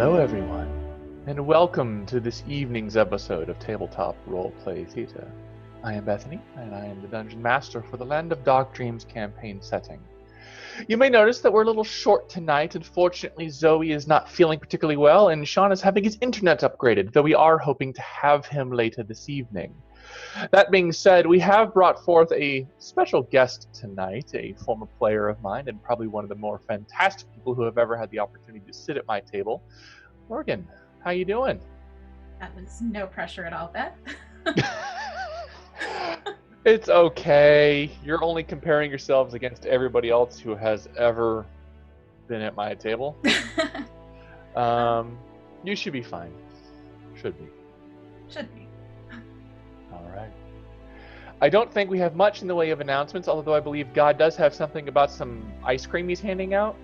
Hello everyone, and welcome to this evening's episode of Tabletop Roleplay Theater. I am Bethany, and I am the Dungeon Master for the Land of Dark Dreams campaign setting. You may notice that we're a little short tonight. Unfortunately, Zoe is not feeling particularly well, and Sean is having his internet upgraded, though we are hoping to have him later this evening. That being said, we have brought forth a special guest tonight, a former player of mine, and probably one of the more fantastic people who have ever had the opportunity to sit at my table. Morgan, how you doing? That was no pressure at all, Beth. It's okay. You're only comparing yourselves against everybody else who has ever been at my table. You should be fine. Should be. Should be. All right. I don't think we have much in the way of announcements, although I believe God does have something about some ice cream he's handing out.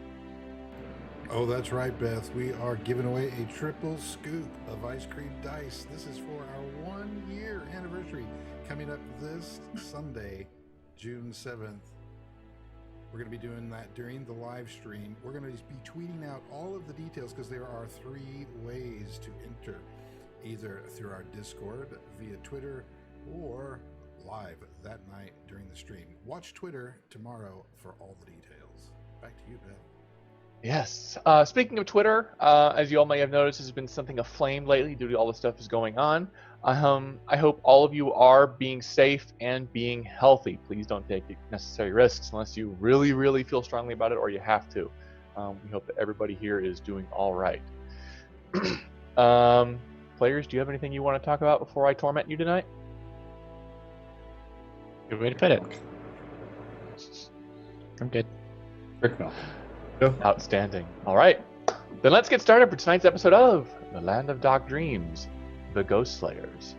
Oh, that's right, Beth. We are giving away a triple scoop of ice cream dice. This is for our 1-year anniversary coming up this Sunday, June 7th. We're going to be doing that during the live stream. We're going to be tweeting out all of the details because there are 3 ways to enter, either through our Discord, via Twitter, or live that night during the stream. Watch Twitter tomorrow for all the details. Back to you, Beth. Yes. Speaking of Twitter, as you all may have noticed, has been something aflame lately due to all the stuff that's going on. I hope all of you are being safe and being healthy. Please don't take necessary risks unless you really, really feel strongly about it or you have to. We hope that everybody here is doing all right. Players, do you have anything you want to talk about before I torment you tonight? Good way to put it. I'm good. Rick Mel. Outstanding. All right. Then let's get started for tonight's episode of The Land of Dark Dreams, The Ghost Slayers.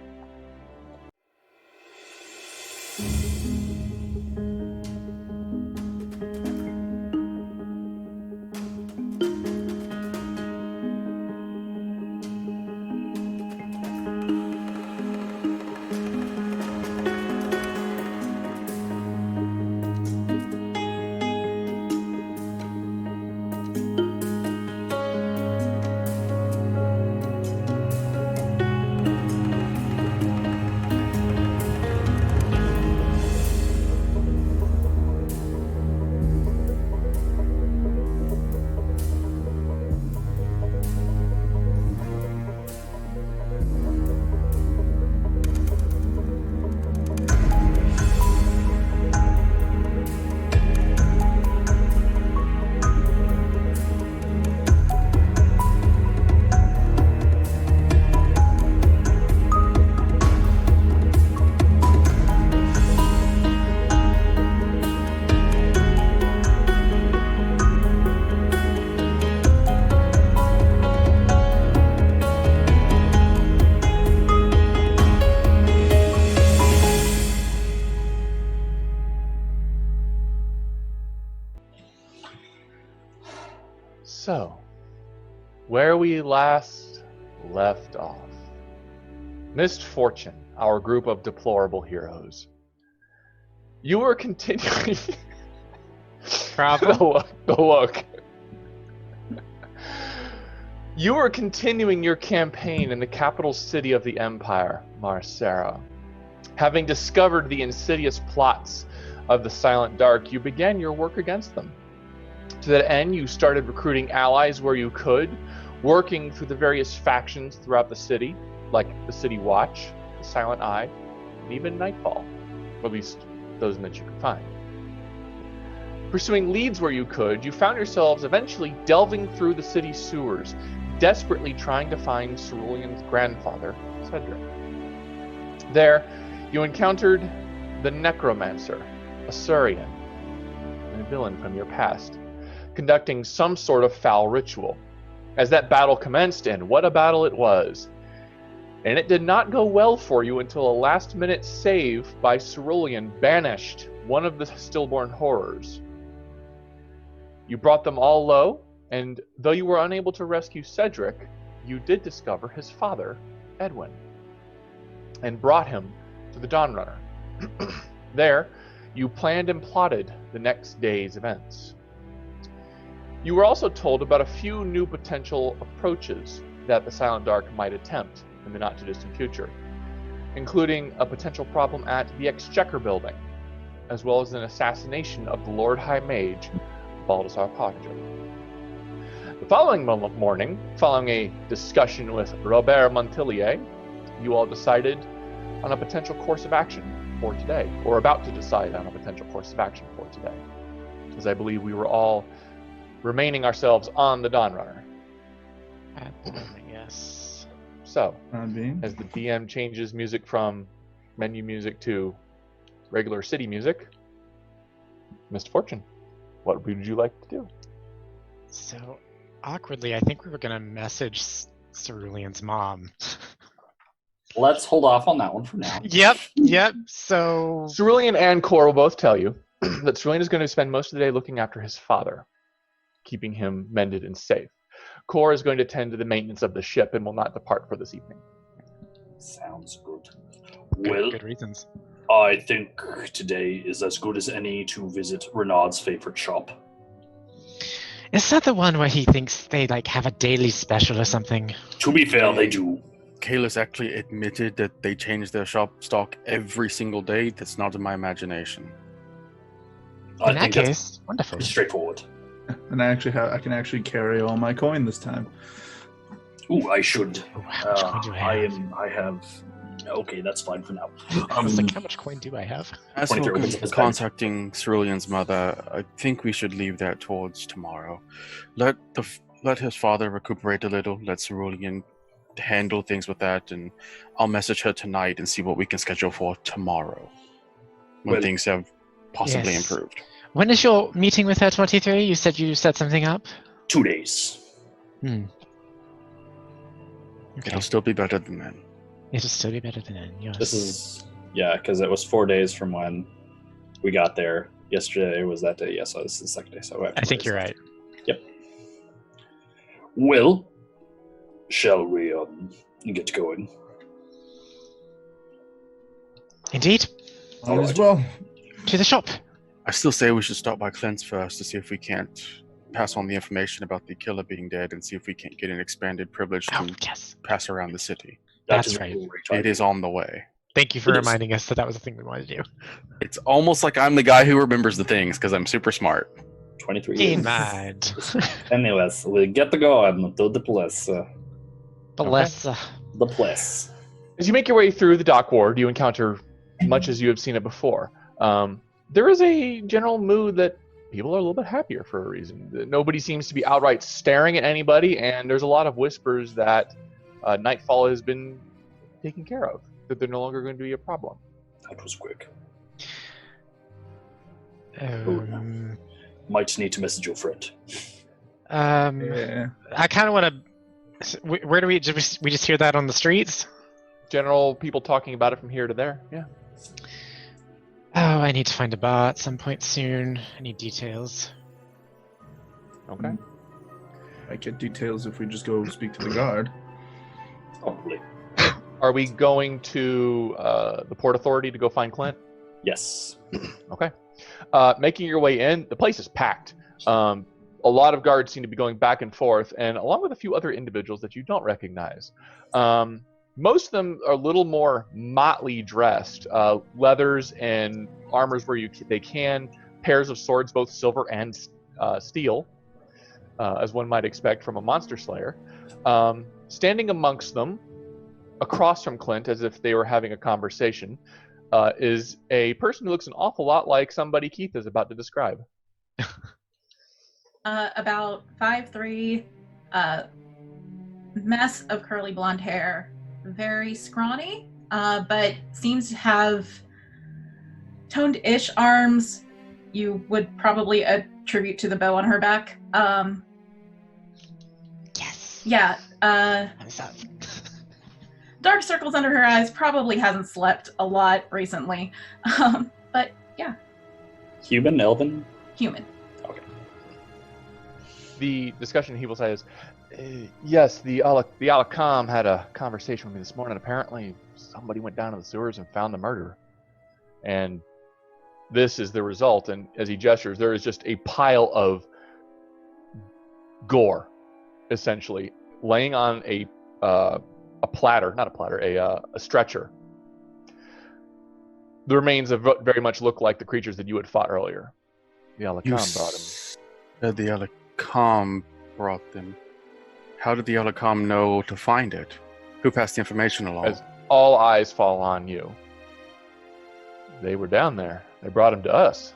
So, where we last left off. Misfortune, our group of deplorable heroes. You were continuing... Problem? The look. You were continuing your campaign in the capital city of the Empire, Marcera. Having discovered the insidious plots of the Silent Dark, you began your work against them. To that end, you started recruiting allies where you could, working through the various factions throughout the city, like the City Watch, the Silent Eye, and even Nightfall, or at least those that you could find. Pursuing leads where you could, you found yourselves eventually delving through the city sewers, desperately trying to find Cerulean's grandfather, Cedric. There, you encountered the Necromancer, a Surian, and a villain from your past, conducting some sort of foul ritual. As that battle commenced, and what a battle it was. And it did not go well for you until a last-minute save by Cerulean banished one of the stillborn horrors. You brought them all low, and though you were unable to rescue Cedric, you did discover his father, Edwin, and brought him to the Dawnrunner. There, you planned and plotted the next day's events. You were also told about a few new potential approaches that the Silent Dark might attempt in the not-too-distant future, including a potential problem at the Exchequer building, as well as an assassination of the Lord High Mage, Baldassar Podger. The following morning, following a discussion with Robert Montillier, you all decided on a potential course of action for today, or about to decide on a potential course of action for today, as I believe we were all remaining ourselves on the Dawnrunner. Yes. So, Being. as the DM changes music from menu music to regular city music, Mr. Fortune, what would you like to do? So, awkwardly, I think we were going to message Cerulean's mom. Let's hold off on that one for now. Yep. So, Cerulean and Cor will both tell you that Cerulean is going to spend most of the day looking after his father, keeping him mended and safe. Cor is going to tend to the maintenance of the ship and will not depart for this evening. Sounds good. good reasons. I think today is as good as any to visit Renaud's favorite shop. Is that the one where he thinks they have a daily special or something? To be fair, they do. Kalis actually admitted that they change their shop stock every single day. That's not in my imagination. I In that think that's case, wonderful. pretty straightforward. And I can actually carry all my coin this time. Ooh, I should. Oh, how much coin do I have? Okay, that's fine for now. I was like, how much coin do I have? As 23 for minutes. contacting Cerulean's mother, I think we should leave that towards tomorrow. Let his father recuperate a little. Let Cerulean handle things with that, and I'll message her tonight and see what we can schedule for tomorrow, when Well, things have possibly yes. improved. When is your meeting with her, 23? You said you set something up? 2 days. Okay. It'll still be better than then. It'll still be better than then, yes. This is, because it was 4 days from when we got there. Yesterday was that day, so this is the second day. So I think you're right. Yep. Well, shall we get going? Indeed. All as well. To the shop. I still say we should stop by Clint's first to see if we can't pass on the information about the killer being dead and see if we can't get an expanded privilege Oh, to yes. pass around the city. That's is a right. great It idea. is on the way. Thank you for It is. reminding us that was the thing we wanted to do. It's almost like I'm the guy who remembers the things because I'm super smart. 23 In years. mind. Anyways, we'll get the going to the place. Bless. The place. As you make your way through the dock ward, you encounter much as you have seen it before. There is a general mood that people are a little bit happier for a reason. Nobody seems to be outright staring at anybody, and there's a lot of whispers that Nightfall has been taken care of, that they're no longer going to be a problem. That was quick. Might need to message your friend. Yeah. I kind of want to. Where do we just hear that on the streets? General people talking about it from here to there. Yeah. Oh, I need to find a bar at some point soon. I need details. Okay. I get details if we just go speak to the guard. Probably. Are we going to the Port Authority to go find Clint? Yes. Okay. Making your way in, the place is packed. A lot of guards seem to be going back and forth, and along with a few other individuals that you don't recognize. Most of them are a little more motley dressed. Leathers and armors where they can. Pairs of swords, both silver and steel, as one might expect from a monster slayer. Standing amongst them, across from Clint, as if they were having a conversation, is a person who looks an awful lot like somebody Keith is about to describe. About 5'3", mess of curly blonde hair, very scrawny, but seems to have toned-ish arms. You would probably attribute to the bow on her back. Yes. Yeah. Thumbs up. Dark circles under her eyes. Probably hasn't slept a lot recently. But yeah, Human, Elven? human. The discussion he will say is, yes, the Alakam had a conversation with me this morning. Apparently, somebody went down to the sewers and found the murderer. And this is the result. And as he gestures, there is just a pile of gore, essentially, laying on a platter, not a platter, a stretcher. The remains of very much look like the creatures that you had fought earlier. The Alakam brought him. Said the Alakam brought them. How did the Alakam know to find it? Who passed the information along? As all eyes fall on you. They were down there. They brought him to us.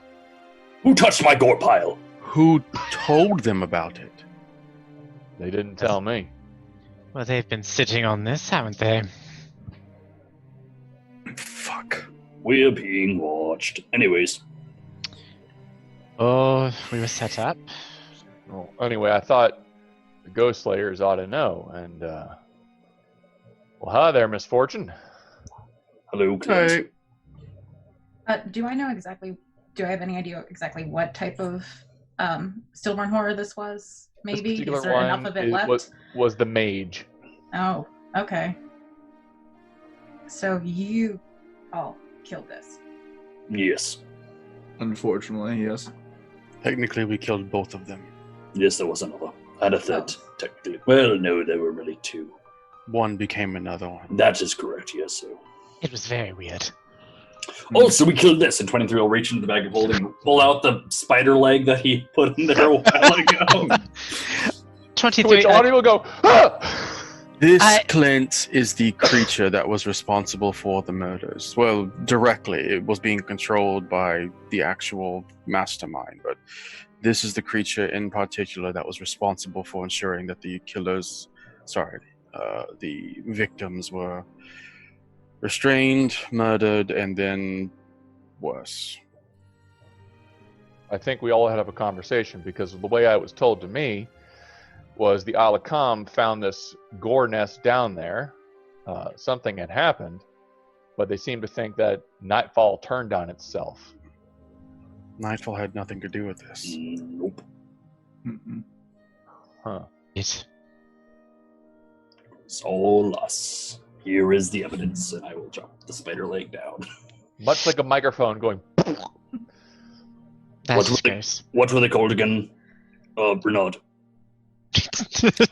Who touched my gore pile? Who told them about it? They didn't tell me. Well, they've been sitting on this, haven't they? Fuck. We're being watched. Anyways. Oh, we were set up. Well, anyway, I thought the Ghost Slayers ought to know. And, well, hi there, Misfortune. Hello, Clint. Hey. Do I know exactly? Do I have any idea exactly what type of stillborn horror this was? This Maybe particular is there enough one of it left? was the mage. Oh, okay. So you all killed this. Yes. Unfortunately, yes. Technically, we killed both of them. Yes, there was another. And a third, technically. Well, no, there were really two. One became another one. That is correct, yes, sir. It was very weird. Also, we killed this, and 23 will reach into the bag of holding, pull out the spider leg that he put in there a while ago. 23. Which audio will go, ah! This, Clint, is the creature that was responsible for the murders. Well, directly. It was being controlled by the actual mastermind, but this is the creature in particular that was responsible for ensuring that the the victims were restrained, murdered, and then worse. I think we all had to have a conversation, because the way I was told to me was the Alakam found this gore nest down there. Something had happened, but they seemed to think that Nightfall turned on itself. Nightfall had nothing to do with this. Nope. Mm-mm. Huh. It. It's all us. Here is the evidence, and I will drop the spider leg down. Much like a microphone going. That's gross. What were they called again? Renaud.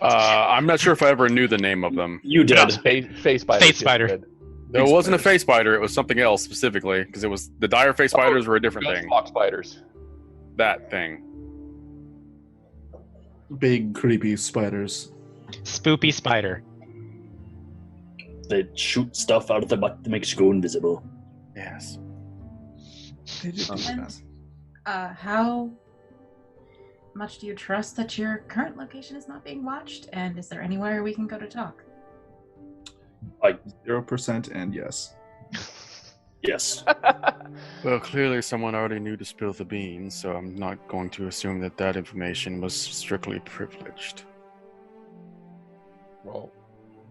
I'm not sure if I ever knew the name of them. You did. Face spider. Face spider. There wasn't a face spider, it was something else specifically, because it was the dire face spiders were a different thing. Fox spiders. That thing. Big, creepy spiders. Spoopy spider. They shoot stuff out of their butt that makes you go invisible. Yes. They do And, how much do you trust that your current location is not being watched? And is there anywhere we can go to talk? 0% and yes. Yes. Well, clearly someone already knew to spill the beans, so I'm not going to assume that that information was strictly privileged. Well,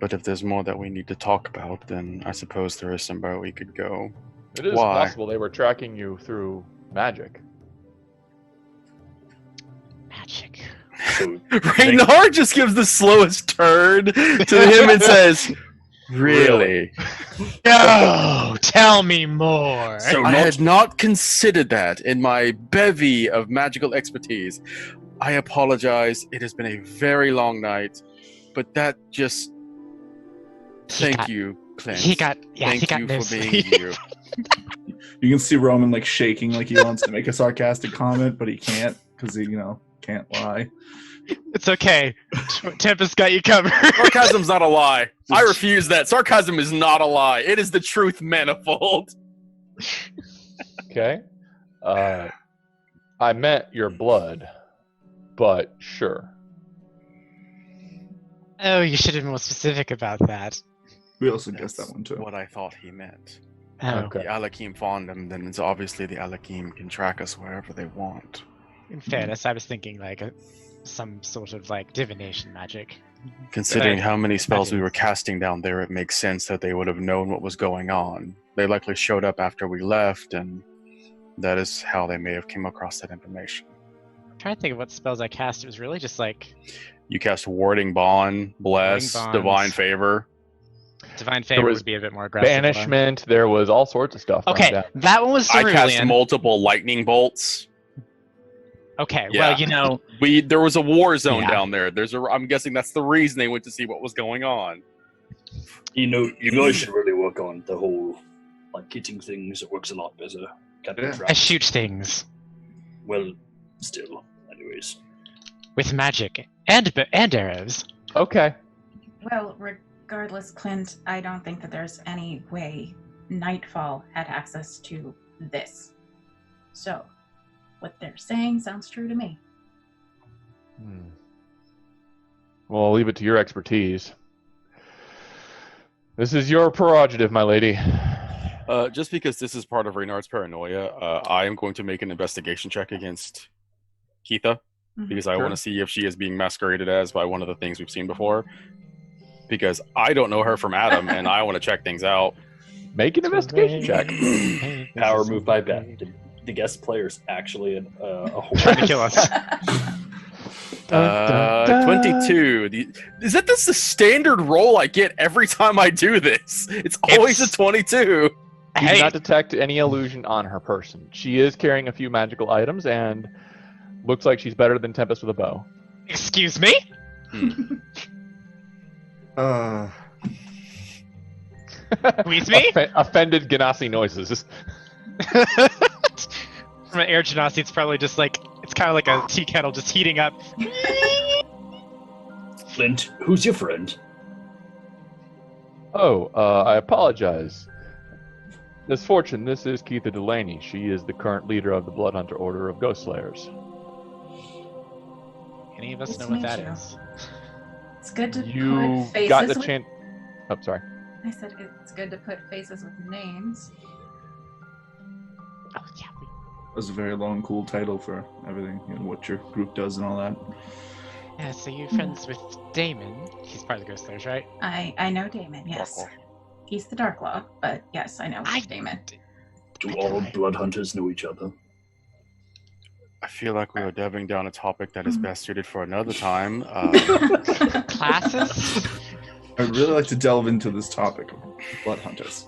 But if there's more that we need to talk about, then I suppose there is somewhere we could go. it is Why? possible they were tracking you through magic. Magic. So, Reynard just gives the slowest turn to him and says, Really? No! Tell me more! So I not, had not considered that in my bevy of magical expertise. I apologize. It has been a very long night, but that just... Thank you, Clint. He got Thank you no for being sleep. you. You can see Roman like shaking like he wants to make a sarcastic comment, but he can't because he, can't lie. It's okay. Tempest got you covered. Sarcasm's not a lie. I refuse that. Sarcasm is not a lie. It is the truth manifold. Okay. I meant your blood, but sure. Oh, you should have been more specific about that. We also guessed That's that one too. what I thought he meant. Oh, Okay. The Alakim found him, then it's obviously the Alakim can track us wherever they want. in fairness, I was thinking like some sort of like divination magic. Considering Right. how many spells we were Magic. casting down there, it makes sense that they would have known what was going on. They likely showed up after we left, and that is how they may have came across that information. I'm trying to think of what spells I cast. It was really just like You cast Warding Bond, Bless, Warding Bonds. Divine Favor. Divine Favor was would be a bit more aggressive. Banishment. There was all sorts of stuff. Okay, down. that one was I cast cerulean. multiple lightning bolts. Okay, Yeah. well, There was a war zone Yeah. down there. I'm guessing that's the reason they went to see what was going on. You guys should really work on the whole, like, hitting things. It works a lot better. Captain Yeah. I traps. shoot things Well, still, anyways. with magic and arrows. Okay. Well, regardless, Clint, I don't think that there's any way Nightfall had access to this. So, what they're saying sounds true to me. Well, I'll leave it to your expertise. This is your prerogative, my lady. Just because this is part of Reynard's paranoia, I am going to make an investigation check against Keitha, because I Sure. want to see if she is being masqueraded as by one of the things we've seen before. Because I don't know her from Adam, and I want to check things out. Make an investigation check. Power move by Beth. The guest player's actually a Trying to kill us. 22. Is that the standard roll I get every time I do this? It's always a 22. You do Hey, not detect any illusion on her person. She is carrying a few magical items and looks like she's better than Tempest with a bow. excuse me? Squeeze me? Offended Ganassi noises. From an air genasi, it's probably just like, it's kind of like a tea kettle just heating up. Flint, who's your friend? Oh, I apologize. Misfortune, this is Keitha Delaney. She is the current leader of the Bloodhunter Order of Ghost Slayers. Any of us Nice know to what meet that you. is? It's good to You put faces got the with... chance. Oh, sorry. I said it's good to put faces with names. Oh, yeah. That's a very long, cool title for everything, what your group does and all that. Yeah, so you're friends with Damon. He's part of the Ghost Slayers, right? I know Damon, yes. Dark He's the Dark Law, but yes, I know Damon. Do all blood hunters know each other? I feel like we are delving down a topic that is best suited for another time. Classes? I'd really like to delve into this topic of blood hunters.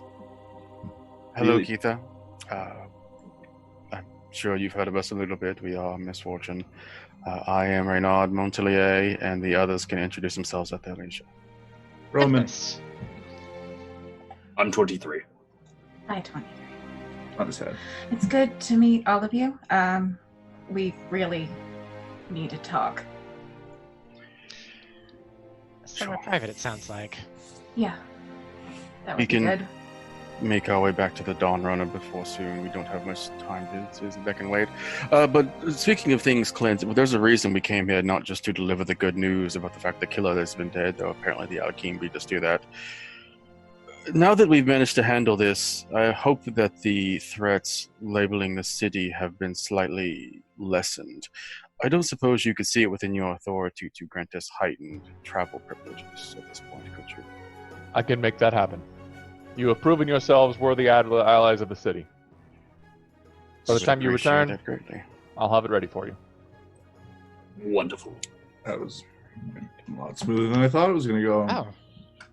Hello, Really? Keitha. I'm sure you've heard of us a little bit. We are Misfortune. I am Reynard Montelier, and the others can introduce themselves at their leisure. Roman, I'm 23. Hi, 23. on his head. It's good to meet all of you. We really need to talk. Somewhere private, it sounds like. Yeah. That We would be can- good. Make our way back to the Dawn Runner before soon. We don't have much time to back and wait. But speaking of things, Clint, there's a reason we came here, not just to deliver the good news about the fact the killer has been dead, though apparently the Alkeen beat us to that. Now that we've managed to handle this, I hope that the threats labeling the city have been slightly lessened. I don't suppose you could see it within your authority to grant us heightened travel privileges at this point, could you? I can make that happen. You have proven yourselves worthy allies of the city. By the time you Appreciate return, that greatly. I'll have it ready for you. Wonderful. That was a lot smoother than I thought it was going to go. Oh,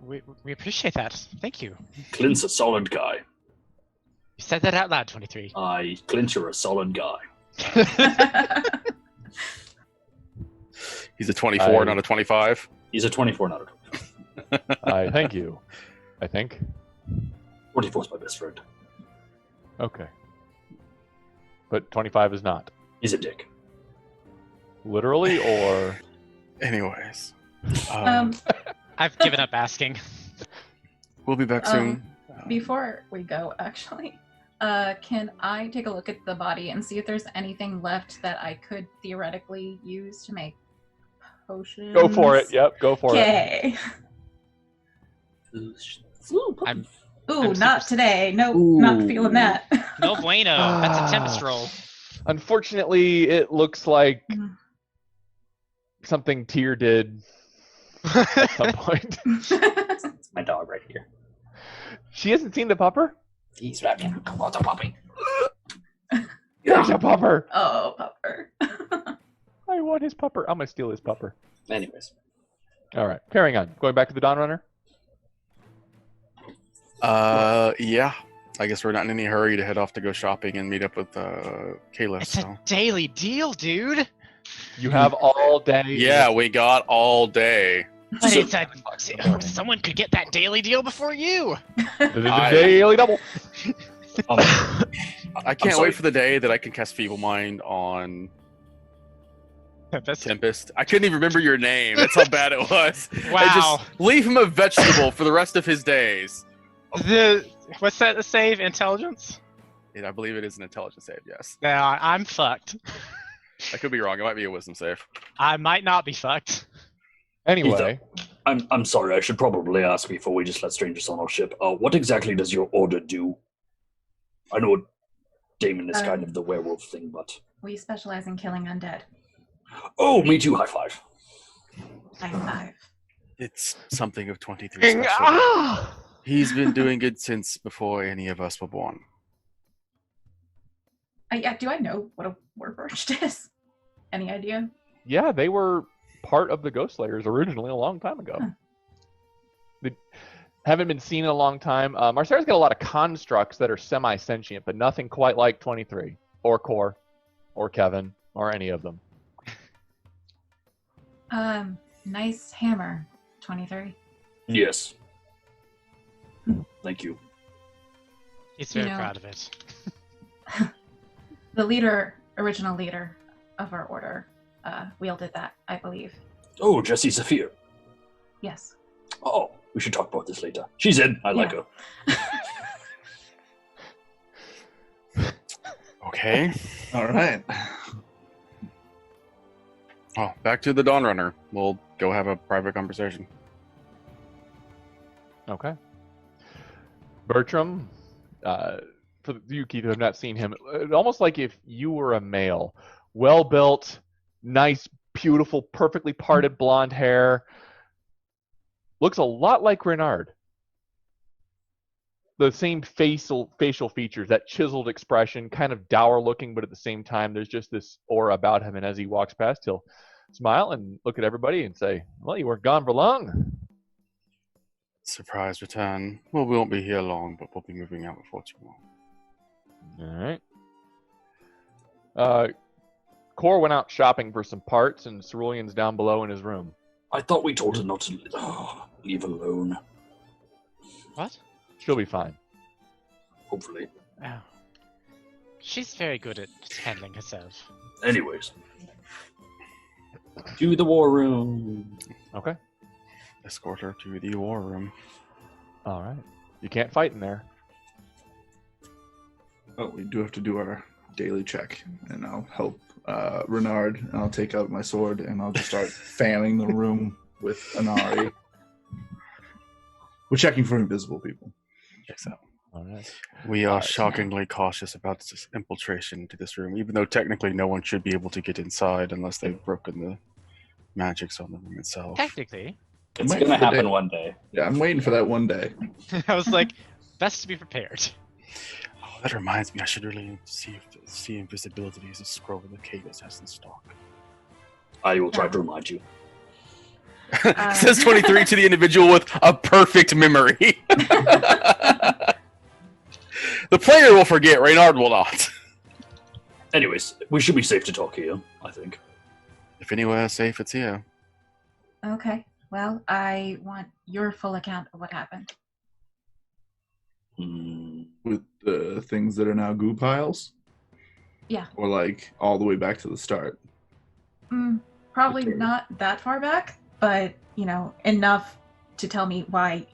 we appreciate that. Thank you. Clint's a solid guy. You said that out loud, 23. Clint, you're a solid guy. He's a 24, I- not a 25. He's a 24, not a 25. I thank you. I think. 24 is my best friend. Okay. But 25 is not. He's a dick. Literally or... Anyways. I've given up asking. We'll be back soon. Before we go, actually, can I take a look at the body and see if there's anything left that I could theoretically use to make potions? Go for it. Yep, go for it. Okay. I'm Ooh, I'm not super- today. Nope, not Ooh. feeling that. no bueno. That's a tempest roll. Unfortunately, it looks like Mhm. something Tyr did at some point. It's my dog right here. She hasn't seen the pupper? He's right here. Come on, the puppy. There's a pupper! Oh, pupper. I want his pupper. I'm gonna steal his pupper. Anyways. Alright, carrying on. Going back to the Dawn Runner? Yeah. I guess we're not in any hurry to head off to go shopping and meet up with Kayla. It's So a daily deal, dude. You have all day. yeah, we got all day. But So- it's someone could get that daily deal before you. Daily double. I can't sorry. wait for the day that I can cast Feeble Mind on That's Tempest. I couldn't even remember your name. That's how bad it was. I wow. just leave him a vegetable for the rest of his days. What's that? The save intelligence? And I believe it is an intelligence save. Yes, No, I'm fucked. I could be wrong. It might be a wisdom save. I might not be fucked. Anyway, I'm sorry. I should probably ask before we just let strangers on our ship. What exactly does your order do? I know Damon is kind of the werewolf thing, but We specialize in killing undead. oh, me too. High five. High five. It's something of 23 special. ah! He's been doing it since before any of us were born. Do I know what a warburst is? Any idea? Yeah, they were part of the Ghost Slayers originally a long time ago. Huh. They haven't been seen in a long time. Marcera's got a lot of constructs that are semi-sentient, but nothing quite like 23, or Core, or Kevin, or any of them. Nice hammer, 23. Yes. Thank you. He's You very know- proud of it. The original leader of our order, wielded that, I believe. Oh, Jessie Zephyr. Yes. Oh, we should talk about this later. She's in. I like Yeah. her. Okay. All right. Oh, back to the Dawn Runner. We'll go have a private conversation. Okay. Bertram, for you, Keith, who have not seen him, almost like if you were a male, well-built, nice, beautiful, perfectly parted blonde hair. Looks a lot like Renard. The same facial features, that chiseled expression, kind of dour looking, but at the same time, there's just this aura about him. And as he walks past, he'll smile and look at everybody and say, "Well, you weren't gone for long." Surprise return. Well, we won't be here long, but we'll be moving out before too long. All right. Core went out shopping for some parts, and Cerulean's down below in his room. I thought we told her not to leave alone. What? She'll be fine. Hopefully. Oh. She's very good at handling herself. Anyways. To the war room. Okay. Escort her to the war room. All right. You can't fight in there. Oh, we do have to do our daily check, and I'll help Renard, and I'll take out my sword, and I'll just start fanning the room with Anari. We're checking for invisible people. Checks out. All right. We are Alright. shockingly cautious about this infiltration into this room, even though technically no one should be able to get inside unless they've broken the magics on the room itself. Technically. It's Might gonna be the happen day. one day. Yeah, I'm waiting for that one day. I was like, best to be prepared. Oh, that reminds me, I should really see invisibility as a scroll that Cadus has in stock. I will try to remind you. Says 23 to the individual with a perfect memory. The player will forget, Reynard will not. Anyways, we should be safe to talk here, I think. If anywhere is safe, it's here. Okay. Well, I want your full account of what happened. Hmm. With the things that are now goo piles? Yeah. Or like all the way back to the start? Probably Okay. not that far back, but, enough to tell me why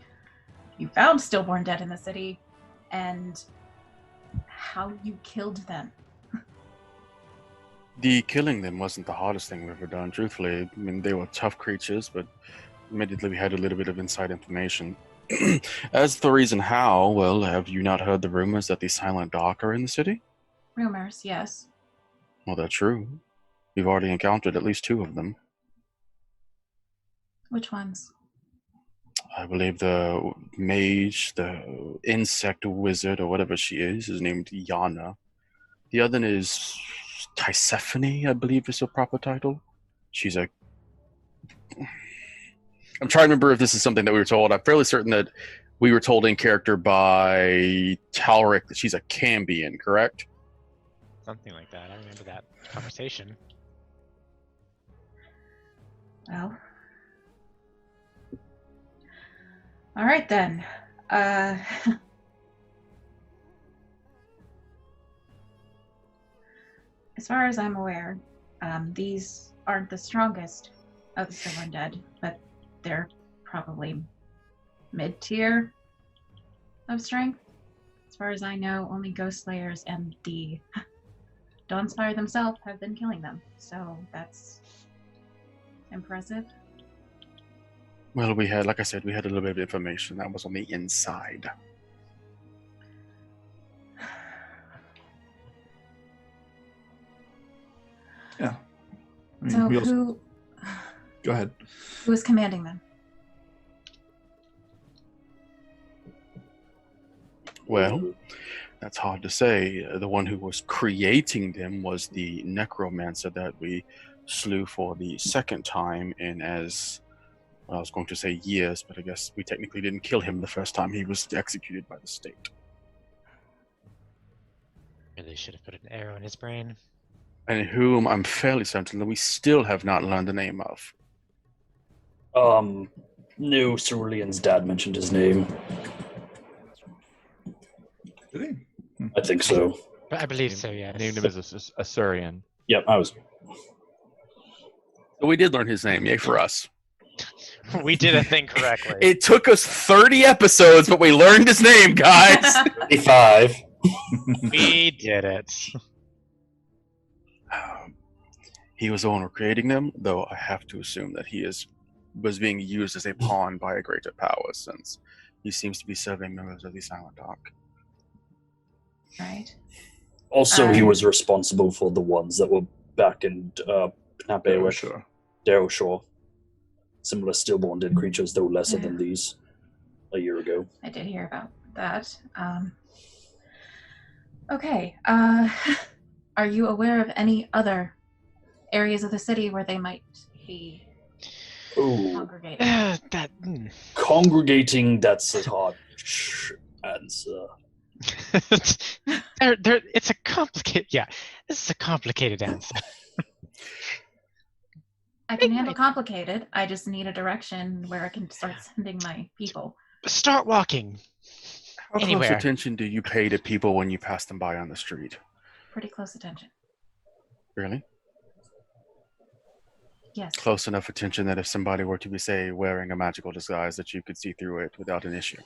you found stillborn dead in the city and how you killed them. The killing them wasn't the hardest thing we've ever done, truthfully. I mean, they were tough creatures, but admittedly we had a little bit of inside information. As the reason how, well, have you not heard the rumors that the Silent Dock are in the city? Rumors, yes. Well, they're true. We've already encountered at least 2 of them. Which ones? I believe the mage, the insect wizard, or whatever she is named Yana. The other is Tysephone, I believe is her proper title. She's a... I'm trying to remember if this is something that we were told. I'm fairly certain that We were told in character by Talric that she's a Cambion, correct? Something like that. I remember that conversation. Well. All right then. As far as I'm aware, these aren't the strongest of the still undead, but they're probably mid-tier of strength. As far as I know, only Ghost Slayers and the Dawnspire themselves have been killing them, so that's impressive. Well, we had, like I said, we had a little bit of information that was on the inside. Yeah. I mean, So we also... who Go ahead. is commanding them? Well, that's hard to say. The one who was creating them was the necromancer that we slew for the second time in, as well, I was going to say years, but I guess we technically didn't kill him the first time he was executed by the state. Really should have put an arrow in his brain. And whom I'm fairly certain that we still have not learned the name of. No, Cerulean's dad mentioned his name. Did he? I think so. But I believe so, yeah. Named him as Asurian. Yep, I was. So we did learn his name, yay for us. We did a thing correctly. It took us 30 episodes, but we learned his name, guys. 35. We did it. He was the one creating them, though I have to assume that he was being used as a pawn by a greater power, since he seems to be serving members of the Silent Dark. Right. Also, he was responsible for the ones that were back in Darrow Shore. Similar stillborn dead creatures, though lesser than these, a year ago. I did hear about that. Okay. Are you aware of any other areas of the city where they might be congregating? Congregating, that's a hard answer. It's a complicated. Yeah, this is a complicated answer. I can handle complicated. I just need a direction where I can start sending my people. Start walking. How Anywhere. close attention do you pay to people when you pass them by on the street? Pretty close attention. Really? Yes. Close enough attention that if somebody were to be, say, wearing a magical disguise, that you could see through it without an issue?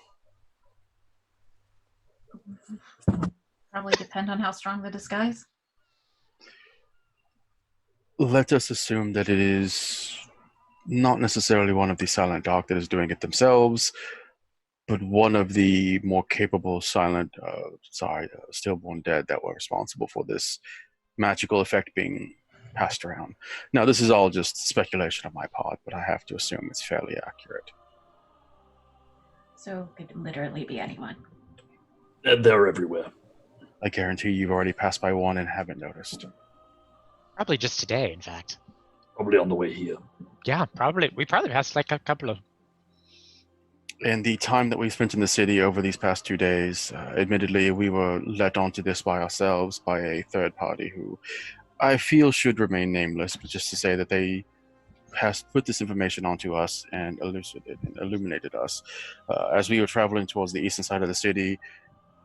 Probably depend on how strong the disguise. Let us assume that it is not necessarily one of the Silent Dark that is doing it themselves, but one of the more capable stillborn dead that were responsible for this magical effect being passed around. Now, this is all just speculation on my part, but I have to assume it's fairly accurate. So it could literally be anyone. They're everywhere. I guarantee you've already passed by one and haven't noticed. Probably just today, in fact. Probably on the way here. Yeah, probably. We probably passed like a couple of. In the time that we spent in the city over these past 2 days, admittedly, we were led onto this by ourselves by a third party who I feel should remain nameless, but just to say that they has put this information onto us and illuminated us. As we were traveling towards the eastern side of the city,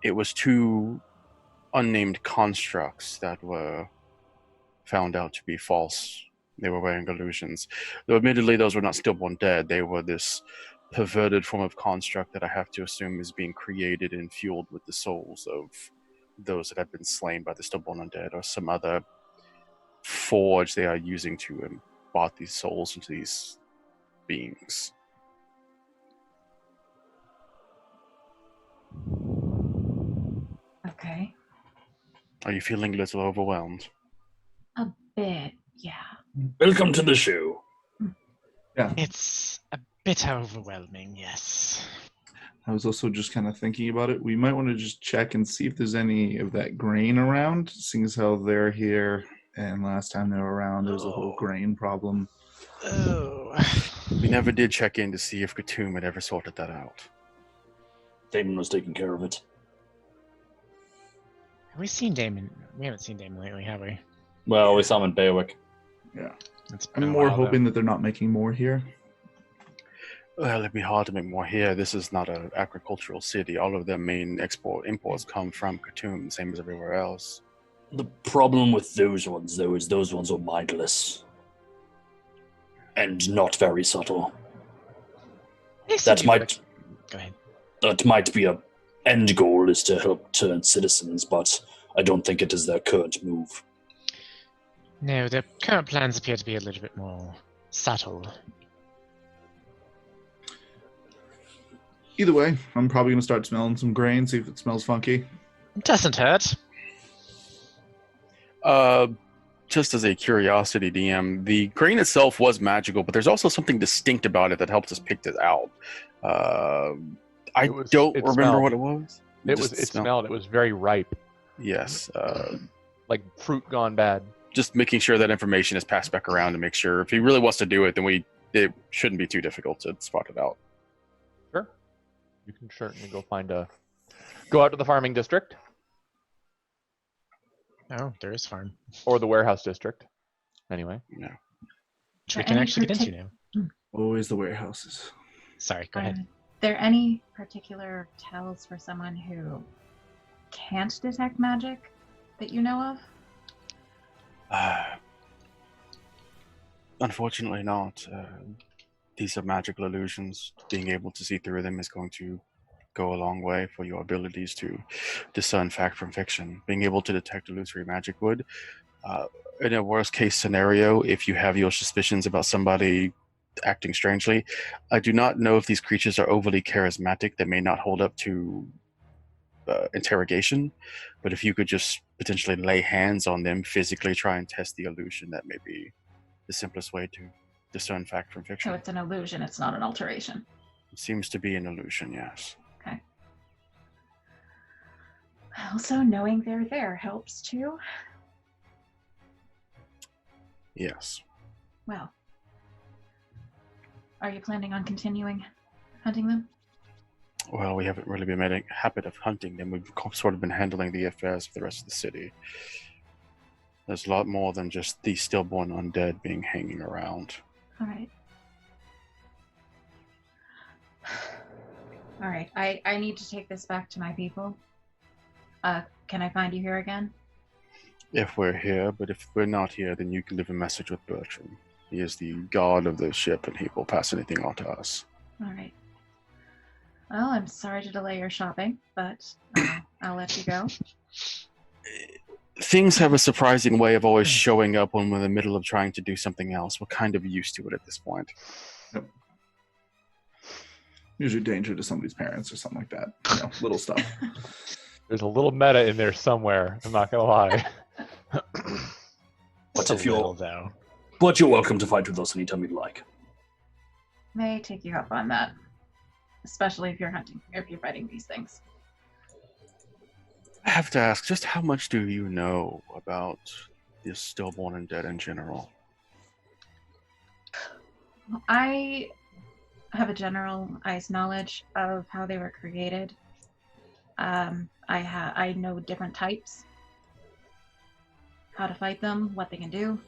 it was 2 unnamed constructs that were found out to be false. They were wearing illusions. Though admittedly, those were not stillborn dead. They were this perverted form of construct that I have to assume is being created and fueled with the souls of those that have been slain by the stillborn undead or some other forge they are using to embody these souls into these beings. Okay. Are you feeling a little overwhelmed? A bit, yeah. Welcome to the show. Yeah. It's a bit overwhelming, yes. I was also just kind of thinking about it. We might want to just check and see if there's any of that grain around, seeing as how they're here. And last time they were around, there was a whole grain problem. Oh. We never did check in to see if Katoom had ever sorted that out. Damon was taking care of it. Have we seen Damon? We haven't seen Damon lately, have we? Well, we saw him in Baywick. Yeah. It's been I'm a more while, though. hoping that they're not making more here. Well, it'd be hard to make more here. This is not an agricultural city. All of their main imports come from Khartoum, same as everywhere else. The problem with those ones, though, is those ones are mindless. And not very subtle. They seem That to be might Go ahead. that might be a end goal, is to help turn citizens, but I don't think it is their current move. No, their current plans appear to be a little bit more subtle. Either way, I'm probably going to start smelling some grain, see if it smells funky. It doesn't hurt. Just as a curiosity, DM, the grain itself was magical, but there's also something distinct about it that helps us pick this out. I don't remember smelled. what it was. It smelled. It was very ripe, Yes. like fruit gone bad. Just making sure that information is passed back around to make sure if he really wants to do it, then it shouldn't be too difficult to spot it out. Sure. You can certainly go out to the farming district Oh, there is farm. or the warehouse district. Anyway. Yeah. Which we Are can any actually get into now. Always the warehouses. Sorry, go ahead. Are there any particular tells for someone who can't detect magic that you know of? Unfortunately not. These are magical illusions. Being able to see through them is going to go a long way for your abilities to discern fact from fiction. Being able to detect illusory magic would. In a worst case scenario, if you have your suspicions about somebody acting strangely, I do not know if these creatures are overly charismatic that may not hold up to interrogation, but if you could just potentially lay hands on them, physically try and test the illusion, that may be the simplest way to discern fact from fiction. So it's an illusion, it's not an alteration. It seems to be an illusion, yes. Okay. Also, knowing they're there helps too. Yes. Well, are you planning on continuing hunting them? Well, we haven't really been made a habit of hunting them. We've sort of been handling the affairs for the rest of the city. There's a lot more than just the stillborn undead being hanging around. All right. All right. I need to take this back to my people. Can I find you here again? If we're here, but if we're not here, then you can leave a message with Bertram. He is the god of the ship, and he will pass anything on to us. All right. Well, I'm sorry to delay your shopping, but I'll let you go. Things have a surprising way of always showing up when we're in the middle of trying to do something else. We're kind of used to it at this point. Yep. Usually danger to somebody's parents or something like that. You know, little stuff. There's a little meta in there somewhere. I'm not gonna lie. But a if you're, little, though. but you're welcome to fight with us anytime you'd like. May take you up on that, especially if you're fighting these things. I have to ask, just how much do you know about this stillborn and dead in general? I have a generalized knowledge of how they were created. I know different types, how to fight them, what they can do.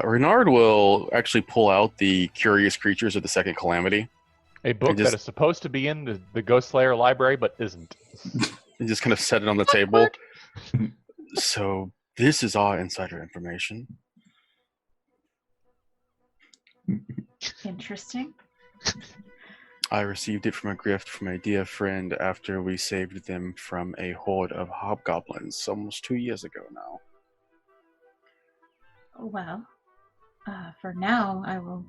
Renard will actually pull out the Curious Creatures of the Second Calamity. A book that is supposed to be in the Ghost Slayer library, but isn't. And just kind of set it on the table. So this is our insider information. Interesting. I received it from a gift from a dear friend after we saved them from a horde of hobgoblins almost 2 years ago now. Well, for now, I will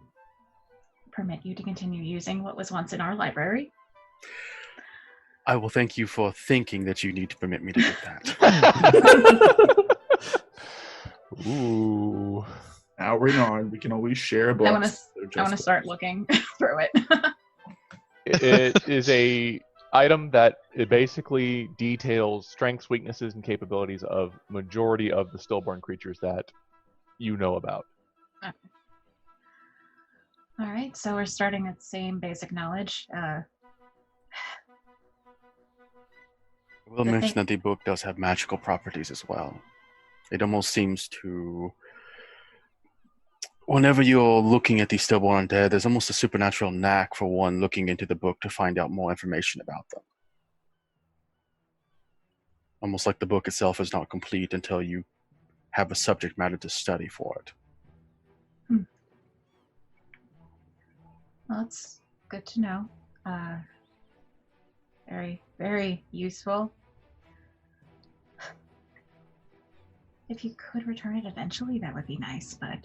permit you to continue using what was once in our library. I will thank you for thinking that you need to permit me to do that. Ooh. Now, Renard, we can always share books. I want to start looking through it. It is a item that it basically details strengths, weaknesses, and capabilities of majority of the stillborn creatures that you know about. All right, so we're starting at the same basic knowledge. We'll The mention thing- that the book does have magical properties as well. It almost seems to... Whenever you're looking at these stillborn undead, there's almost a supernatural knack for one looking into the book to find out more information about them. Almost like the book itself is not complete until you have a subject matter to study for it. Well, that's good to know. Very, very useful. If you could return it eventually, that would be nice, but...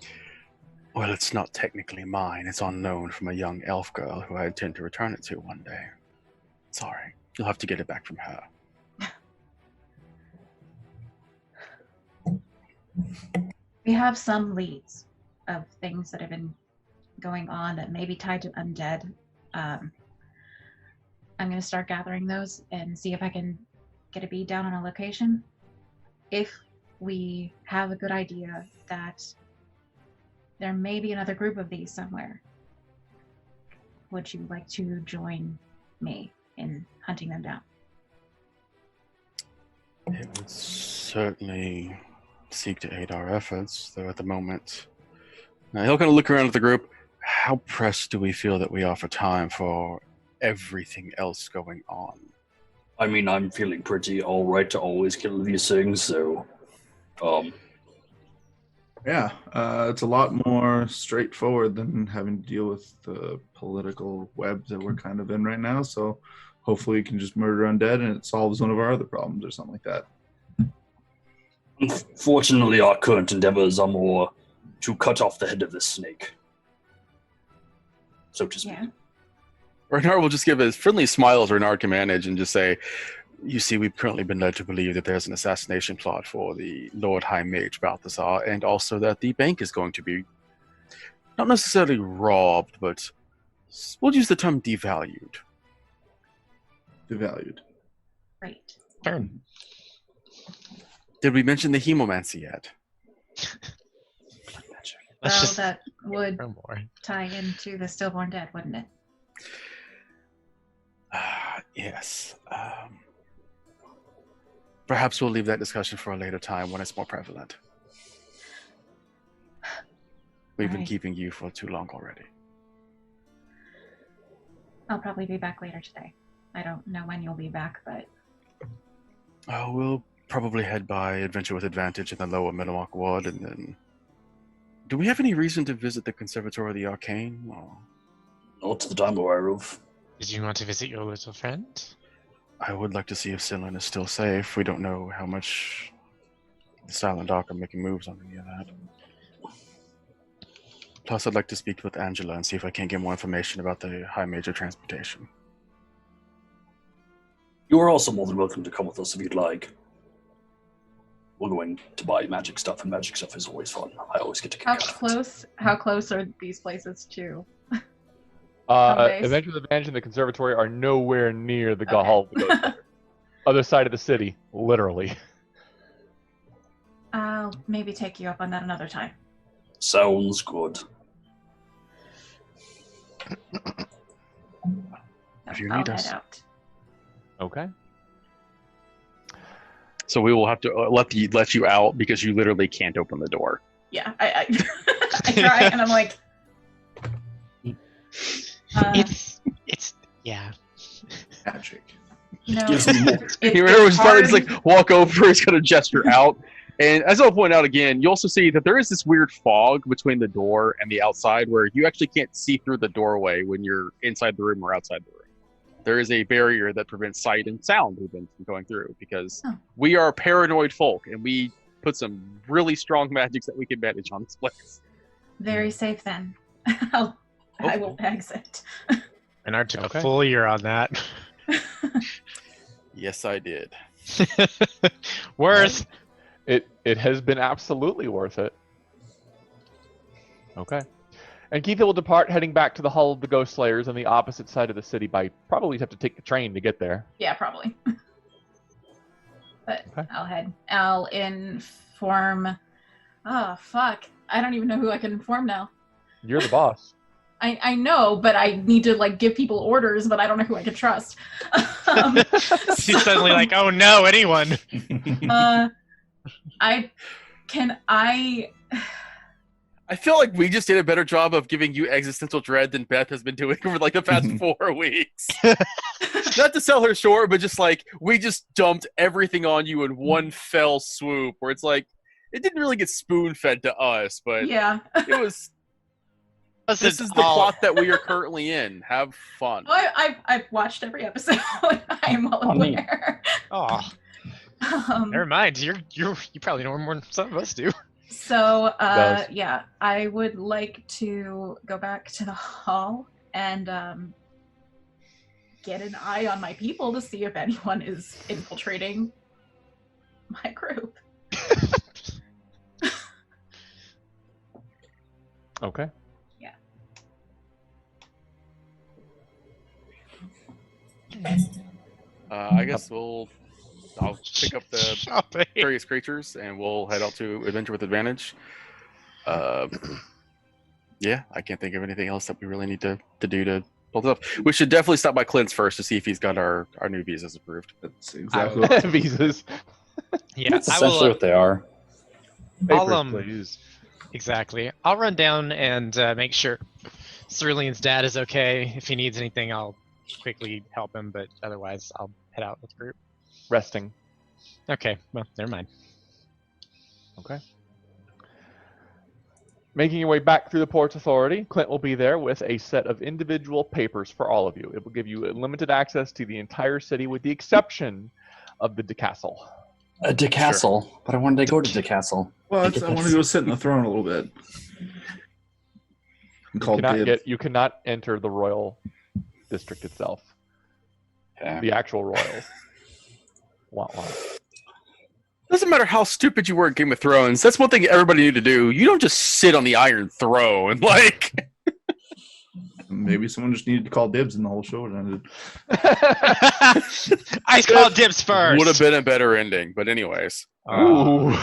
Well, it's not technically mine. It's on loan from a young elf girl who I intend to return it to one day. Sorry, you'll have to get it back from her. We have some leads of things that have been going on that may be tied to undead. I'm going to start gathering those and see if I can get a bead down on a location. If we have a good idea that there may be another group of these somewhere, would you like to join me in hunting them down? It would certainly seek to aid our efforts, though at the moment... Now, he'll kind of look around at the group. How pressed do we feel that we are for time for everything else going on? I mean, I'm feeling pretty alright to always kill these things, so... Yeah, it's a lot more straightforward than having to deal with the political web that we're kind of in right now. So hopefully we can just murder undead and it solves one of our other problems or something like that. Unfortunately, our current endeavors are more to cut off the head of this snake, so to speak. Yeah. Renard will just give a friendly smile as Renard can manage and just say, you see, we've currently been led to believe that there's an assassination plot for the Lord High Mage Balthazar, and also that the bank is going to be not necessarily robbed, but we'll use the term devalued. Devalued. Great. Turn. Did we mention the hemomancy yet? Let's Well, just that would learn more. tie into the stillborn dead, wouldn't it? Yes. Perhaps we'll leave that discussion for a later time when it's more prevalent. We've been Alright. keeping you for too long already. I'll probably be back later today. I don't know when you'll be back, but We'll probably head by Adventure with Advantage in the lower Middlemark Ward, and then... Do we have any reason to visit the Conservatory of the Arcane? Or... Not that I'm aware of. Did you want to visit your little friend? I would like to see if Sinlin is still safe. We don't know how much the Silent Dark are making moves on any of that. Plus, I'd like to speak with Angela and see if I can get more information about the High Major Transportation. You are also more than welcome to come with us if you'd like. We're going to buy magic stuff, and magic stuff is always fun. I always get to kick how out of it. close are these places to? base? Adventure with Advantage and the Conservatory are nowhere near the Okay. Hall of the Ghost. Other side of the city, literally. I'll maybe take you up on that another time. Sounds good. If you I'll need head us. out. Okay. So we will have to let you out because you literally can't open the door. Yeah, I I try and I'm like, It's yeah. Magic. you know, Gives me more. You remember it's his brother just hard. like walk over, he's gonna gesture out. And as I'll point out again, you also see that there is this weird fog between the door and the outside where you actually can't see through the doorway when you're inside the room or outside the room. There is a barrier that prevents sight and sound even from going through because we are paranoid folk and we put some really strong magics that we can manage on this place. Very safe then. I will exit. Bernard took Okay. a full year on that. Yes, I did. Worth. It has been absolutely worth it. Okay. And Keith will depart, heading back to the Hall of the Ghost Slayers on the opposite side of the city by probably have to take the train to get there. Yeah, probably. But Okay. I'll inform. Oh fuck! I don't even know who I can inform now. You're the boss. I know, but I need to like give people orders, but I don't know who I can trust. She's suddenly like, oh no, anyone. I I feel like we just did a better job of giving you existential dread than Beth has been doing over like the past 4 weeks. Not to sell her short, but just like we just dumped everything on you in one fell swoop. Where it's like it didn't really get spoon fed to us, but yeah. it was. This is the plot that we are currently in. Have fun. I've watched every episode. I am well aware. Oh, never mind. You probably know more than some of us do. So yeah, I would like to go back to the hall and get an eye on my people to see if anyone is infiltrating my group. Okay. Yeah. I guess I'll pick up the various creatures and we'll head out to Adventure with Advantage. Yeah, I can't think of anything else that we really need to do to pull this off. We should definitely stop by Clint's first to see if he's got our new visas approved. That's exactly what Visas. Yeah, That's essentially what they are. Papers, please. Exactly. I'll run down and make sure Cerulean's dad is okay. If he needs anything, I'll quickly help him, but otherwise I'll head out with the group. Resting. Okay, well, never mind. Okay. Making your way back through the Port's Authority, Clint will be there with a set of individual papers for all of you. It will give you limited access to the entire city with the exception of the castle. A decastle, sure. But I wanted to go to decastle. Well, I want to go sit in the throne a little bit. You cannot enter the royal district itself. Yeah. The actual royals. Wow. Doesn't matter how stupid you were in Game of Thrones. That's one thing everybody need to do. You don't just sit on the Iron Throne. Like, maybe someone just needed to call dibs and the whole show ended. I called dibs first. Would have been a better ending, but anyways. Ooh.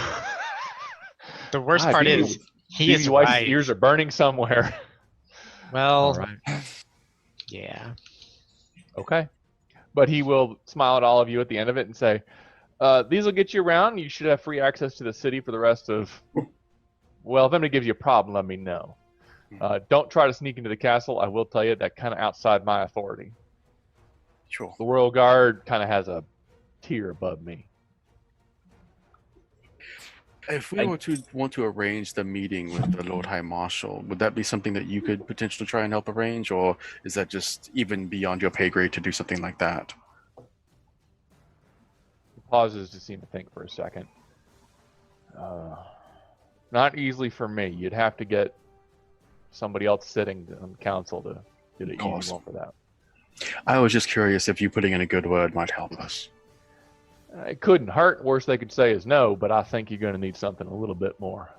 The worst part is he is White's right. ears are burning somewhere. Well, all right. Yeah. Okay. But he will smile at all of you at the end of it and say, these will get you around. You should have free access to the city for the rest of... Well, if anybody gives you a problem, let me know. Don't try to sneak into the castle. I will tell you that kind of outside my authority. Sure. The Royal Guard kind of has a tier above me. If we were to want to arrange the meeting with the Lord High Marshal, would that be something that you could potentially try and help arrange, or is that just even beyond your pay grade to do something like that? He pauses to seem to think for a second. Not easily for me. You'd have to get somebody else sitting on council to get an easy one for that. I was just curious if you putting in a good word might help us. It couldn't hurt. Worst they could say is no, but I think you're going to need something a little bit more.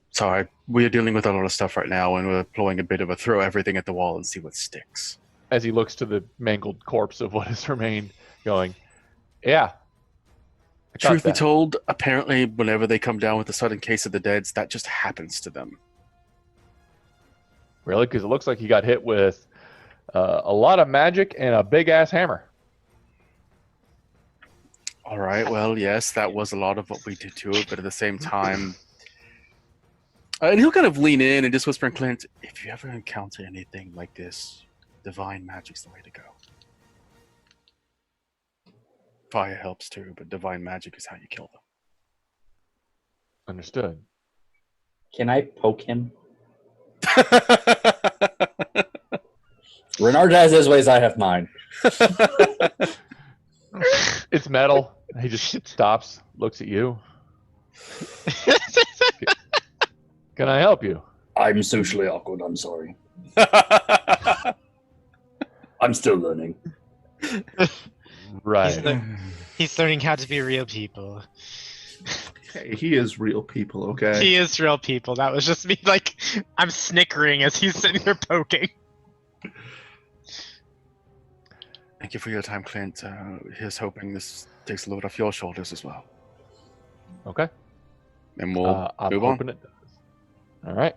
Sorry, we are dealing with a lot of stuff right now, and we're employing a bit of a throw everything at the wall and see what sticks. As he looks to the mangled corpse of what has remained, going, yeah. Truth be told, apparently whenever they come down with a sudden case of the deads, that just happens to them. Really? Because it looks like he got hit with a lot of magic and a big-ass hammer. All right, well, yes, that was a lot of what we did to it, but at the same time... and he'll kind of lean in and just whisper, Clint, if you ever encounter anything like this, divine magic's the way to go. Fire helps too, but divine magic is how you kill them. Understood. Can I poke him? Renard has his ways, I have mine. It's metal. He just stops, looks at you. Can I help you? I'm socially awkward, I'm sorry. I'm still learning. Right. He's learning how to be real people. Hey, he is real people, okay? He is real people. That was just me, like, I'm snickering as he's sitting there poking. Thank you for your time, Clint. Here's hoping this takes a load off your shoulders as well. Okay. And we'll I'm move hoping on. it does. All right.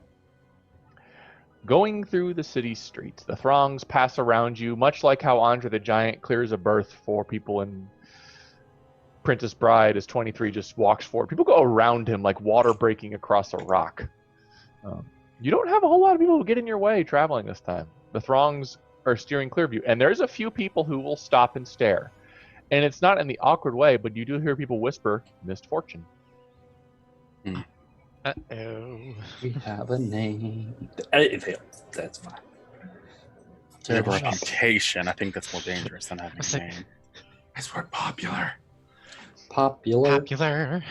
Going through the city streets, the throngs pass around you, much like how Andre the Giant clears a berth for people in Princess Bride as 23 just walks forward. People go around him like water breaking across a rock. You don't have a whole lot of people who get in your way traveling this time. The throngs are steering clear of you, and there's a few people who will stop and stare. And it's not in the awkward way, but you do hear people whisper, "Missed fortune." Uh-oh. We have a name. It failed. That's fine. A reputation. I think that's more dangerous than having a name. Nice word, popular. Popular.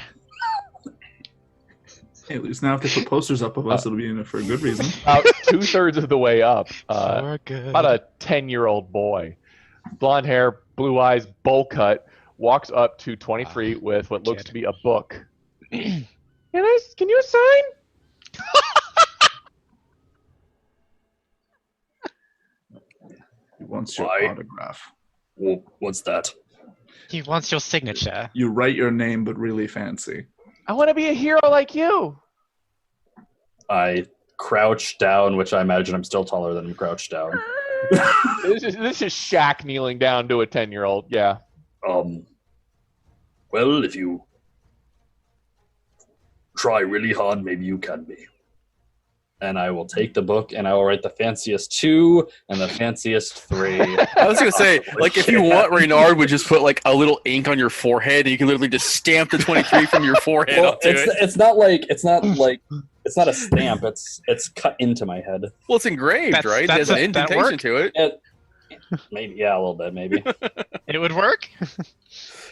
Hey, at least now if they put posters up of us, it'll be in it for a good reason. About 2/3 of the way up, For good. about a 10-year-old boy, blonde hair, blue eyes, bowl cut, walks up to 23 with what looks to be a book. Can you sign? He wants your Why? autograph. Well, what's that? He wants your signature. You write your name, but really fancy. I want to be a hero like you. I crouch down, which I imagine I'm still taller than crouched down. This is Shaq kneeling down to a 10-year-old. Yeah. Well, if you try really hard, maybe you can be. And I will take the book and I will write the fanciest 2 and the fanciest 3. I was gonna say, like, if you want, Reynard would just put like a little ink on your forehead, and you can literally just stamp the 23 from your forehead Well, onto it. it's not a stamp. It's cut into my head. Well, it's engraved, right? There's an that indentation work? to it. Maybe, yeah, a little bit, maybe. It would work?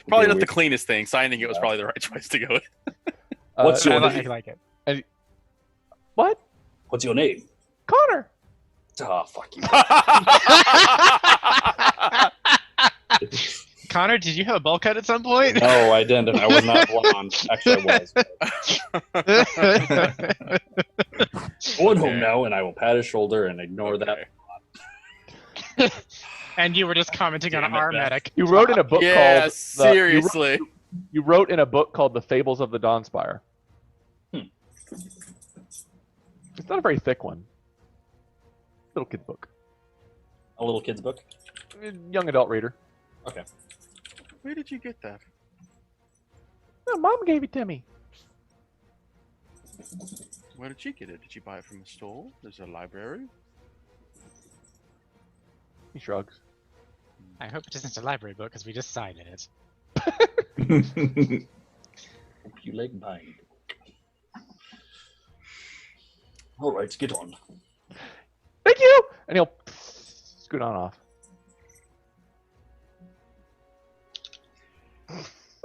Probably not Weird. the cleanest thing. Signing it was probably the right choice to go with. What's your I name? like it. What? What's your name? Connor. Oh, fuck you. Connor, did you have a bowl cut at some point? No, I didn't. And I was not blonde. Actually, I was. Going home now, and I will pat his shoulder and ignore that. And you were just commenting on Damn it, our Beth. medic. You wrote in a book Yeah, called seriously. You wrote in a book called The Fables of the Dawnspire. It's not a very thick one. Little kid's book. A little kid's book. Young adult reader. Okay. Where did you get that? No, Mom gave it to me. Where did she get it? Did she buy it from a store? There's a library. He shrugs. I hope it isn't a library book because we just signed in it. Hope you like mine. All right, get on. Thank you! And he'll scoot on off.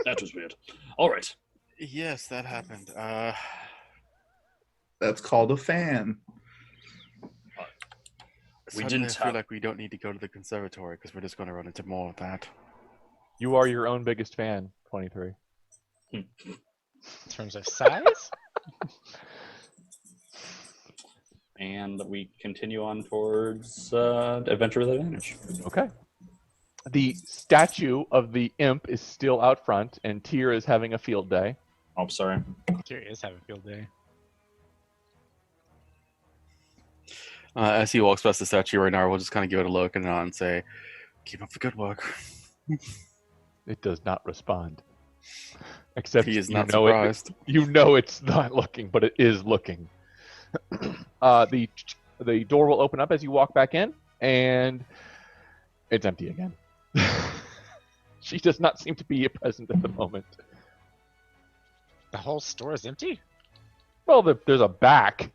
That was weird. All right. Yes, that happened. That's called a fan. We Suddenly didn't I feel have- like we don't need to go to the conservatory because we're just going to run into more of that. You are your own biggest fan, 23. In terms of size? And we continue on towards Adventure with Advantage. Okay. The statue of the imp is still out front, and Tyr is having a field day. Oh, sorry. Curious, have a field day. As he walks past the statue right now, we'll just kind of give it a look and nod and say, "Keep up the good work." It does not respond. Except He is not know surprised. You know it's not looking, but it is looking. The door will open up as you walk back in, and it's empty again. She does not seem to be present at the moment. The whole store is empty? Well, there's a back.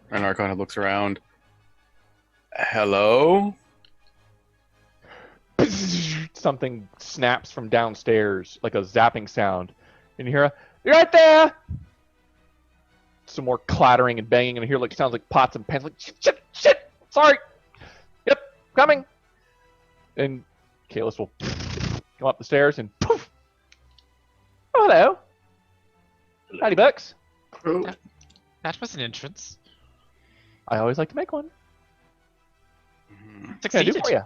Reynard kind of looks around. Hello? Something snaps from downstairs, like a zapping sound. And you hear "You're right there!" Some more clattering and banging, and you hear like sounds like pots and pans. Like shit, sorry. Yep, coming. And Kalis will come up the stairs and poof. Oh, hello. Howdy, Bucks. That was an entrance. I always like to make one. Mhm. What can I do Succeeded. for you?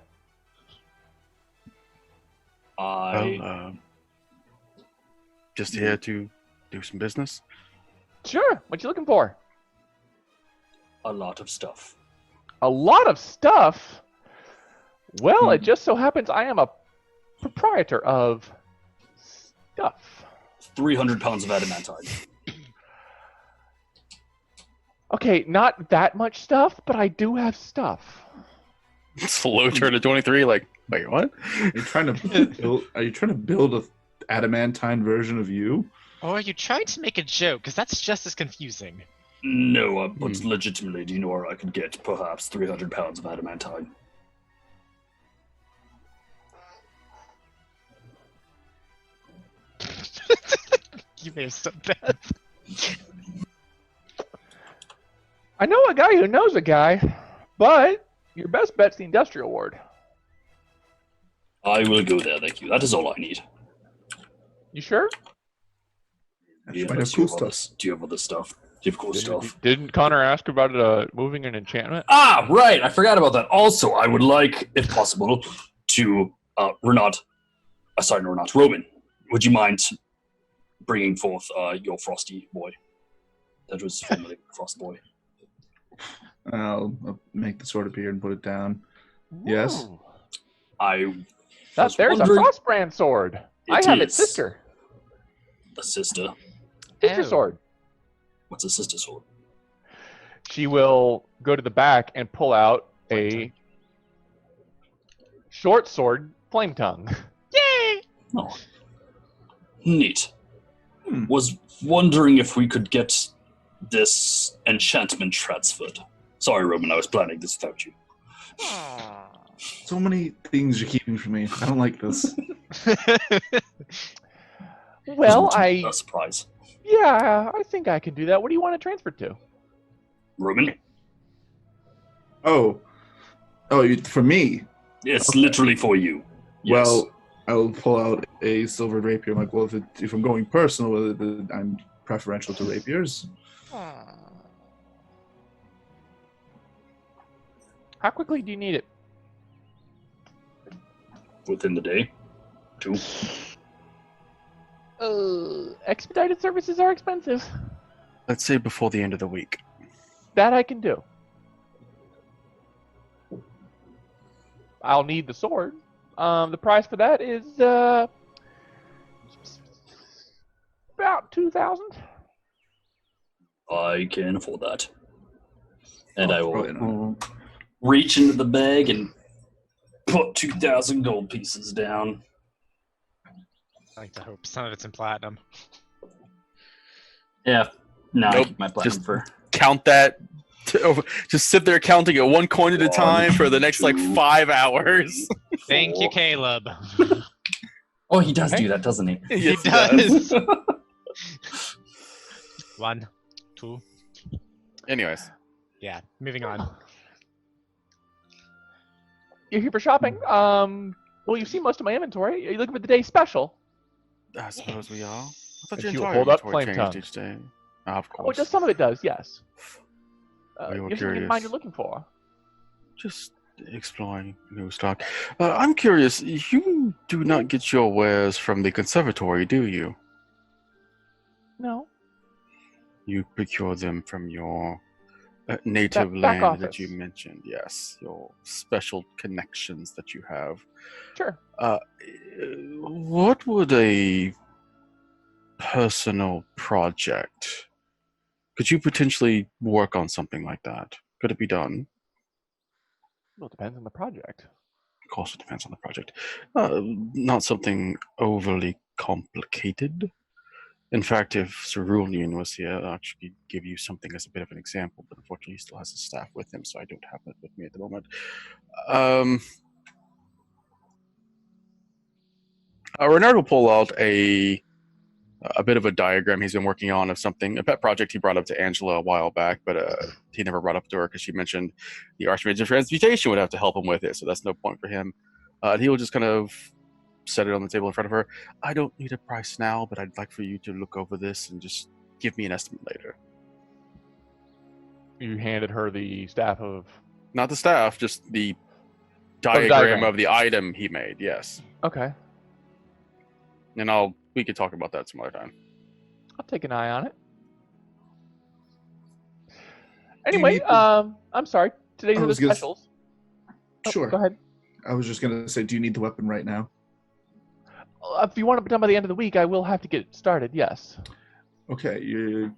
Just here to do some business. Sure. What you looking for? A lot of stuff. A lot of stuff? Well, it just so happens I am a proprietor of stuff. 300 pounds of adamantine. Okay, not that much stuff, but I do have stuff. Slow turn to 23. Like, wait, what? Are you trying to build a adamantine version of you? Or are you trying to make a joke? Because that's just as confusing. No, but legitimately, do you know where I could get perhaps 300 pounds of adamantine? You may have said that. I know a guy who knows a guy, but your best bet's the industrial ward. I will go there, thank you. That is all I need. You sure? She might Unless have cool you have stuff. do you have other stuff? Do you have cool stuff? Didn't Connor ask about moving an enchantment? Ah, right. I forgot about that. Also, I would like, if possible, to Roman. Would you mind bringing forth your frosty boy? That was formerly Frost Boy. I'll make the sword appear and put it down. Yes. Ooh. There's There's a Frostbrand sword. I have its is. sister. The sister. Sister Oh. sword. What's a sister sword? She will go to the back and pull out a short sword, flame tongue. Yay! Oh. Neat. Was wondering if we could get this enchantment transferred. Sorry, Roman, I was planning this without you. So many things you're keeping from me. I don't like this. Well, Wasn't a surprise. Yeah, I think I can do that. What do you want to transfer to? Roman? Oh, for me. It's literally for you. Yes. Well, I'll pull out a silver rapier. I'm like, well, if I'm going personal with it, I'm preferential to rapiers. How quickly do you need it? Within the day. 2. Expedited services are expensive. Let's say before the end of the week. That I can do. I'll need the sword. The price for that is about 2,000. I can afford that. And I will Probably not. reach into the bag and put 2,000 gold pieces down. I like to hope some of it's in platinum. Yeah. No, I Nope, keep my platinum just- for... Count that. Just sit there counting it one coin at a time for the next 5 hours. Thank you, 4. Caleb. Oh, he does do that, doesn't he? Yes, He does. 1, 2. Anyways, Yeah, moving on. You're here for shopping. Well, you've seen most of my inventory. Are you looking for the day special? I suppose we are. I thought And your she will entire hold up inventory flame changed tongue. each day. Of Oh, course. just some of it does, yes. We were There's something in mind you're curious. looking for. Just exploring new stock. I'm curious. You do not get your wares from the conservatory, do you? No. You procure them from your native Back land that you office. mentioned. Yes, your special connections that you have. Sure. What would a personal project? Could you potentially work on something like that? Could it be done? Well, it depends on the project. Of course, it depends on the project. Not something overly complicated. In fact, if Cerulean was here, I'd actually give you something as a bit of an example, but unfortunately he still has his staff with him, so I don't have it with me at the moment. Renard will pull out a bit of a diagram he's been working on of something, a pet project he brought up to Angela a while back, but he never brought up to her because she mentioned the Archmage of Transmutation would have to help him with it, so that's no point for him. He will just kind of set it on the table in front of her. I don't need a price now, but I'd like for you to look over this and just give me an estimate later. You handed her the staff of... Not the staff, just the diagram. diagram of the item he made, yes. Okay. And we could talk about that some other time. I'll take an eye on it. Anyway, need the- I'm sorry. Today's I are the was gonna s- specials. Sure. Go ahead. I was just gonna say, do you need the weapon right now? If you want it done by the end of the week, I will have to get it started. Yes. Okay,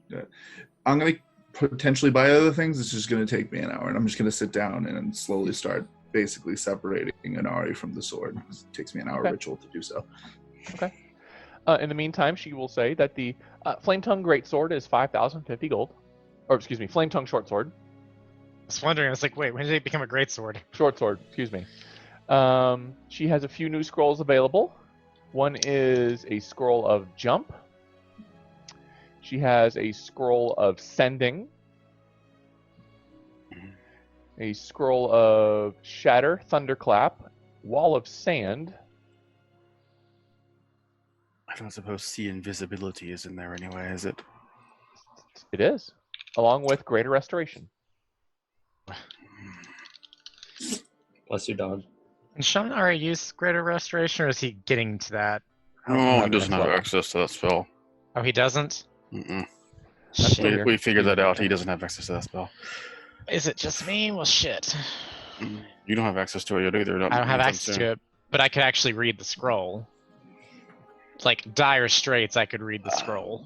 I'm gonna potentially buy other things. It's just gonna take me an hour, and I'm just gonna sit down and slowly start basically separating Inari from the sword. It takes me an hour Okay. ritual to do so. Okay. In the meantime, she will say that the Flame Tongue Greatsword is 5,050 gold. Or, excuse me, Flame Tongue Short Sword. I was wondering. I was like, wait, when did it become a great sword? Short Sword, excuse me. She has a few new scrolls available. One is a scroll of Jump. She has a scroll of Sending. A scroll of Shatter, Thunderclap, Wall of Sand. I don't suppose see invisibility is in there anyway, is it? It is. Along with Greater Restoration. Bless you, dog. Can Shaman already use Greater Restoration, or is he getting to that? No, not he doesn't have level. access to that spell. Oh, he doesn't? Mm-mm. That's Shit. weird. We figured that out. He doesn't have access to that spell. Is it just me? Well, shit. You don't have access to it either. I don't have access to it, but I could actually read the scroll. Like dire straits, I could read the scroll.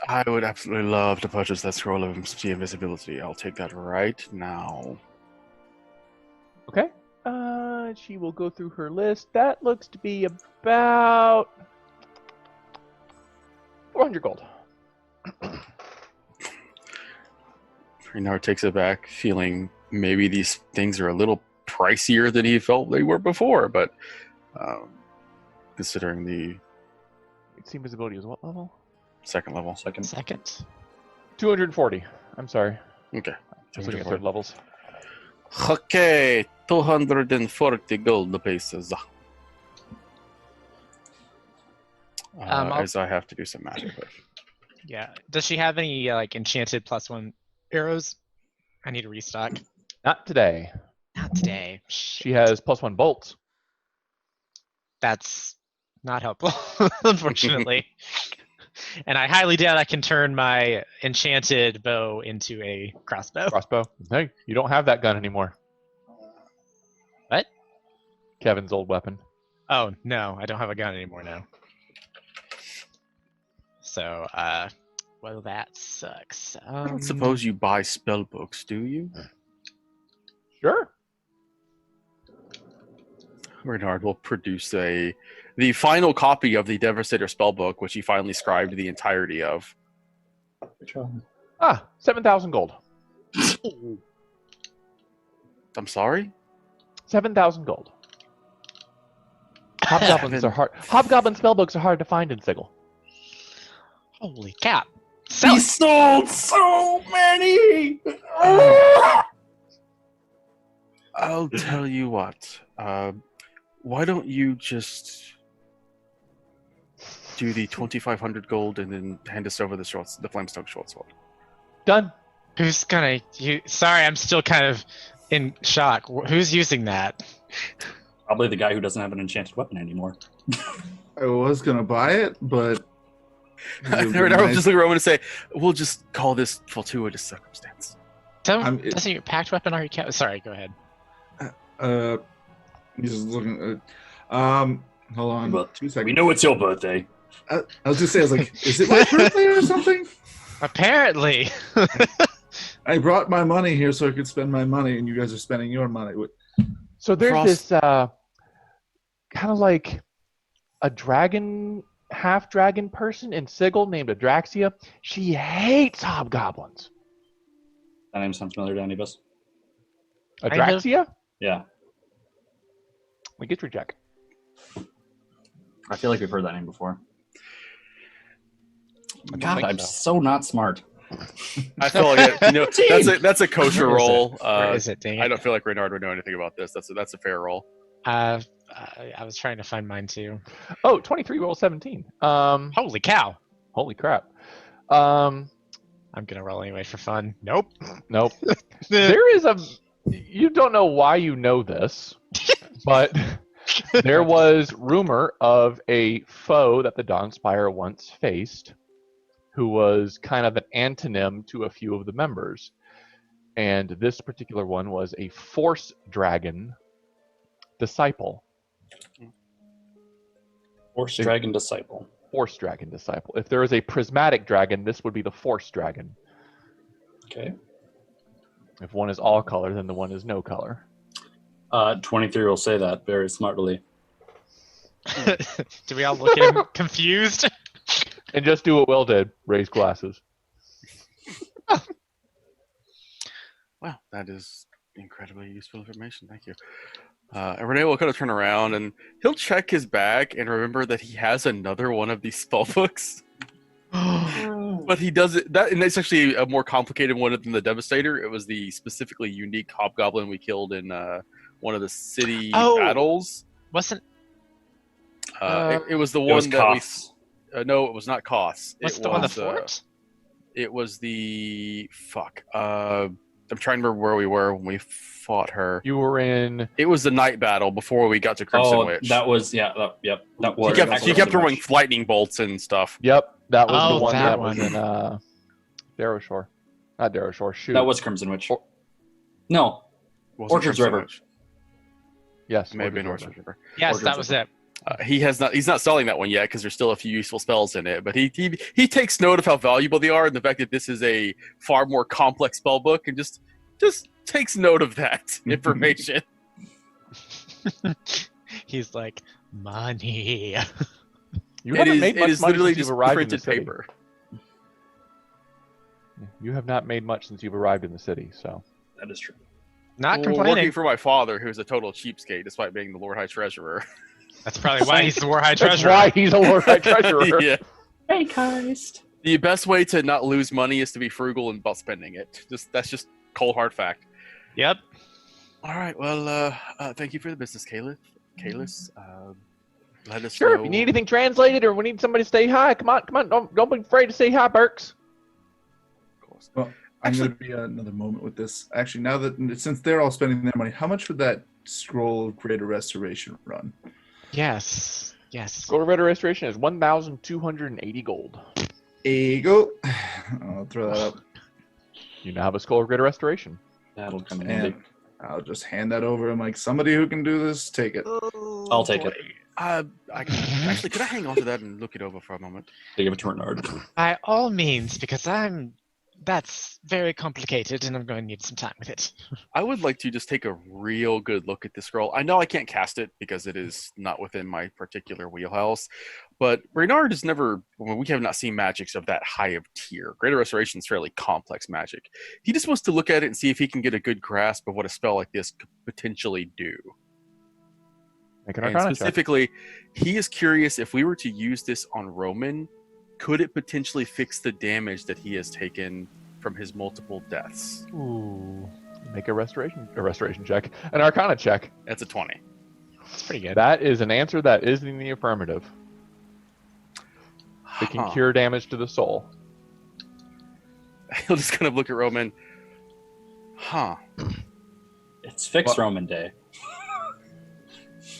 I would absolutely love to purchase that scroll of see invisibility. I'll take that right now. Okay. She will go through her list. That looks to be about 400 gold. Renard takes it back, feeling maybe these things are a little pricier than he felt they were before, but considering the See invisibility is what level? second level. Second. 240. I'm sorry. Okay. I was looking at third levels. Okay, 240 gold pieces. As I have to do some math. But Yeah. Does she have any like enchanted +1 arrows? I need to restock. Not today. Not today. She has +1 bolts. That's not helpful, unfortunately. And I highly doubt I can turn my enchanted bow into a crossbow. Crossbow. Hey, you don't have that gun anymore. What? Kevin's old weapon. Oh, no, I don't have a gun anymore now. So, well, that sucks. I don't suppose you buy spell books, do you? Sure. Renard will produce the final copy of the Devastator spellbook, which he finally scribed the entirety of. 7,000 gold. I'm sorry? 7,000 gold. Hobgoblins are hard. Hobgoblin spellbooks are hard to find in Sigil. Holy cap. Sell He it. sold so many! I'll tell you what. Why don't you just do the 2,500 gold and then hand us over the Flamestone short sword? Done. Who's gonna... Sorry, I'm still kind of in shock. Who's using that? Probably the guy who doesn't have an enchanted weapon anymore. I was gonna buy it, but Renard will just look around and say, "We'll just call this fortuitous circumstance." Doesn't your packed weapon already count? Sorry, go ahead. He's just looking. Hold on, But 2 seconds. We know it's your birthday. I was just saying, I was like, is it my birthday or something? Apparently. I brought my money here so I could spend my money, and you guys are spending your money. So there's Frost- this kind of like a dragon, half dragon person in Sigil named Adraxia. She hates hobgoblins. That name sounds familiar to any of us. Adraxia? Yeah. We get your check. I feel like we've heard that name before. don't God, think I'm so. so not smart. I feel like that's a kosher Where is it? roll. Where is it? Dang it. I don't feel like Renard would know anything about this. That's a fair roll. I was trying to find mine too. Oh, 23 roll 17. Holy cow. Holy crap. I'm gonna roll anyway for fun. Nope. Nope. There is you don't know why you know this, but there was rumor of a foe that the Dawnspire once faced, who was kind of an antonym to a few of the members. And this particular one was a Force Dragon Disciple. Force Dragon Disciple. Force Dragon Disciple. If there is a Prismatic Dragon, this would be the Force Dragon. Okay. If one is all color, then the one is no color. 23 will say that very smartly. Do we all look at him confused? And just do what Will did, raise glasses. Wow, that is incredibly useful information. Thank you. And Renee will kind of turn around and he'll check his bag and remember that he has another one of these spell books. But he does it that, and it's actually a more complicated one than the Devastator. It was the specifically unique hobgoblin we killed in one of the city battles. Wasn't it was the It one was that Koth's. no, it was not Koss. what's the one the fort? It was the fuck. I'm trying to remember where we were when we fought her. You were in. It was the night battle before we got to Crimson Witch. That was That was. He kept throwing lightning bolts and stuff. Yep, that was Oh, the one that that one. was in Darrowshore. Not Darrowshore. Shoot. That was Crimson Witch. No, Wasn't Orchard's Crimson River. Witch. Yes, It may have been Orchard's Orchard's River. River. Yes, Orchard's that was River. it. He's not selling that one yet because there's still a few useful spells in it. But he takes note of how valuable they are and the fact that this is a far more complex spell book and just takes note of that information. He's like, money. You It haven't is, made it much is money literally since just you've arrived in the printed city. paper. You have not made much since you've arrived in the city, so. that is true. Not Well, complaining. working for my father, who's a total cheapskate, despite being the Lord High Treasurer. That's probably why he's the War High That's Treasurer. why he's a Lord High Treasurer. Yeah. Fake heist. The best way to not lose money is to be frugal and about spending it. That's just cold hard fact. Yep. All right. Well, thank you for the business, Kalis. Let us Sure, know. if you need anything translated or we need somebody to say hi, come on, don't be afraid to say hi, Burks. Of course. Well, I'm going to be another moment with this. Actually, now that since they're all spending their money, how much would that scroll of greater restoration run? Yes. Gold Red Restoration is 1,280 gold. There you go. I'll throw that up, You now have a Skull of Greater Restoration. That'll come in handy. and I'll just hand that over. I'm like, somebody who can do this, take it. I'll take it. Actually, could I hang on to that and look it over for a moment? They give it to Renard. By all means, because that's very complicated and I'm going to need some time with it. I would like to just take a real good look at the scroll. I know I can't cast it because it is not within my particular wheelhouse, but Renard has never, we have not seen magics of that high of tier. Greater Restoration is fairly complex magic. He just wants to look at it and see if he can get a good grasp of what a spell like this could potentially do. Make an And Arcana check. specifically, he is curious if we were to use this on Roman, could it potentially fix the damage that he has taken from his multiple deaths? Ooh. Make a restoration check. An Arcana check. That's a 20. It's pretty good. That is an answer that is in the affirmative. It can Huh. cure damage to the soul. He'll just kind of look at Roman. Huh. It's fixed What? Roman Day.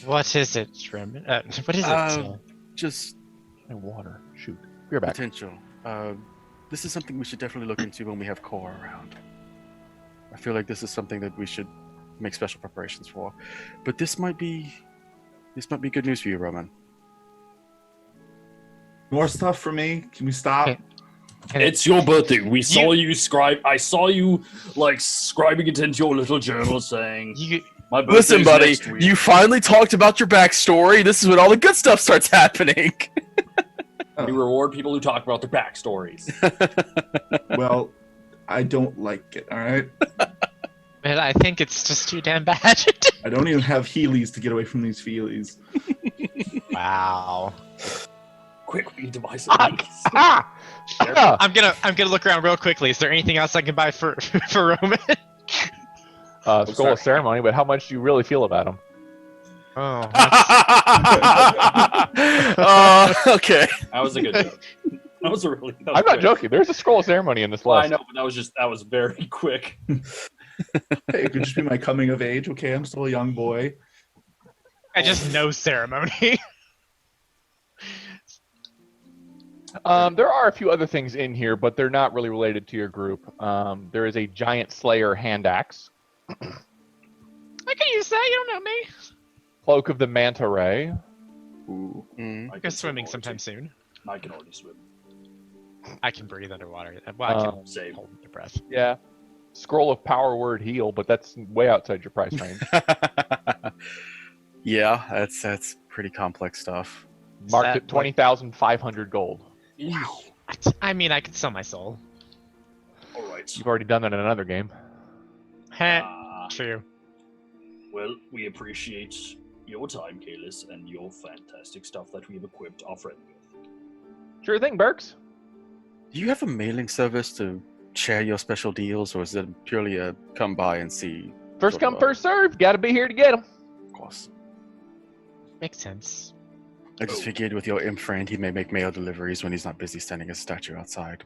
What is it, Roman? What is it? Just And water. Shoot. You're back. potential. This is something we should definitely look into when we have Core around. I feel like this is something that we should make special preparations for. But this might be good news for you, Roman. More stuff for me? Can we stop? Okay. And It's your birthday. We saw you scribe. I saw you like scribing it into your little journal, saying, you "My birthday Listen, is buddy, next week." you finally talked about your backstory. This is when all the good stuff starts happening. We reward people who talk about their backstories. Well, I don't like it, all right? Man, I think it's just too damn bad. I don't even have Heelys to get away from these feelies. Wow. Quick, we devise Ah! I'm gonna look around real quickly. Is there anything else I can buy for Roman? Skull of Ceremony, but how much do you really feel about him? Oh, Okay. That was a good joke. That was a really. That was I'm not quick. joking. There's a Scroll of Ceremony in this Well, list. I know, but that was very quick. Hey, it could just be my coming of age. Okay, I'm still a young boy. I just know ceremony. There are a few other things in here, but they're not really related to your group. There is a giant slayer hand axe, I can use that. You don't know me. cloak of the manta ray, Ooh. Mm. I'll go swimming sometime soon. I can already swim. I can breathe underwater. Well, I can Same. hold your breath. yeah, scroll of power word heal, but that's way outside your price range. Yeah, that's pretty complex stuff. Marked that at 20,500 gold. I mean, I could sell my soul. All right. You've already done that in another game. Heh, Ah, true. well, we appreciate your time, Kalis, and your fantastic stuff that we've equipped our friend with. Sure thing, Burks. Do you have a mailing service to share your special deals, or is it purely a come by and see? First come, first serve. Got to be here to get them. Of course. Makes sense. I just figured with your imp friend, he may make mail deliveries when he's not busy standing a statue outside.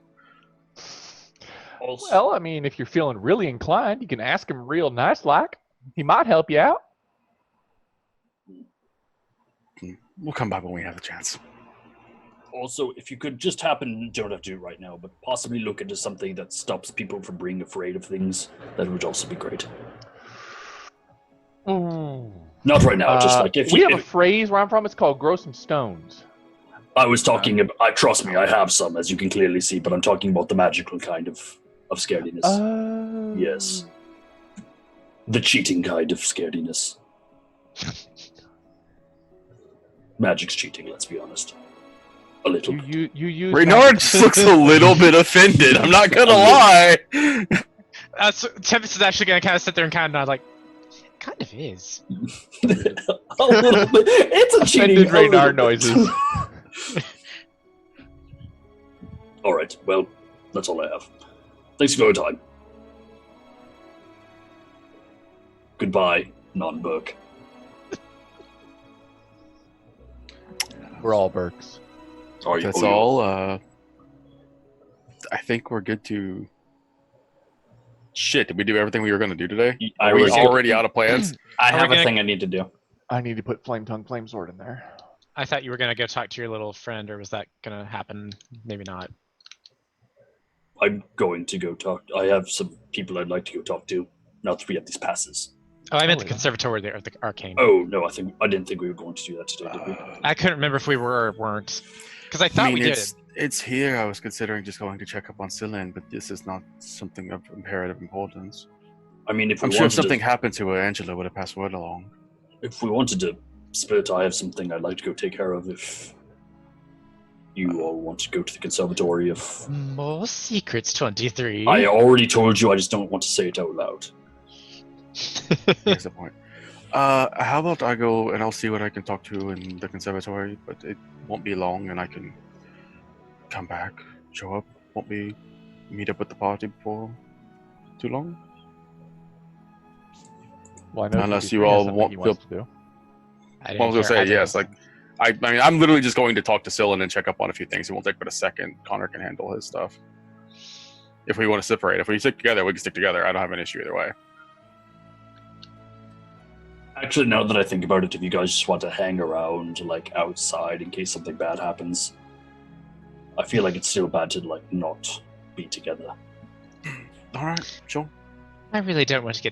Also, Well, I mean, if you're feeling really inclined, you can ask him real nice like. He might help you out. We'll come back when we have a chance. also, if you could just happen, don't have to do it right now, but possibly look into something that stops people from being afraid of things, that would also be great. Not right now, just like if we you. have a phrase where I'm from. It's called "grow some stones." I was talking about. Trust me, I have some, as you can clearly see, but I'm talking about the magical kind of scarediness. Yes. The cheating kind of scarediness. Magic's cheating, let's be honest. A little bit. You use Reynard just looks a little bit offended. I'm not gonna lie. So Tempest is actually gonna kind of sit there and kind of nod, like, kind of is. A little bit. It's a cheating. offended Reynard noises. Alright, well, that's all I have. Thanks for your time. Goodbye, non-Burke. We're all Burks. That's all. I think we're good to. Shit! Did we do everything we were gonna do today? Are we already out of plans? I Are we have a gonna- thing I need to do. I need to put Flame Tongue, Flame Sword in there. I thought you were gonna go talk to your little friend, or was that gonna happen? Maybe not. I'm going to go talk. I have some people I'd like to go talk to. Now that we have these passes. Oh, I meant the yeah. conservatory there, or the arcane. Oh no, I didn't think we were going to do that today, did we? I couldn't remember if we were or weren't, because I thought I mean, we did. it's here. I was considering just going to check up on Cylin, but this is not something of imperative importance. I mean, if we I'm sure if wanted something to, happened to her, Angela would have passed word along. if we wanted to split, I have something I'd like to go take care of. If you all want to go to the conservatory, if More secrets, 23. I already told you, I just don't want to say it out loud. Here's the point. How about I go and I'll see what I can talk to in the conservatory, but it won't be long, and I can come back, show up. Won't be meet up with the party before too long. Well, I know Unless 23 you has all something want- he wants to do. I Well, I was gonna didn't say hear either yes. of Like, them. I mean, I'm literally just going to talk to Cylin and check up on a few things. It won't take but a second. Connor can handle his stuff. If we want to separate, if we stick together, we can stick together. I don't have an issue either way. Actually, now that I think about it, if you guys just want to hang around, like, outside in case something bad happens, I feel like it's still bad to, like, not be together. All right, sure. I really don't want to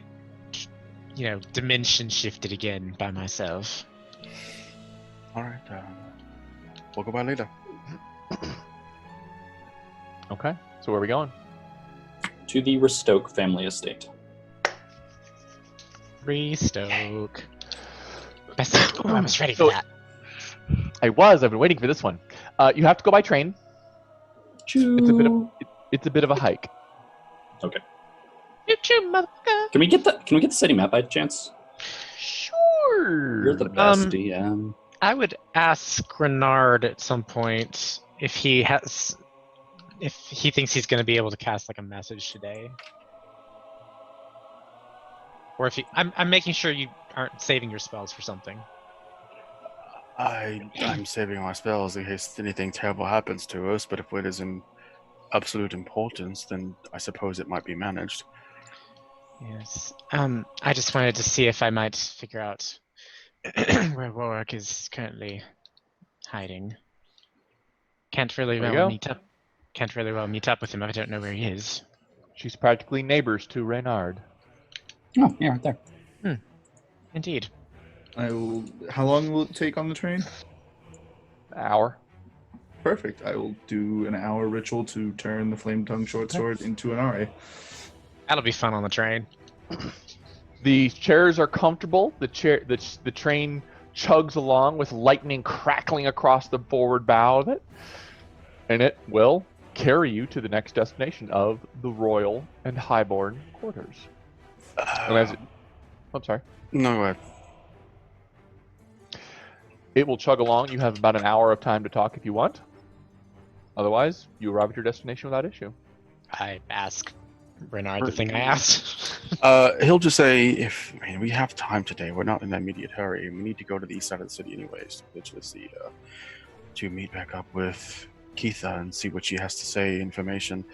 get, dimension shifted again by myself. All right. We'll go by later. Okay, so where are we going? To the Restoke family estate. Restoke. Best. Ooh, I was ready for So- that. I've been waiting for this one. You have to go by train. It's a bit of a hike. Choo-choo, motherfucker. Can we get the city map by chance? Sure. You're the best Um, DM. I would ask Renard at some point if he thinks he's going to be able to cast like a message today, or if I'm making sure you aren't saving your spells for something. I'm saving my spells in case anything terrible happens to us, but if it is in absolute importance, then I suppose it might be managed. Yes. I just wanted to see if I might figure out where Warwick is currently hiding. Can't really There you well go. meet up. Can't really well meet up with him if I don't know where he is. She's practically neighbors to Reynard. Oh, yeah, right there. Indeed. I will. How long will it take on the train? Hour. Perfect. I will do an hour ritual to turn the flame tongue short sword into an Ari. That'll be fun on the train. The chairs are comfortable. The train chugs along with lightning crackling across the forward bow of it, and it will carry you to the next destination of the Royal and Highborn quarters. And as I'm sorry. No, go ahead. It will chug along. You have about an hour of time to talk if you want. Otherwise, you arrive at your destination without issue. I ask Renard the thing I asked. He'll just say, we have time today. We're not in an immediate hurry. We need to go to the east side of the city anyways, which is to meet back up with Keitha and see what she has to say, information.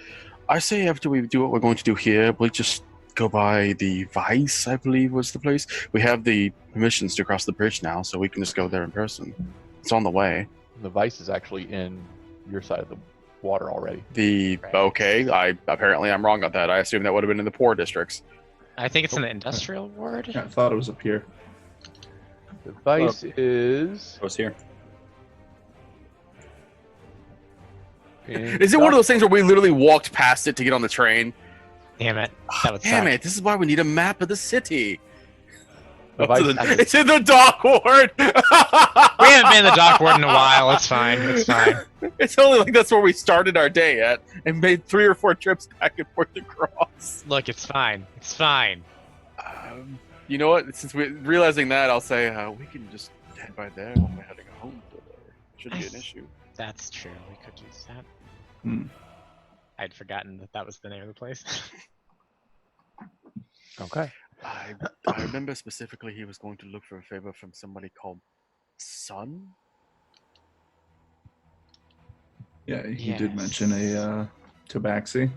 I say after we do what we're going to do here, we'll just go by the Vice, I believe was the place. We have the permissions to cross the bridge now, so we can just go there in person. It's on the way. The Vice is actually in your side of the water already. Okay, I'm wrong on that. I assume that would have been in the poor districts. I think it's in the industrial ward. Yeah, I thought it was up here. The Vice is. I was here. Is it one of those things where we literally walked past it to get on the train? Damn it. That would Damn suck. it, this is why we need a map of the city. The Vice It's in the dock ward! We haven't been in the dock ward in a while. It's fine. It's fine. It's only like that's where we started our day at and made 3 or 4 trips back and forth across. Look, it's fine. It's fine. You know what? Since we're realizing that, I'll say we can just head by there when we're heading home. Shouldn't be an issue. That's true. We could use that. Hmm. I'd forgotten that was the name of the place. Okay. I remember specifically he was going to look for a favor from somebody called Sun. Yeah, he did Yes. mention a tabaxi.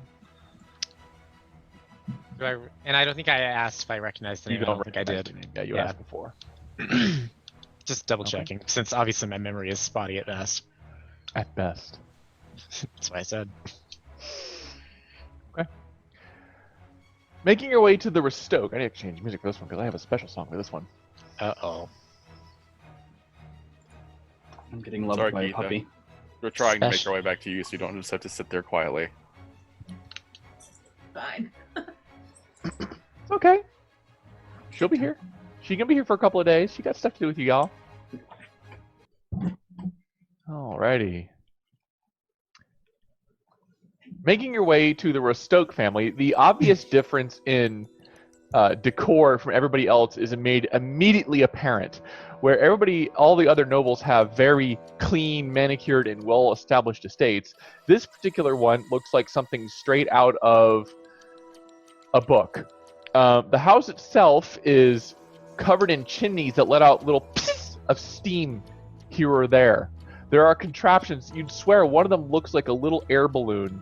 And I don't think I asked if I recognized the name. I don't think I recognize did. the name. Yeah, you Yeah. asked before. Just double checking, since obviously my memory is spotty at best. At best. That's what I said. Okay. Making your way to the Restoke. I need to change music for this one because I have a special song for this one. Uh-oh. I'm getting loved Sorry, by a Keitha. puppy. We're trying to make Special. our way back to you so you don't just have to sit there quietly. Fine. It's okay. She'll be here. She can be here for a couple of days. She got stuff to do with you, y'all. Alrighty. Making your way to the Restoke family, the obvious difference in decor from everybody else is made immediately apparent. Where all the other nobles have very clean, manicured, and well-established estates, this particular one looks like something straight out of a book. The house itself is covered in chimneys that let out little pieces of steam here or there. There are contraptions. You'd swear one of them looks like a little air balloon,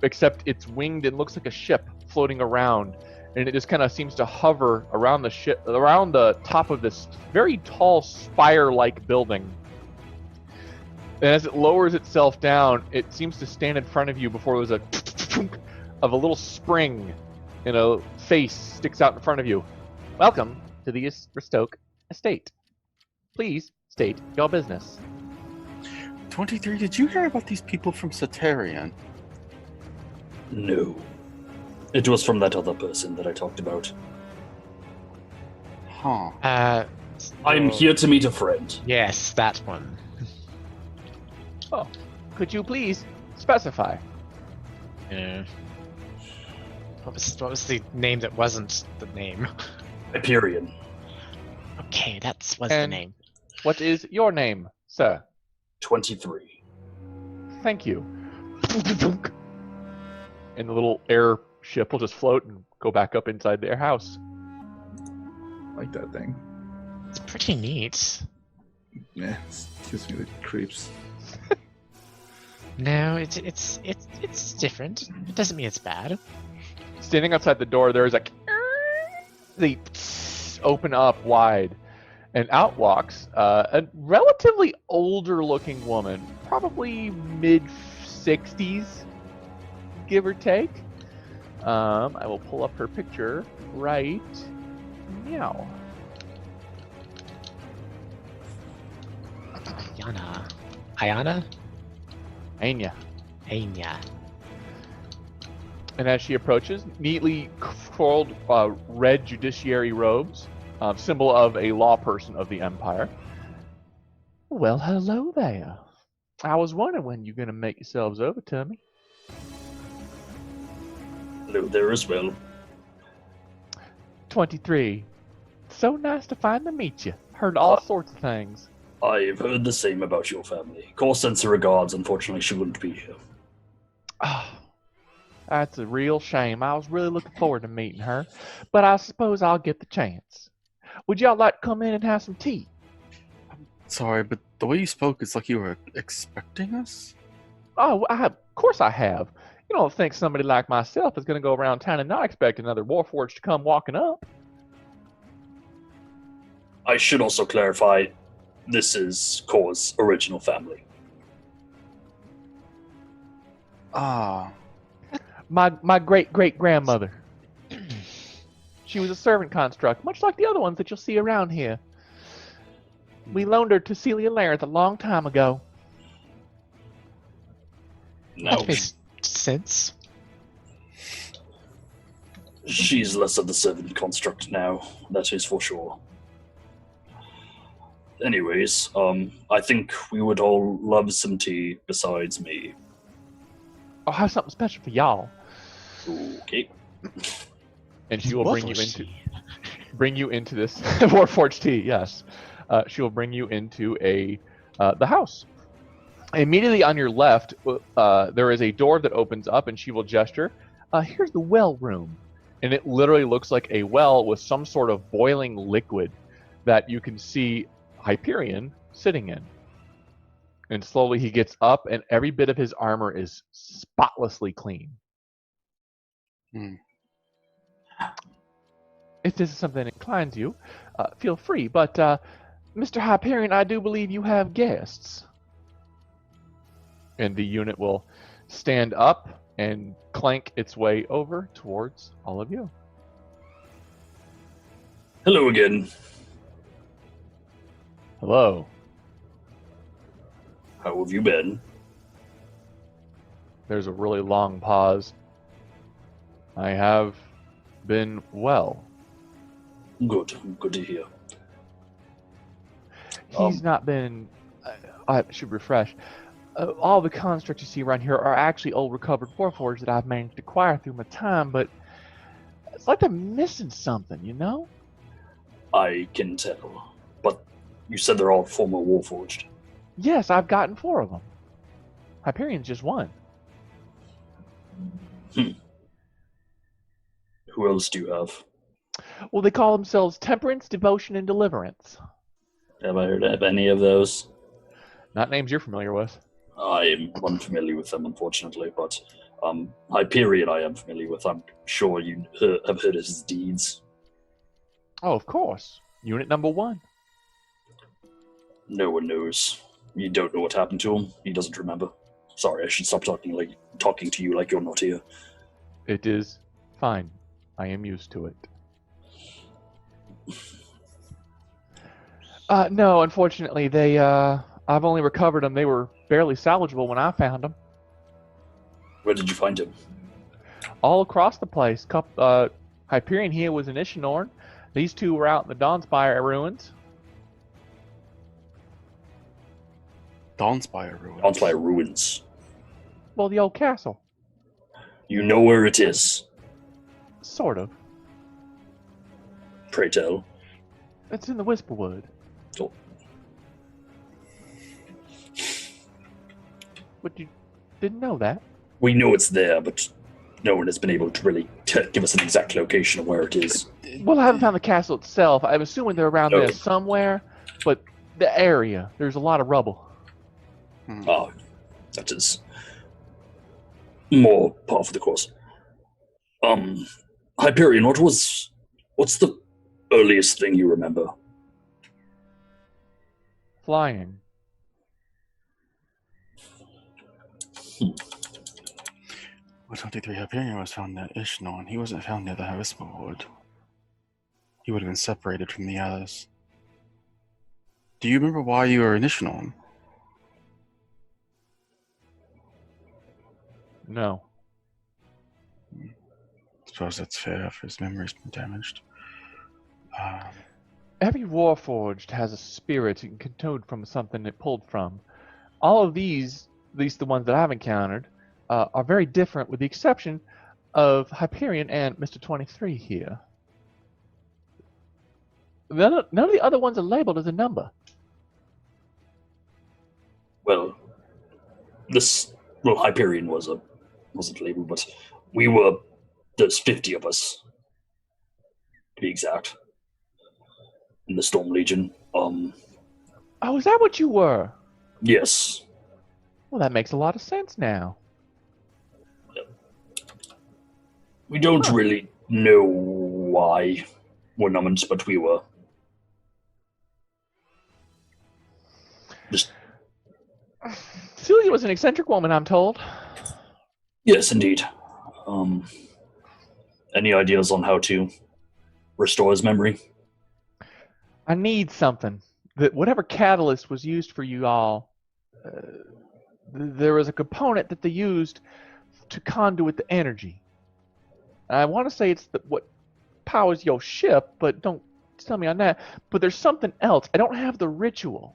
except it's winged and looks like a ship floating around. And it just kind of seems to hover around the ship, around the top of this very tall spire-like building. And as it lowers itself down, it seems to stand in front of you before there's a of a little spring, and a face sticks out in front of you. Welcome to the Restoke Estate. Please state your business. 23, did you hear about these people from Satarian? No. It was from that other person that I talked about. Huh. I'm here to meet a friend. Yes, that one. Oh, could you please specify? Yeah. What was the name that wasn't the name? Hyperion. Okay, that was the And- name. What is your name, sir? 23. Thank you. And the little airship will just float and go back up inside their house. Like that thing. It's pretty neat. Yeah, it gives me the creeps. No, it's different. It doesn't mean it's bad. Standing outside the door, there is they open up wide, and out walks a relatively older-looking woman, probably mid 60s, give or take. I will pull up her picture right now. Ayana? Anya. Anya. And as she approaches, neatly coiled red judiciary robes, symbol of a law person of the Empire. Well, hello there. I was wondering when you're going to make yourselves over to me. Hello there as well. 23. So nice to finally meet you. Heard all sorts of things. I've heard the same about your family. Call sends her regards. Unfortunately, she wouldn't be here. Oh, that's a real shame. I was really looking forward to meeting her, but I suppose I'll get the chance. Would y'all like to come in and have some tea? Sorry, but the way you spoke, it's like you were expecting us? Oh, of course I have. You don't think somebody like myself is going to go around town and not expect another Warforged to come walking up? I should also clarify, this is Kor's original family. Ah, My great-great-grandmother. She was a servant construct, much like the other ones that you'll see around here. We loaned her to Celia Lareth a long time ago. No, That makes sense. she's less of the servant construct now, that is for sure. Anyways, I think we would all love some tea besides me. I'll have something special for y'all. Okay. And she will What bring you was into she? this Warforged tea. Yes, she will bring you into the house. Immediately on your left, there is a door that opens up, and she will gesture. Here's the well room, and it literally looks like a well with some sort of boiling liquid that you can see Hyperion sitting in. And slowly he gets up, and every bit of his armor is spotlessly clean. If this is something that inclines you, feel free. But, Mr. Hyperion, I do believe you have guests. And the unit will stand up and clank its way over towards all of you. Hello again. Hello. How have you been? There's a really long pause. I have been well. Good. Good to hear. He's not been... I should refresh. All the constructs you see around here are actually old recovered Warforged that I've managed to acquire through my time, but it's like they're missing something, you know? I can tell. But you said they're all former Warforged. Yes, I've gotten 4 of them. Hyperion's just one. Who else do you have? Well, they call themselves Temperance, Devotion, and Deliverance. Have I heard of any of those? Not names you're familiar with. I am unfamiliar with them, unfortunately, but Hyperion I am familiar with. I'm sure you have heard of his deeds. Oh, of course. Unit number 1. No one knows. You don't know what happened to him. He doesn't remember. Sorry, I should stop talking to you like you're not here. It is fine. I am used to it. No, unfortunately, they, I've only recovered them. They were barely salvageable when I found them. Where did you find him? All across the place. Hyperion here was in Ishinorn. These 2 were out in the Dawnspire ruins. Dawnspire ruins. Dawnspire ruins. Well, the old castle. You know where it is. Sort of. Pray tell. It's in the Whisperwood. Oh. But you didn't know that? We know it's there, but no one has been able to really give us an exact location of where it is. Well, I haven't found the castle itself. I'm assuming they're around there Okay. somewhere, but the area, there's a lot of rubble. Ah, that is more par for the course. Hyperion, what's the earliest thing you remember? Flying. Well, 23 Hyperion was found near Ishnar, and he wasn't found near the Whisper Wood. He would have been separated from the others. Do you remember why you were in Ishnar? No. I suppose that's fair if his memory's been damaged. Every Warforged has a spirit it can code from something it pulled from. All of these, at least the ones that I've encountered, are very different with the exception of Hyperion and Mr. 23 here. None of the other ones are labeled as a number. Well, Hyperion wasn't labeled, but there's 50 of us, to be exact, in the Storm Legion. Oh, is that what you were? Yes. Well, that makes a lot of sense now. We don't really know why we're numbered, but we were. Just Celia was an eccentric woman, I'm told. yes, indeed. Any ideas on how to restore his memory? I need something. That whatever catalyst was used for you all, there was a component that they used to conduit the energy. I want to say it's what powers your ship, but don't tell me on that. But there's something else. I don't have the ritual.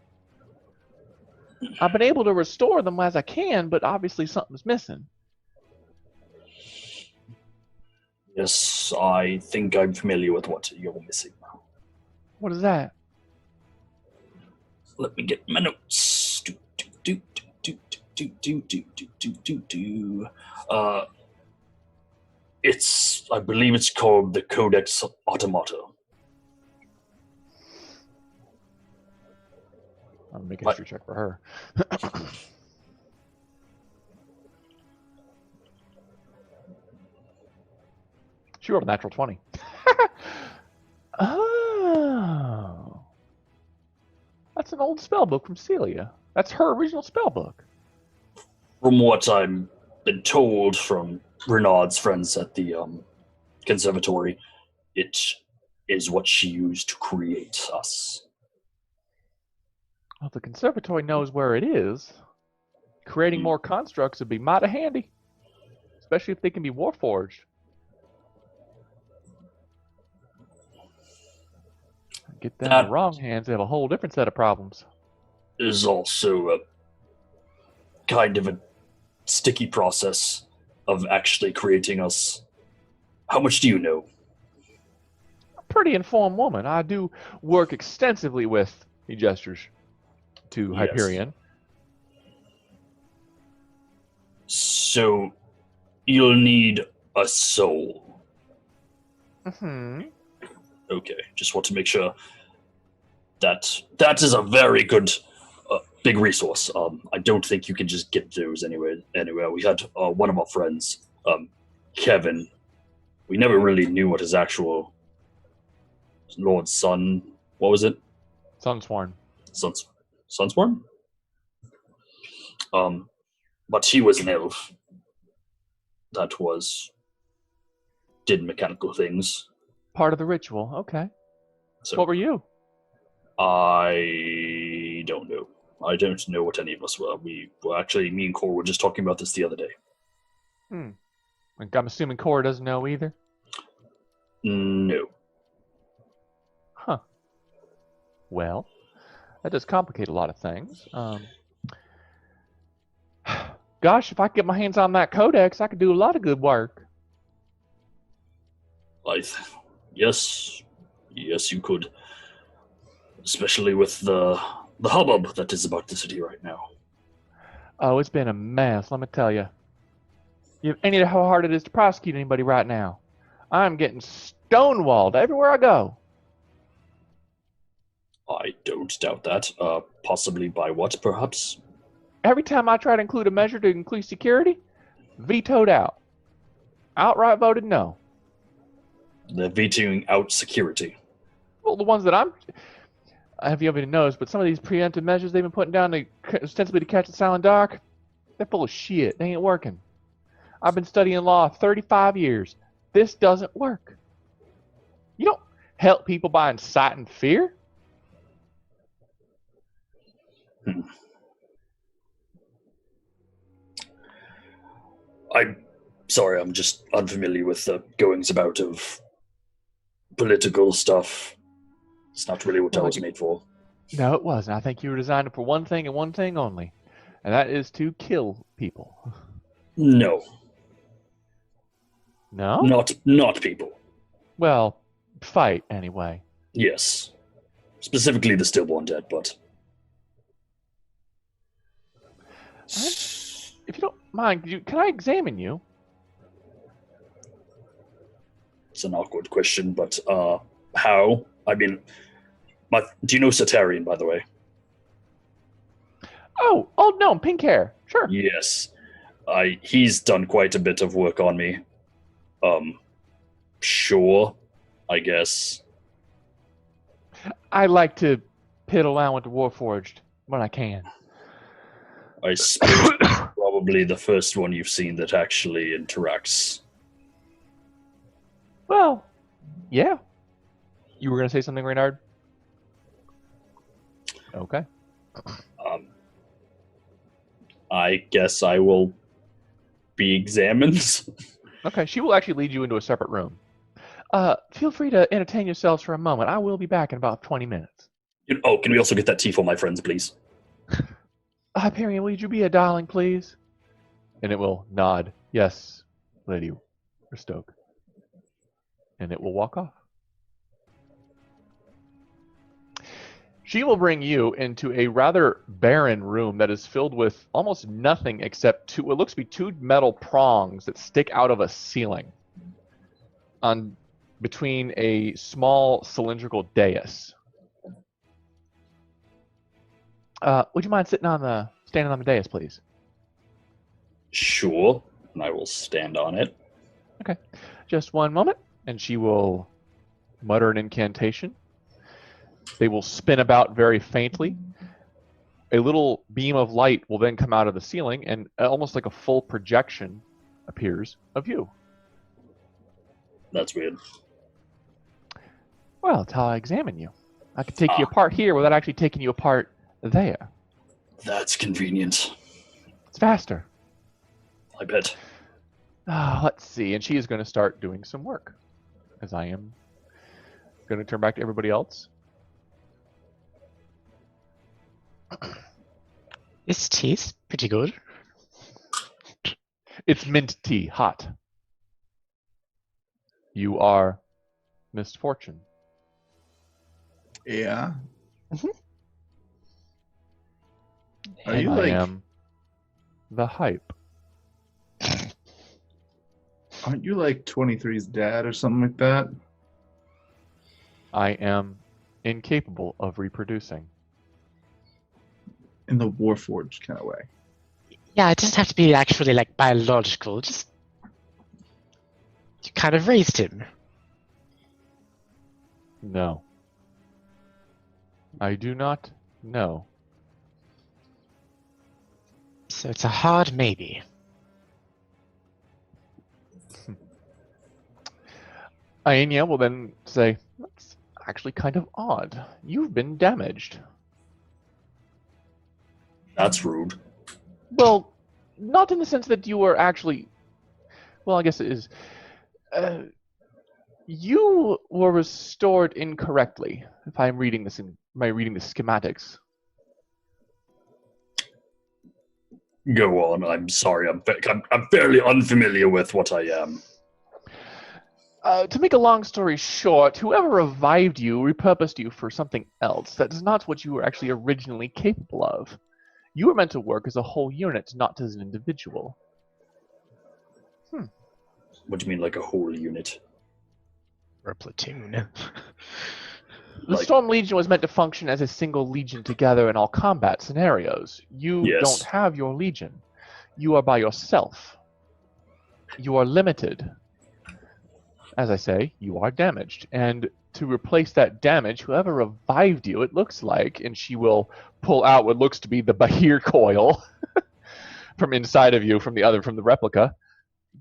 I've been able to restore them as I can, but obviously something's missing. Yes, I think I'm familiar with what you're missing. What is that? Let me get my notes. I believe it's called the Codex Automata. I'm making a history check for her. She rolled a natural 20. Oh. That's an old spell book from Celia. That's her original spell book. From what I've been told from Renard's friends at the conservatory, it is what she used to create us. Well, if the conservatory knows where it is, creating more constructs would be mighty handy. Especially if they can be warforged. Get them in the wrong hands, they have a whole different set of problems. Is also a kind of a sticky process of actually creating us. How much do you know? A pretty informed woman. I do work extensively with, he gestures to Hyperion. So, you'll need a soul. Mm-hmm. Okay, just want to make sure that is a very good big resource. I don't think you can just get those anywhere. We had one of our friends, Kevin. We never really knew what his actual Lord's son. What was it? Sunsworn. Sunsworn. But he was an elf. That did mechanical things. Part of the ritual. Okay. So what were you? I don't know. I don't know what any of us were. Actually, me and Cora were just talking about this the other day. I'm assuming Cora doesn't know either? No. Huh. Well, that does complicate a lot of things. Gosh, if I could get my hands on that codex, I could do a lot of good work. Yes, you could. Especially with the hubbub that is about the city right now. Oh, it's been a mess, let me tell you. You have any idea how hard it is to prosecute anybody right now? I'm getting stonewalled everywhere I go. I don't doubt that. Possibly by what, perhaps? Every time I try to include a measure to increase security, vetoed out. Outright voted no. They're vetoing out security. Well, the ones that have you ever knows, but some of these preemptive measures they've been putting down ostensibly to catch the Silent Dark, They're full of shit. They ain't working. I've been studying law 35 years. This doesn't work. You don't help people by inciting fear. I'm sorry, I'm just unfamiliar with the goings about of political stuff. It's not really what I was made for. No, it wasn't. I think you were designed for one thing and one thing only, and that is to kill people. No. No? Not people. Well, fight anyway. Yes. Specifically the stillborn dead, but... If you don't mind, can I examine you? It's an awkward question, but how? I mean, do you know Satarian, by the way? Oh, no, pink hair. Sure. Yes. He's done quite a bit of work on me. Sure, I guess. I like to piddle around with the Warforged when I can. I suppose probably the first one you've seen that actually interacts. Well, yeah. You were going to say something, Reynard? Okay. I guess I will be examined. Okay, she will actually lead you into a separate room. Feel free to entertain yourselves for a moment. I will be back in about 20 minutes. Can we also get that tea for my friends, please? Hyperion, will you be a darling, please? And it will nod. Yes, Lady Stoke. And it will walk off. She will bring you into a rather barren room that is filled with almost nothing except what looks to be two metal prongs that stick out of a ceiling on between a small cylindrical dais. Would you mind standing on the dais, please? Sure, and I will stand on it. Okay, just one moment, and she will mutter an incantation. They will spin about very faintly. A little beam of light will then come out of the ceiling, and almost like a full projection appears of you. That's weird. Well, that's how I examine you. I can take you apart here without actually taking you apart there. That's convenient. It's faster. I bet. Let's see. And she is going to start doing some work, as I am going to turn back to everybody else. This tea's pretty good. It's mint tea, hot. You are Miss Fortune. Yeah. Are And you I am the hype. Aren't you like 23's dad or something like that? I am incapable of reproducing. In the Warforged kind of way. Yeah, it doesn't have to be actually like biological. Just you kind of raised him. No. I do not know. So it's a hard maybe. Aenya will then say, that's actually kind of odd. You've been damaged. That's rude. Well, not in the sense that you were actually... Well, I guess it is... you were restored incorrectly, if I'm reading this in... Am I reading the schematics? Go on. I'm sorry. I'm fairly unfamiliar with what I am. To make a long story short, whoever revived you repurposed you for something else. That is not what you were actually originally capable of. You were meant to work as a whole unit, not as an individual. What do you mean, like a whole unit? Or a platoon. The Storm Legion was meant to function as a single legion together in all combat scenarios. You don't have your legion. You are by yourself. You are limited. As I say, you are damaged. And to replace that damage, whoever revived you, it looks like, and she will pull out what looks to be the Bahir coil from inside of you, from the replica,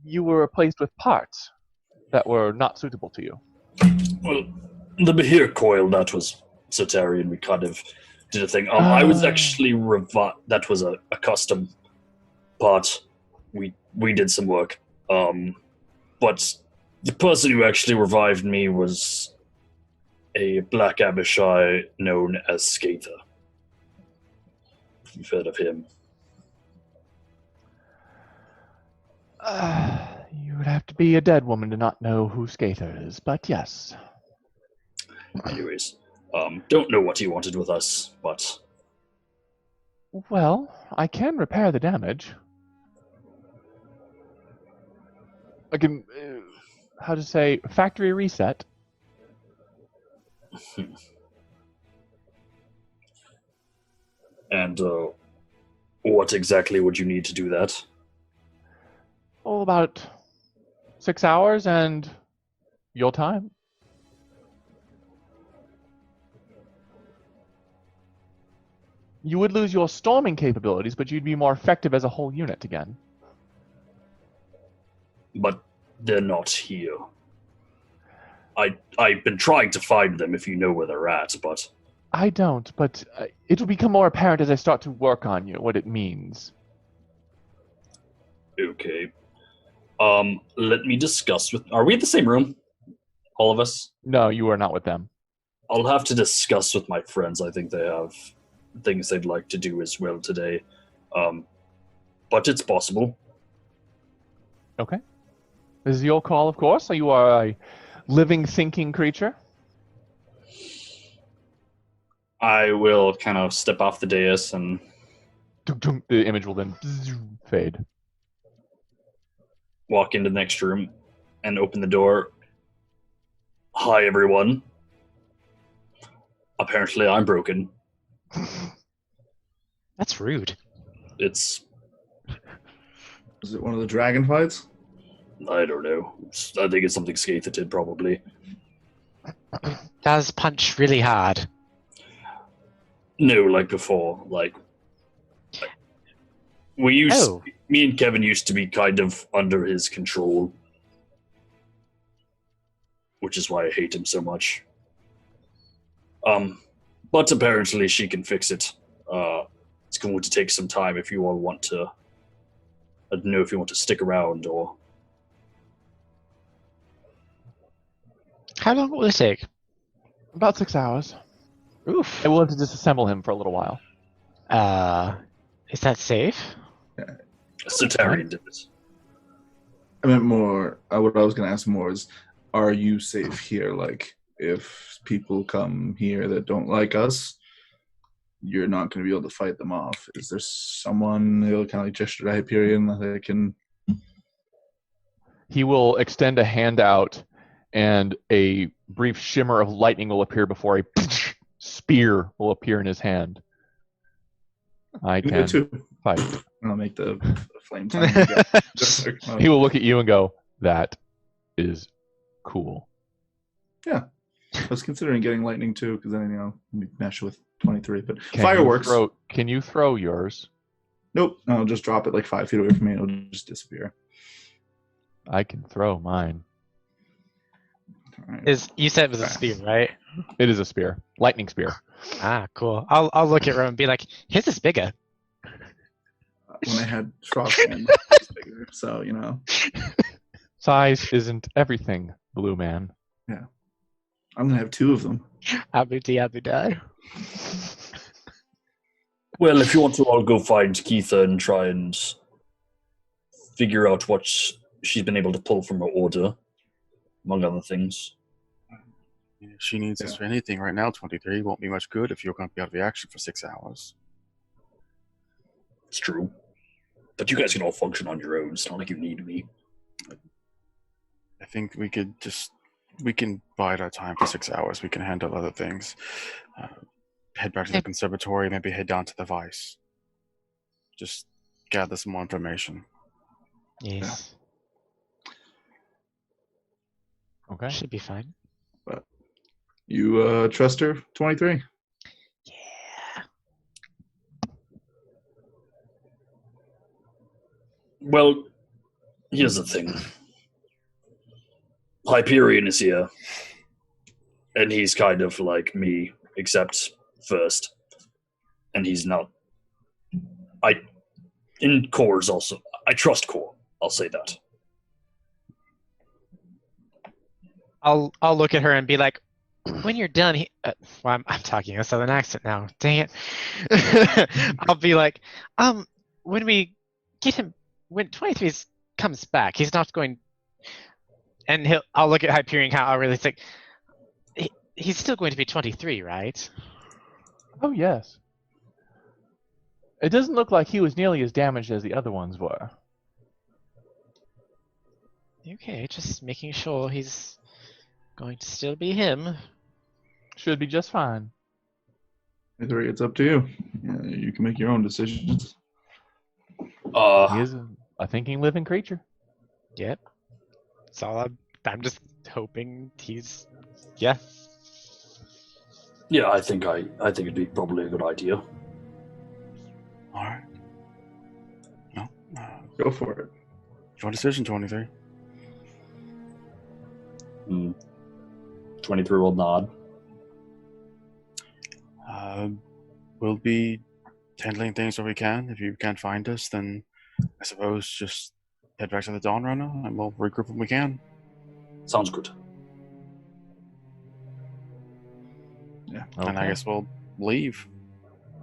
you were replaced with parts that were not suitable to you. Well, the Behir coil, that was Satarian. We kind of did a thing. I was actually that was a custom part. We did some work. But the person who actually revived me was a Black Abishai known as Skather. If you've heard of him. You would have to be a dead woman to not know who Skather is, but yes. Anyways, don't know what he wanted with us, but... Well, I can repair the damage. I can, how to say, factory reset. And what exactly would you need to do that? Oh, about 6 hours and your time. You would lose your storming capabilities, but you'd be more effective as a whole unit again. But they're not here. I've been trying to find them if you know where they're at, but... I don't, but it will become more apparent as I start to work on you, what it means. Okay. Let me discuss with... Are we in the same room? All of us? No, you are not with them. I'll have to discuss with my friends. I think they have things they'd like to do as well today. But it's possible. Okay. This is your call, of course. So you are a living, thinking creature. I will kind of step off the dais and... The image will then fade. Walk into the next room and open the door. Hi, everyone. Apparently, I'm broken. That's rude. It's... Is it one of the dragon fights? I don't know. I think it's something Skatha did, probably. Does punch really hard. No, like before. Like we used... Oh. Me and Kevin used to be kind of under his control. Which is why I hate him so much. But apparently she can fix it. It's going to take some time if you all want to... I don't know if you want to stick around or... How long will it take? About 6 hours. Oof. I will have to disassemble him for a little while. Is that safe? Satarian did it. I meant more. What I was going to ask more is, are you safe here? Like, if people come here that don't like us, you're not going to be able to fight them off. Is there someone who'll kind of like gesture to Hyperion that they can? He will extend a hand out, and a brief shimmer of lightning will appear before a spear will appear in his hand. I can fight. I'll make the flame time. He will look at you and go, "That is cool." Yeah, I was considering getting lightning too, because then we mesh with 23. But Can fireworks. Can you throw yours? Nope. I'll just drop it like 5 feet away from me. It'll just disappear. I can throw mine. All right. You said it was a spear, right? It is a spear, lightning spear. Ah, cool. I'll look at Ro and be like, his is bigger. When I had Frostman, it's bigger. So Size isn't everything, Blue Man. Yeah, I'm gonna have 2 of them. Abu die. Well, if you want to all go find Keitha and try and figure out what she's been able to pull from her order, among other things. If she needs us for anything right now, 23 won't be much good if you're going to be out of the action for 6 hours. It's true. But you guys can all function on your own. It's not like you need me. I think we can bide our time for 6 hours. We can handle other things. Head back to the conservatory, maybe head down to the Vice. Just gather some more information. Yes. Okay. Should be fine. But you trust her, 23? Yeah. Well, here's the thing. Hyperion is here, and he's kind of like me, except first, and he's not. In Core's also. I trust Core. I'll say that. I'll look at her and be like, when you're done, well, I'm talking a southern accent now. Dang it. I'll be like, when we get him, when 23 comes back, he's not going. And I'll look at Hyperion. How I really think he's still going to be 23, right? Oh, yes. It doesn't look like he was nearly as damaged as the other ones were. Okay, just making sure he's going to still be him. Should be just fine. Either way, it's up to you. Yeah, you can make your own decisions. He is a thinking, living creature. Yep. That's all I'm just hoping he's. Yeah. Yeah, I think it'd be probably a good idea. All right. No. Go for it. Your decision, 23. 23 will nod. We'll be handling things where we can. If you can't find us, then I suppose just head back to the Dawn Runner and we'll regroup when we can. Sounds good. Yeah. Okay. And I guess we'll leave.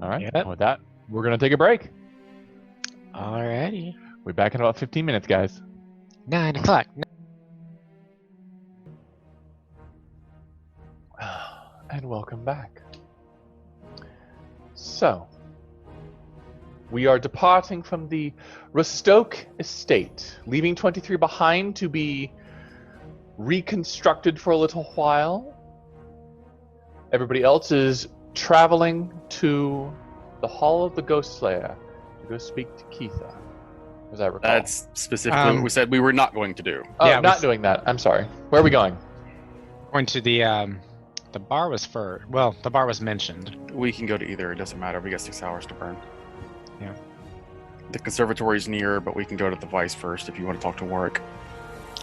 All right. Yep. With that, we're going to take a break. Alrighty. We're back in about 15 minutes, guys. 9 o'clock. And welcome back. So, we are departing from the Rostoke estate, leaving 23 behind to be reconstructed for a little while. Everybody else is traveling to the Hall of the Ghost Slayer to go speak to Keitha, as I recall. That's specifically what we said we were not going to do. Oh, Yeah, not doing that. I'm sorry. Where are we going? Going to the bar was the bar was mentioned. We can go to either. It doesn't matter. We got 6 hours to burn. Yeah. The conservatory's near, but we can go to the Vice first if you want to talk to Warwick.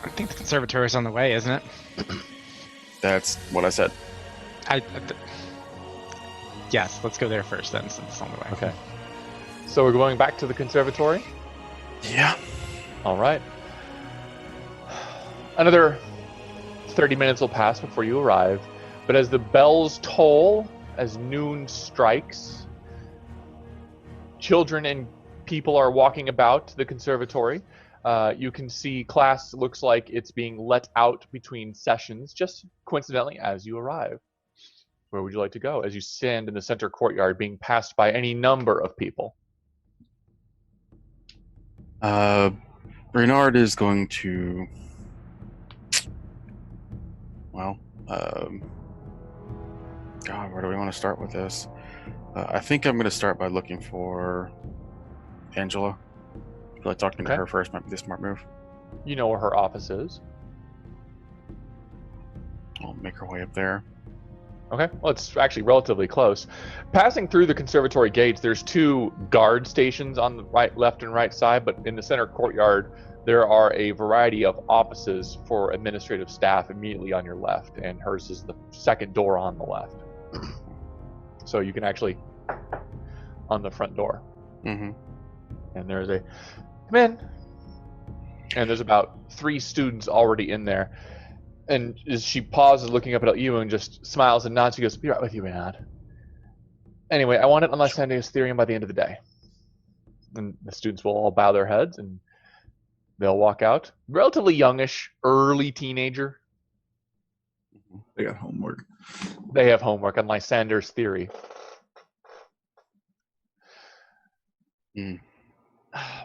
I think the conservatory is on the way, isn't it? That's what I said. Yes, let's go there first then, since it's on the way. Okay. So we're going back to the conservatory? Yeah. All right. Another 30 minutes will pass before you arrive, but as the bells toll, as noon strikes, children and people are walking about the conservatory. You can see class looks like it's being let out between sessions, just coincidentally as you arrive. Where would you like to go as you stand in the center courtyard being passed by any number of people? Bernard is going to... Well, God, where do we want to start with this? I think I'm going to start by looking for Angela. I feel like talking to her first might be the smart move. You know where her office is. I'll make her way up there. Okay, well, it's actually relatively close. Passing through the conservatory gates, there's 2 guard stations on the left and right side, but in the center courtyard, there are a variety of offices for administrative staff immediately on your left, and hers is the second door on the left. So you can actually, on the front door. Mm-hmm. And there's a, come in. And there's about 3 students already in there. And as she pauses, looking up at you and just smiles and nods, she goes, "Be right with you, Reynard. Anyway, I want it on Lysander's Theorium by the end of the day." And the students will all bow their heads and they'll walk out. Relatively youngish, early teenager. They got homework. They have homework on Lysander's Theory. Mm.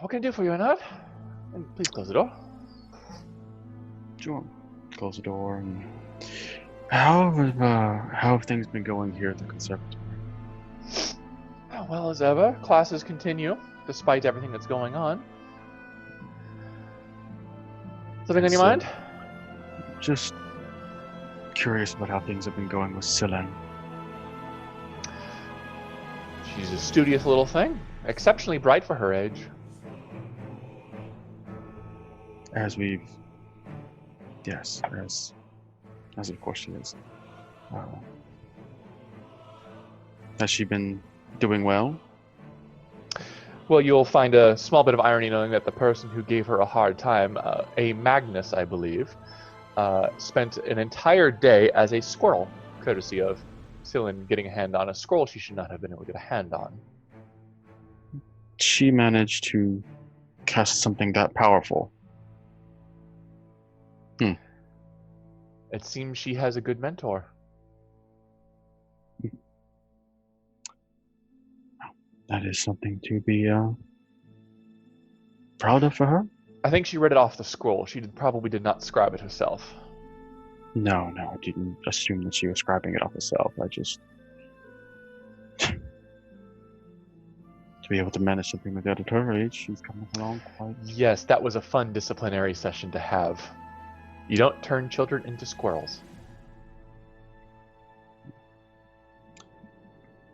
What can I do for you, Reynard? And please close the door. Sure. Close the door. And how have things been going here at the conservatory? Well, as ever, classes continue, despite everything that's going on. Something on your mind? Just curious about how things have been going with Silen. She's a studious little thing, exceptionally bright for her age. as we've, yes, as of course she is. Has she been doing well? Well, you'll find a small bit of irony knowing that the person who gave her a hard time, a Magnus, I believe, spent an entire day as a squirrel, courtesy of Cylin getting a hand on a scroll she should not have been able to get a hand on. She managed to cast something that powerful. It seems she has a good mentor. That is something to be proud of for her. I think she read it off the scroll. She probably did not scribe it herself. No, I didn't assume that she was scribing it off herself. I just to be able to manage something like that at her age, she's coming along quite. Yes, that was a fun disciplinary session to have. You don't turn children into squirrels.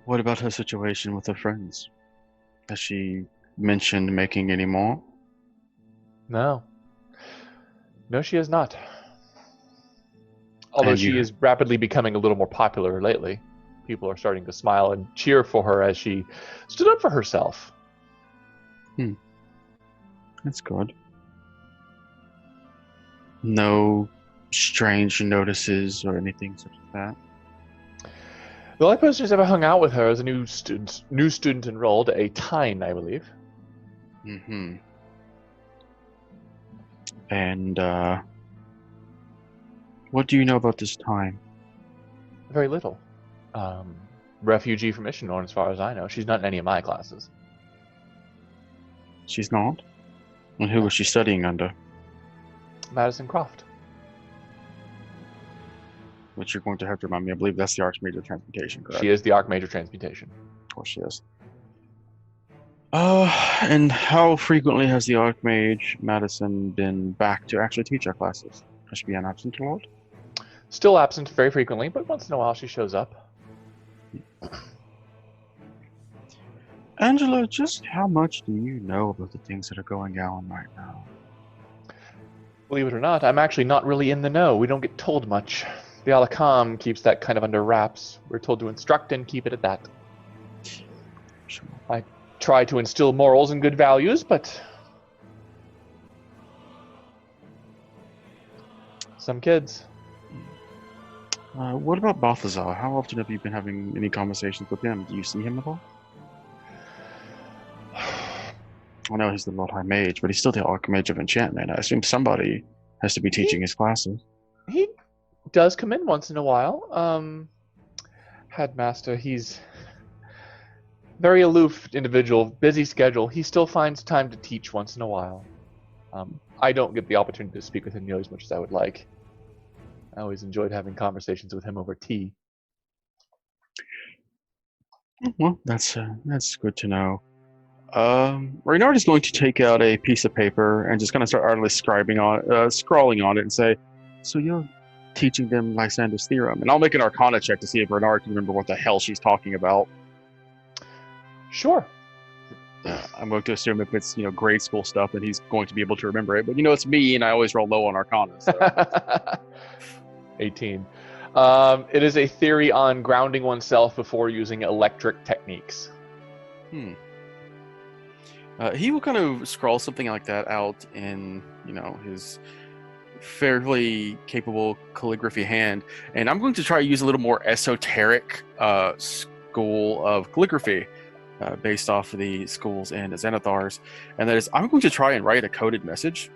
What about her situation with her friends? Has she mentioned making any more? No. No, she has not. Although And she is rapidly becoming a little more popular lately. People are starting to smile and cheer for her as she stood up for herself. That's good. No strange notices or anything such as that. The only person who's ever hung out with her is a new student enrolled, a Tyne, I believe. Mm-hmm. And what do you know about this time? Very little. Refugee from Ishindorn, as far as I know. She's not in any of my classes. She's not? And who was she studying under? Madison Croft. Which you're going to have to remind me. I believe that's the Archmage of Transmutation, correct? She is the Archmage of Transmutation. Of course she is. And how frequently has the Archmage Madison been back to actually teach our classes? Has she been absent a lot? Still absent very frequently, but once in a while she shows up. Angela, just how much do you know about the things that are going on right now? Believe it or not, I'm actually not really in the know. We don't get told much. The Alakam keeps that kind of under wraps. We're told to instruct and keep it at that. Sure. I try to instill morals and good values, but some kids. What about Balthazar? How often have you been having any conversations with him? Do you see him at all? I know he's the Lord High Mage, but he's still the Archmage of Enchantment. I assume somebody has to be teaching his classes. He does come in once in a while. Headmaster, he's very aloof individual, busy schedule. He still finds time to teach once in a while. I don't get the opportunity to speak with him nearly as much as I would like. I always enjoyed having conversations with him over tea. Well, that's good to know. Reynard is going to take out a piece of paper and just kind of start artfully scrawling on it and say, "So you're teaching them Lysander's theorem?" And I'll make an Arcana check to see if Reynard can remember what the hell she's talking about. Sure. I'm going to assume if it's grade school stuff that he's going to be able to remember it. But it's me, and I always roll low on Arcana. So. 18. It is a theory on grounding oneself before using electric techniques. He will kind of scrawl something like that out in, his fairly capable calligraphy hand, and I'm going to try to use a little more esoteric school of calligraphy based off of the schools in Xanathar's, and that is I'm going to try and write a coded message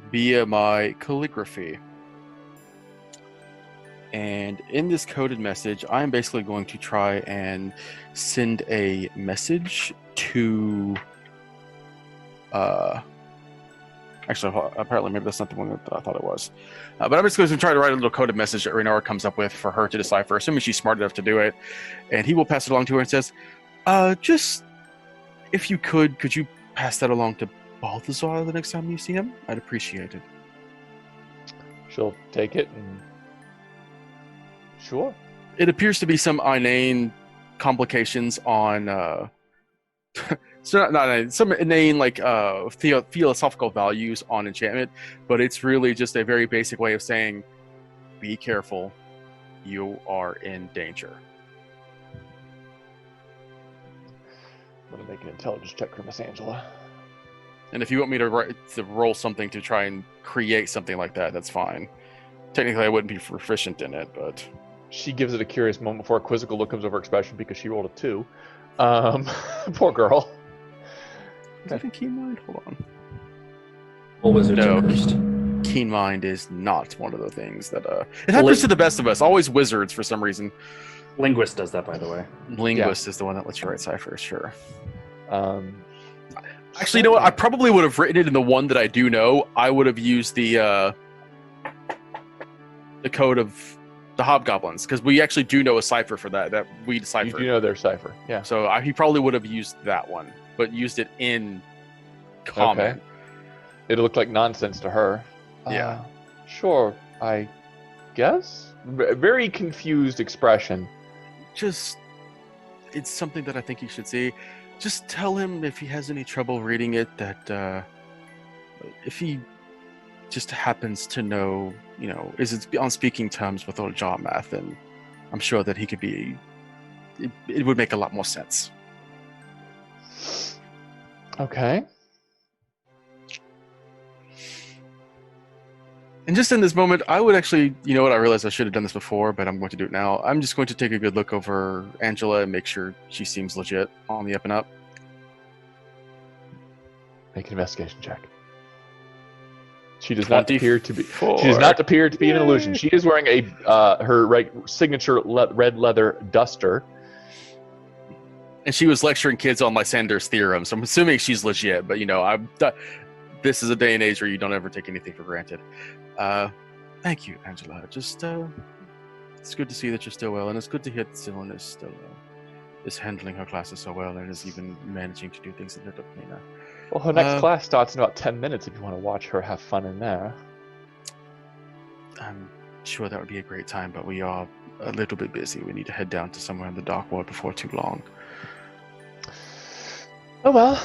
via my calligraphy. And in this coded message, I'm basically going to try and send a message to actually, apparently maybe that's not the one that I thought it was. But I'm just going to try to write a little coded message that Reynard comes up with for her to decipher, assuming she's smart enough to do it. And he will pass it along to her and says, just, if you could you pass that along to Balthazar the next time you see him? I'd appreciate it. She'll take it and... Sure. It appears to be some inane complications on So not some inane like philosophical values on enchantment, but it's really just a very basic way of saying, be careful, you are in danger. I'm gonna make an intelligence check for Miss Angela. And if you want me to roll something to try and create something like that, that's fine. Technically, I wouldn't be proficient in it, but She gives it a curious moment before a quizzical look comes over her expression because she rolled a 2. Poor girl. is that a keen mind? Hold on. What was it No. first? Keen mind is not one of the things that it happens to the best of us. Always wizards for some reason. Linguist does that, by the way. Linguist is the one that lets you write ciphers, sure. Actually, you know what? I probably would have written it in the one that I do know. I would have used the code of the hobgoblins, because we actually do know a cipher for that we decipher. You do know their cipher, yeah. So he probably would have used that one, but used it in common. Okay. It looked like nonsense to her. Yeah. Sure, I guess. Very confused expression. Just, it's something that I think you should see. Just tell him if he has any trouble reading it that if he just happens to know, is it on speaking terms with old Jarmath, and I'm sure that he could be, it would make a lot more sense. Okay. And just in this moment, I would actually, you know what, I realized I should have done this before, but I'm going to do it now. I'm just going to take a good look over Angela and make sure she seems legit on the up and up. Make an investigation check. She does not appear to be. 24. She does not appear to be an illusion. She is wearing her signature red leather duster. And she was lecturing kids on Lysander's theorem, so I'm assuming she's legit. But this is a day and age where you don't ever take anything for granted. Thank you, Angela. Just it's good to see that you're still well, and it's good to hear that Dylan is still is handling her classes so well, and is even managing to do things a little cleaner. Well, her next class starts in about 10 minutes if you want to watch her have fun in there. I'm sure that would be a great time, but we are a little bit busy. We need to head down to somewhere in the Dark World before too long. Oh well.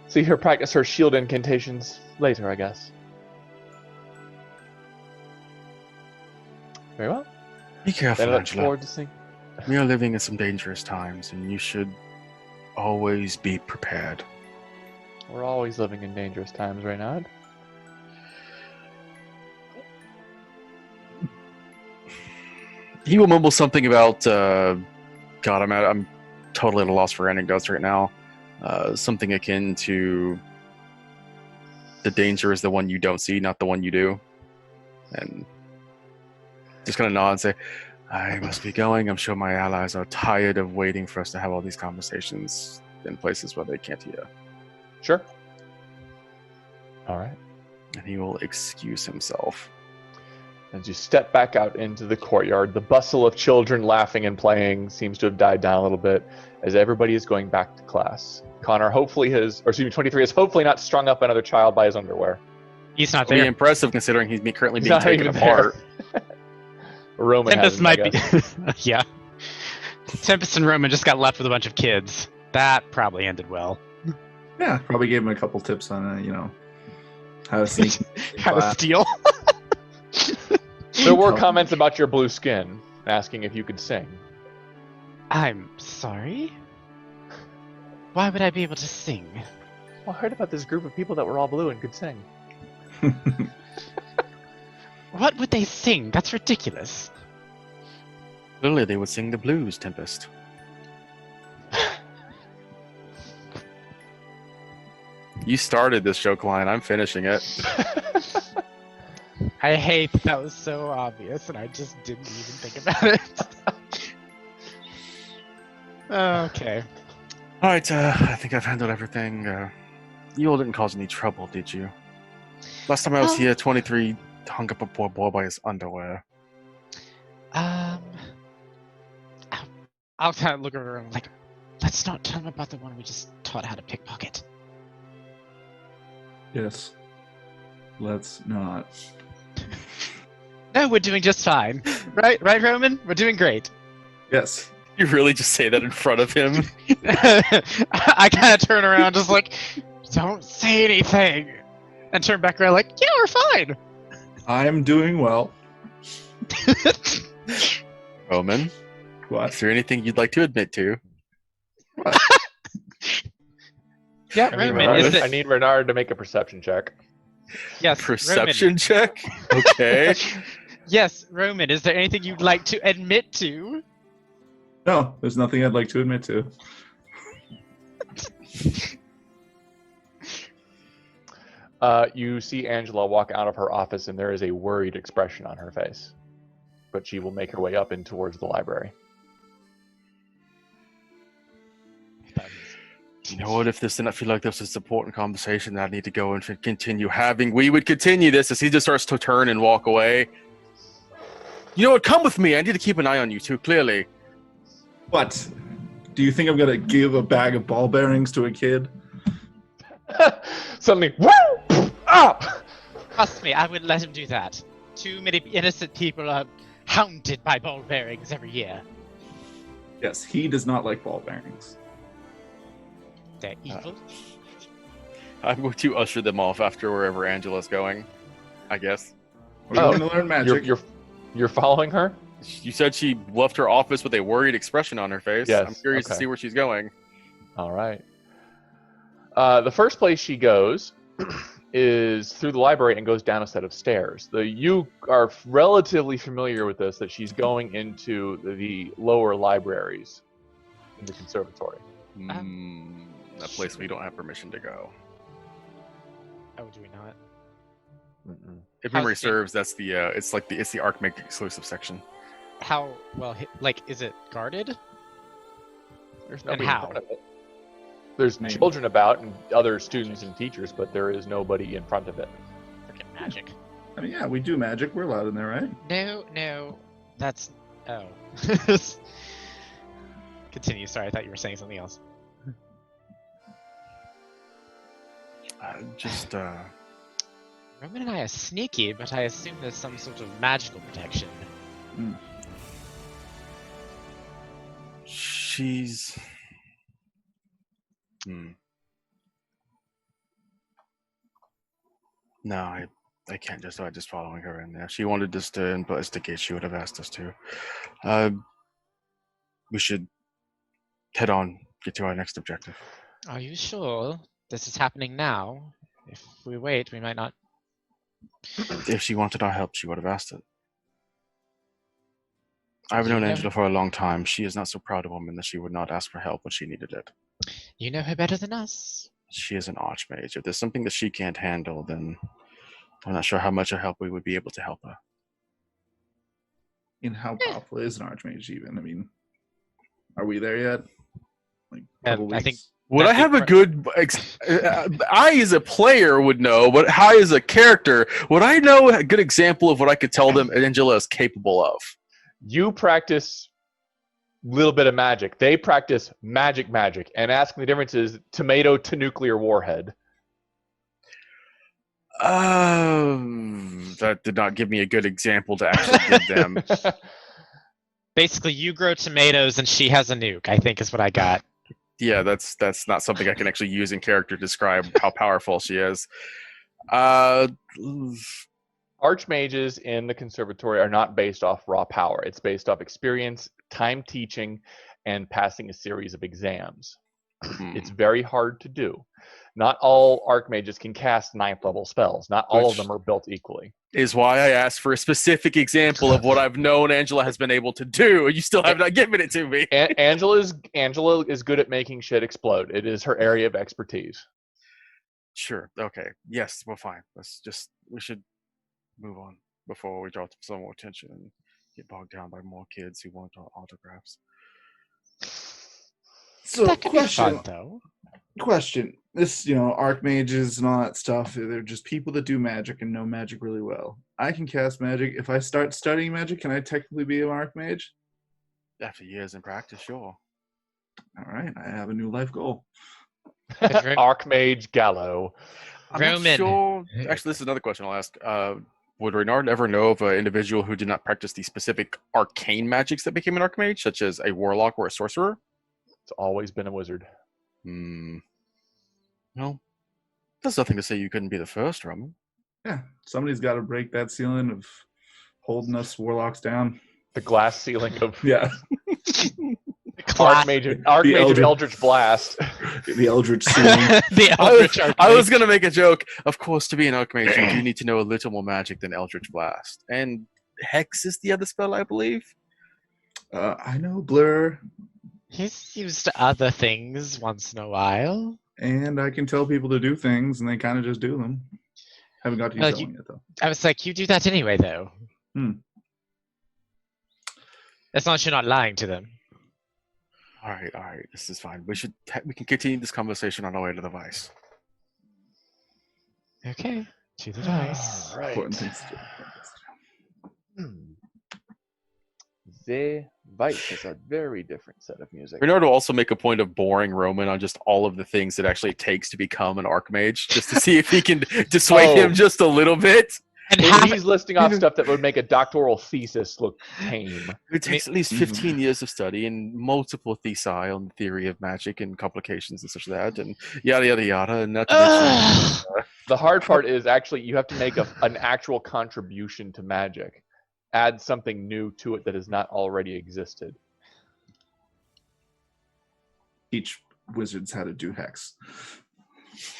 See her practice her shield incantations later, I guess. Very well. Be careful, Then I look Angela. forward to seeing. We are living in some dangerous times, and you should always be prepared. We're always living in dangerous times, Reynard. He will mumble something about, God, I'm totally at a loss for anecdotes right now. Something akin to the danger is the one you don't see, not the one you do. And just kind of nod and say, I must be going. I'm sure my allies are tired of waiting for us to have all these conversations in places where they can't hear. Sure. All right. And he will excuse himself. As you step back out into the courtyard, the bustle of children laughing and playing seems to have died down a little bit as everybody is going back to class. Connor 23 is hopefully not strung up another child by his underwear. He's not It'll be there. impressive considering he's currently He's being not taken even apart. Roman has Tempest him, I might be. guess. Yeah. Tempest and Roman just got left with a bunch of kids. That probably ended well. Yeah, probably gave him a couple tips on, how to sneak. How to steal. There were comments about your blue skin, asking if you could sing. I'm sorry? Why would I be able to sing? Well, I heard about this group of people that were all blue and could sing. What would they sing? That's ridiculous. Clearly, they would sing the blues, Tempest. You started this joke line. I'm finishing it. I hate that was so obvious and I just didn't even think about it. Okay. All right, I think I've handled everything. You all didn't cause any trouble, did you? Last time I was here, 23 hung up a poor boy by his underwear. I'll kind of look over and like, let's not tell him about the one we just taught how to pickpocket. Yes. Let's not. No, we're doing just fine. Right, Roman? We're doing great. Yes. You really just say that in front of him? I kind of turn around, just like, don't say anything, and turn back around, like, yeah, we're fine. I'm doing well. Roman, What? is there anything you'd like to admit to? Yeah, Roman, is I it? need Renard to make a perception check. Yes, Perception Roman. check? Okay. Yes, Roman, is there anything you'd like to admit to? No, there's nothing I'd like to admit to. You see Angela walk out of her office, and there is a worried expression on her face. But she will make her way up and towards the library. You know what? If this didn't feel like this was an important conversation that I need to go and continue having, we would continue this as he just starts to turn and walk away. You know what? Come with me. I need to keep an eye on you two, clearly. What? Do you think I'm gonna give a bag of ball bearings to a kid? Suddenly, woo! Ah! Trust me, I wouldn't let him do that. Too many innocent people are hounded by ball bearings every year. Yes, he does not like ball bearings. They're evil. I'm going to usher them off after wherever Angela's going, I guess. We're going to learn magic. You're following her? You said she left her office with a worried expression on her face. Yes, I'm curious to okay. see where she's going. All right. The first place she goes is through the library and goes down a set of stairs. You are relatively familiar with this, that she's going into the lower libraries in the conservatory. A place we don't have permission to go. Oh, do we not? Mm-mm. If memory How's it- serves, that's the it's the Archmage exclusive section. How well, like, is it guarded? There's And nobody how? in front of it. There's Maybe. children about and other students and teachers, but there is nobody in front of it. Freaking magic. I mean, yeah, we do magic. We're allowed in there, right? No, that's. Oh. Continue. Sorry, I thought you were saying something else. Roman and I are sneaky, but I assume there's some sort of magical protection. She's. No, I can't just start just following her in there. If she wanted us to investigate, she would have asked us to. We should head on, get to our next objective. Are you sure this is happening now? If we wait, we might not. If she wanted our help, she would have asked it. I've You known know- Angela for a long time. She is not so proud a woman that she would not ask for help when she needed it. You know her better than us. She is an archmage. If there's something that she can't handle, then I'm not sure how much of help we would be able to help her. And how powerful is an archmage even? I mean, are we there yet? Like, I couple think- weeks? Would I That'd have be a good? I, as a player, would know, but I, as a character, would I know a good example of what I could tell them Angela is capable of? You practice a little bit of magic. They practice magic, and asking the difference is tomato to nuclear warhead. That did not give me a good example to actually give them. Basically, you grow tomatoes and she has a nuke, I think is what I got. Yeah, that's not something I can actually use in character to describe how powerful she is. Archmages in the conservatory are not based off raw power. It's based off experience, time teaching, and passing a series of exams. It's very hard to do. Not all archmages can cast 9th level spells. Not all of them are built equally. Is why I asked for a specific example of what I've known Angela has been able to do, and you still have not given it to me. Angela is good at making shit explode. It is her area of expertise. Sure. Okay. Yes. Well, fine. We should move on before we draw some more attention and get bogged down by more kids who want autographs. So, That could be question. fun, though. Question. This, archmages and all that stuff, they're just people that do magic and know magic really well. I can cast magic. If I start studying magic, can I technically be an archmage? After years in practice, sure. All right, I have a new life goal. Archmage Gallo. I'm not Roman. sure. Actually, this is another question I'll ask. would Renard ever know of an individual who did not practice the specific arcane magics that became an archmage, such as a warlock or a sorcerer? It's always been a wizard. Well, there's nothing to say you couldn't be the first, Roman. Yeah, somebody's got to break that ceiling of holding us warlocks down. The glass ceiling of Yeah, Archmage of Eldritch Blast. the Eldritch ceiling. The Eldritch I was going to make a joke. Of course, to be an archmage, you do need to know a little more magic than Eldritch Blast. And Hex is the other spell, I believe. I know Blur, He's used other things once in a while. and I can tell people to do things, and they kind of just do them. Haven't got to use Like that you- one yet, though. I was like, you do that anyway, though. As long as you're not lying to them. All right. This is fine. We can continue this conversation on our way to the Vice. Okay, to the dice. All right. Important things to do. The Vice is a very different set of music. Renard will also make a point of boring Roman on just all of the things it actually takes to become an archmage, just to see if he can dissuade him just a little bit. And He's listing off stuff that would make a doctoral thesis look tame. It takes at least 15 years of study and multiple thesi on the theory of magic and complications and such that, and yada yada yada. And not to mention, The hard part is actually you have to make an actual contribution to magic. Add something new to it that has not already existed. Teach wizards how to do hex.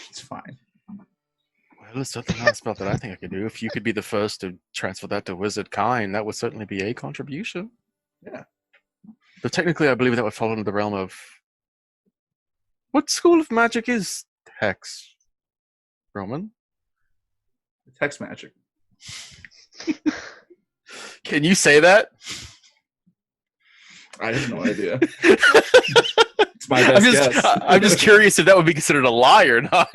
It's fine. well, there's something else about that I think I could do. If you could be the first to transfer that to wizard kind, that would certainly be a contribution. Yeah. But technically, I believe that would fall into the realm of what school of magic is Hex, Roman? It's hex magic. Can you say that? I have no idea. It's my best guess. I'm just curious if that would be considered a lie or not.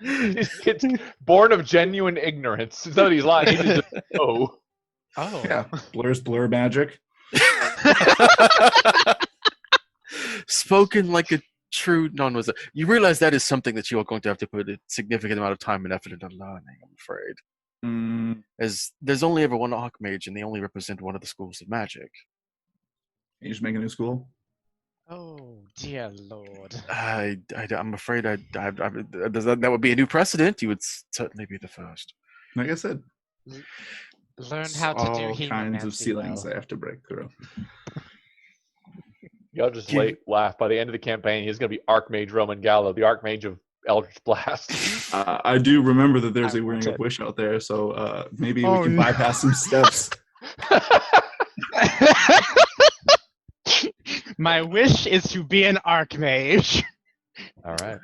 It's born of genuine ignorance. It's not that he's lying. He just doesn't know. Oh. Yeah, Blur's blur magic. Spoken like a true non-wizard. You realize that is something that you are going to have to put a significant amount of time and effort into learning, I'm afraid. As there's only ever one Archmage, and they only represent one of the schools of magic. Can you just make a new school? Oh, dear Lord. I'm afraid that would be a new precedent. You would certainly be the first. Like I said, Learn how to do all kinds of hemomancy ceilings well. I have to break through. Y'all just laugh. By the end of the campaign, he's going to be Archmage Roman Gallo, the Archmage of Eldritch Blast. I do remember that there's I a Ring want of it. Wish out there, so maybe Oh, we can no. bypass some steps. My wish is to be an Archmage. All right.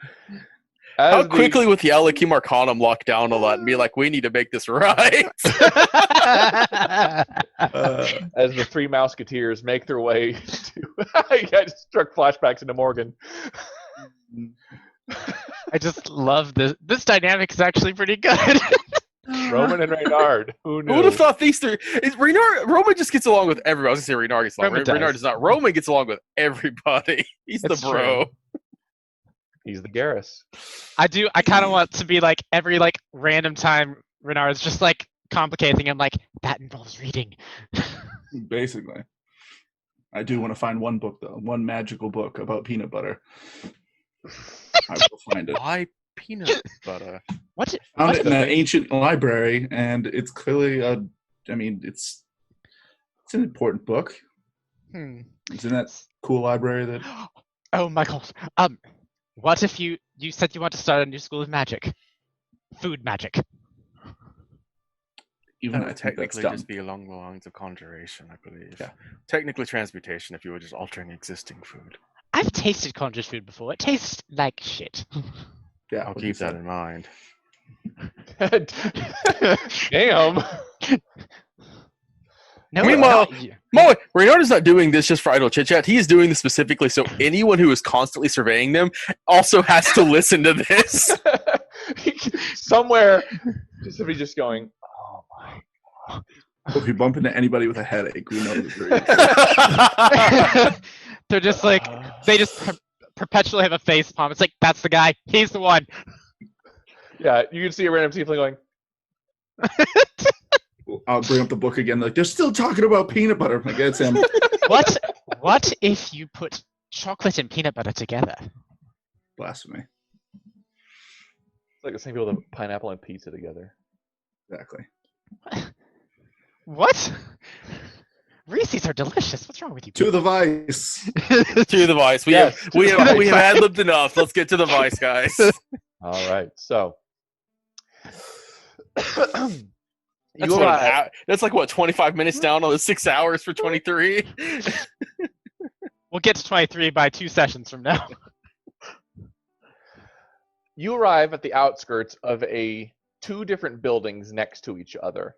How As the- quickly would the Alakim Arcanum lock down a lot and be like, we need to make this right? As the three Mouseketeers make their way to... I just struck flashbacks into Morgan. I just love this. This dynamic is actually pretty good. Roman and Reynard. Who knew? Who would have thought these three? Roman just gets along with everybody. I was going to say Renard gets along. Roman does. Renard does not. Roman gets along with everybody. He's It's the bro. He's the Garrus. I kind of want to be like every like random time Renard's just like complicating. I'm like, that involves reading. Basically. I do want to find one book, though. One magical book about peanut butter. I will find it. Why peanut butter? What? Found what it in an ancient library, and it's clearly it's an important book. It's in that cool library that Oh, Michael. What if you said you want to start a new school of magic? Food magic. even That I would think that's technically dumb. just be along the lines of conjuration, I believe. Yeah. Technically transmutation if you were just altering existing food. I've tasted conjured food before. It tastes like shit. Yeah, I'll what keep you that said. in mind. Damn. No, Meanwhile- not you. Mo, Reynard is not doing this just for idle chit chat. He is doing this specifically so anyone who is constantly surveying them also has to listen to this. Somewhere, somebody just going, oh my. If you bump into anybody with a headache, we know that they're They're just like they just perpetually have a face palm. It's like that's the guy. He's the one. Yeah, you can see a random tiefling going, I'll bring up the book again. Like, they're still talking about peanut butter. I'm like, it's him. What if you put chocolate and peanut butter together? Blasphemy. It's like the same people that put pineapple and pizza together. Exactly. What? Reese's are delicious. What's wrong with you? To the vice. To the vice. We Yes, have to we the have vice. we have ad libbed enough. Let's get to the vice, guys. All right, so That's, that's like what 25 minutes down on the 6 hours for 23. We'll get to 23 by 2 sessions from now. You arrive at the outskirts of two different buildings next to each other.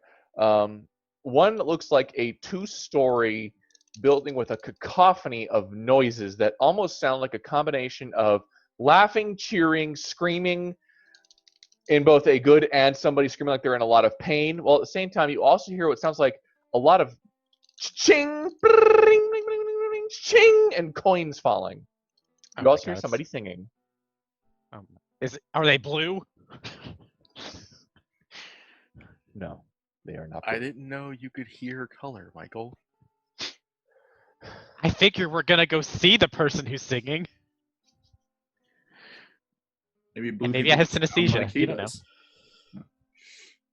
One looks like a 2-story building with a cacophony of noises that almost sound like a combination of laughing, cheering, screaming in both a good and somebody screaming like they're in a lot of pain. While at the same time, you also hear what sounds like a lot of ching, ching, and coins falling. You also hear somebody singing. Are they blue? No, they are not. I didn't know you could hear color, Michael. I figure we're gonna go see the person who's singing. Maybe I have synesthesia. You don't know.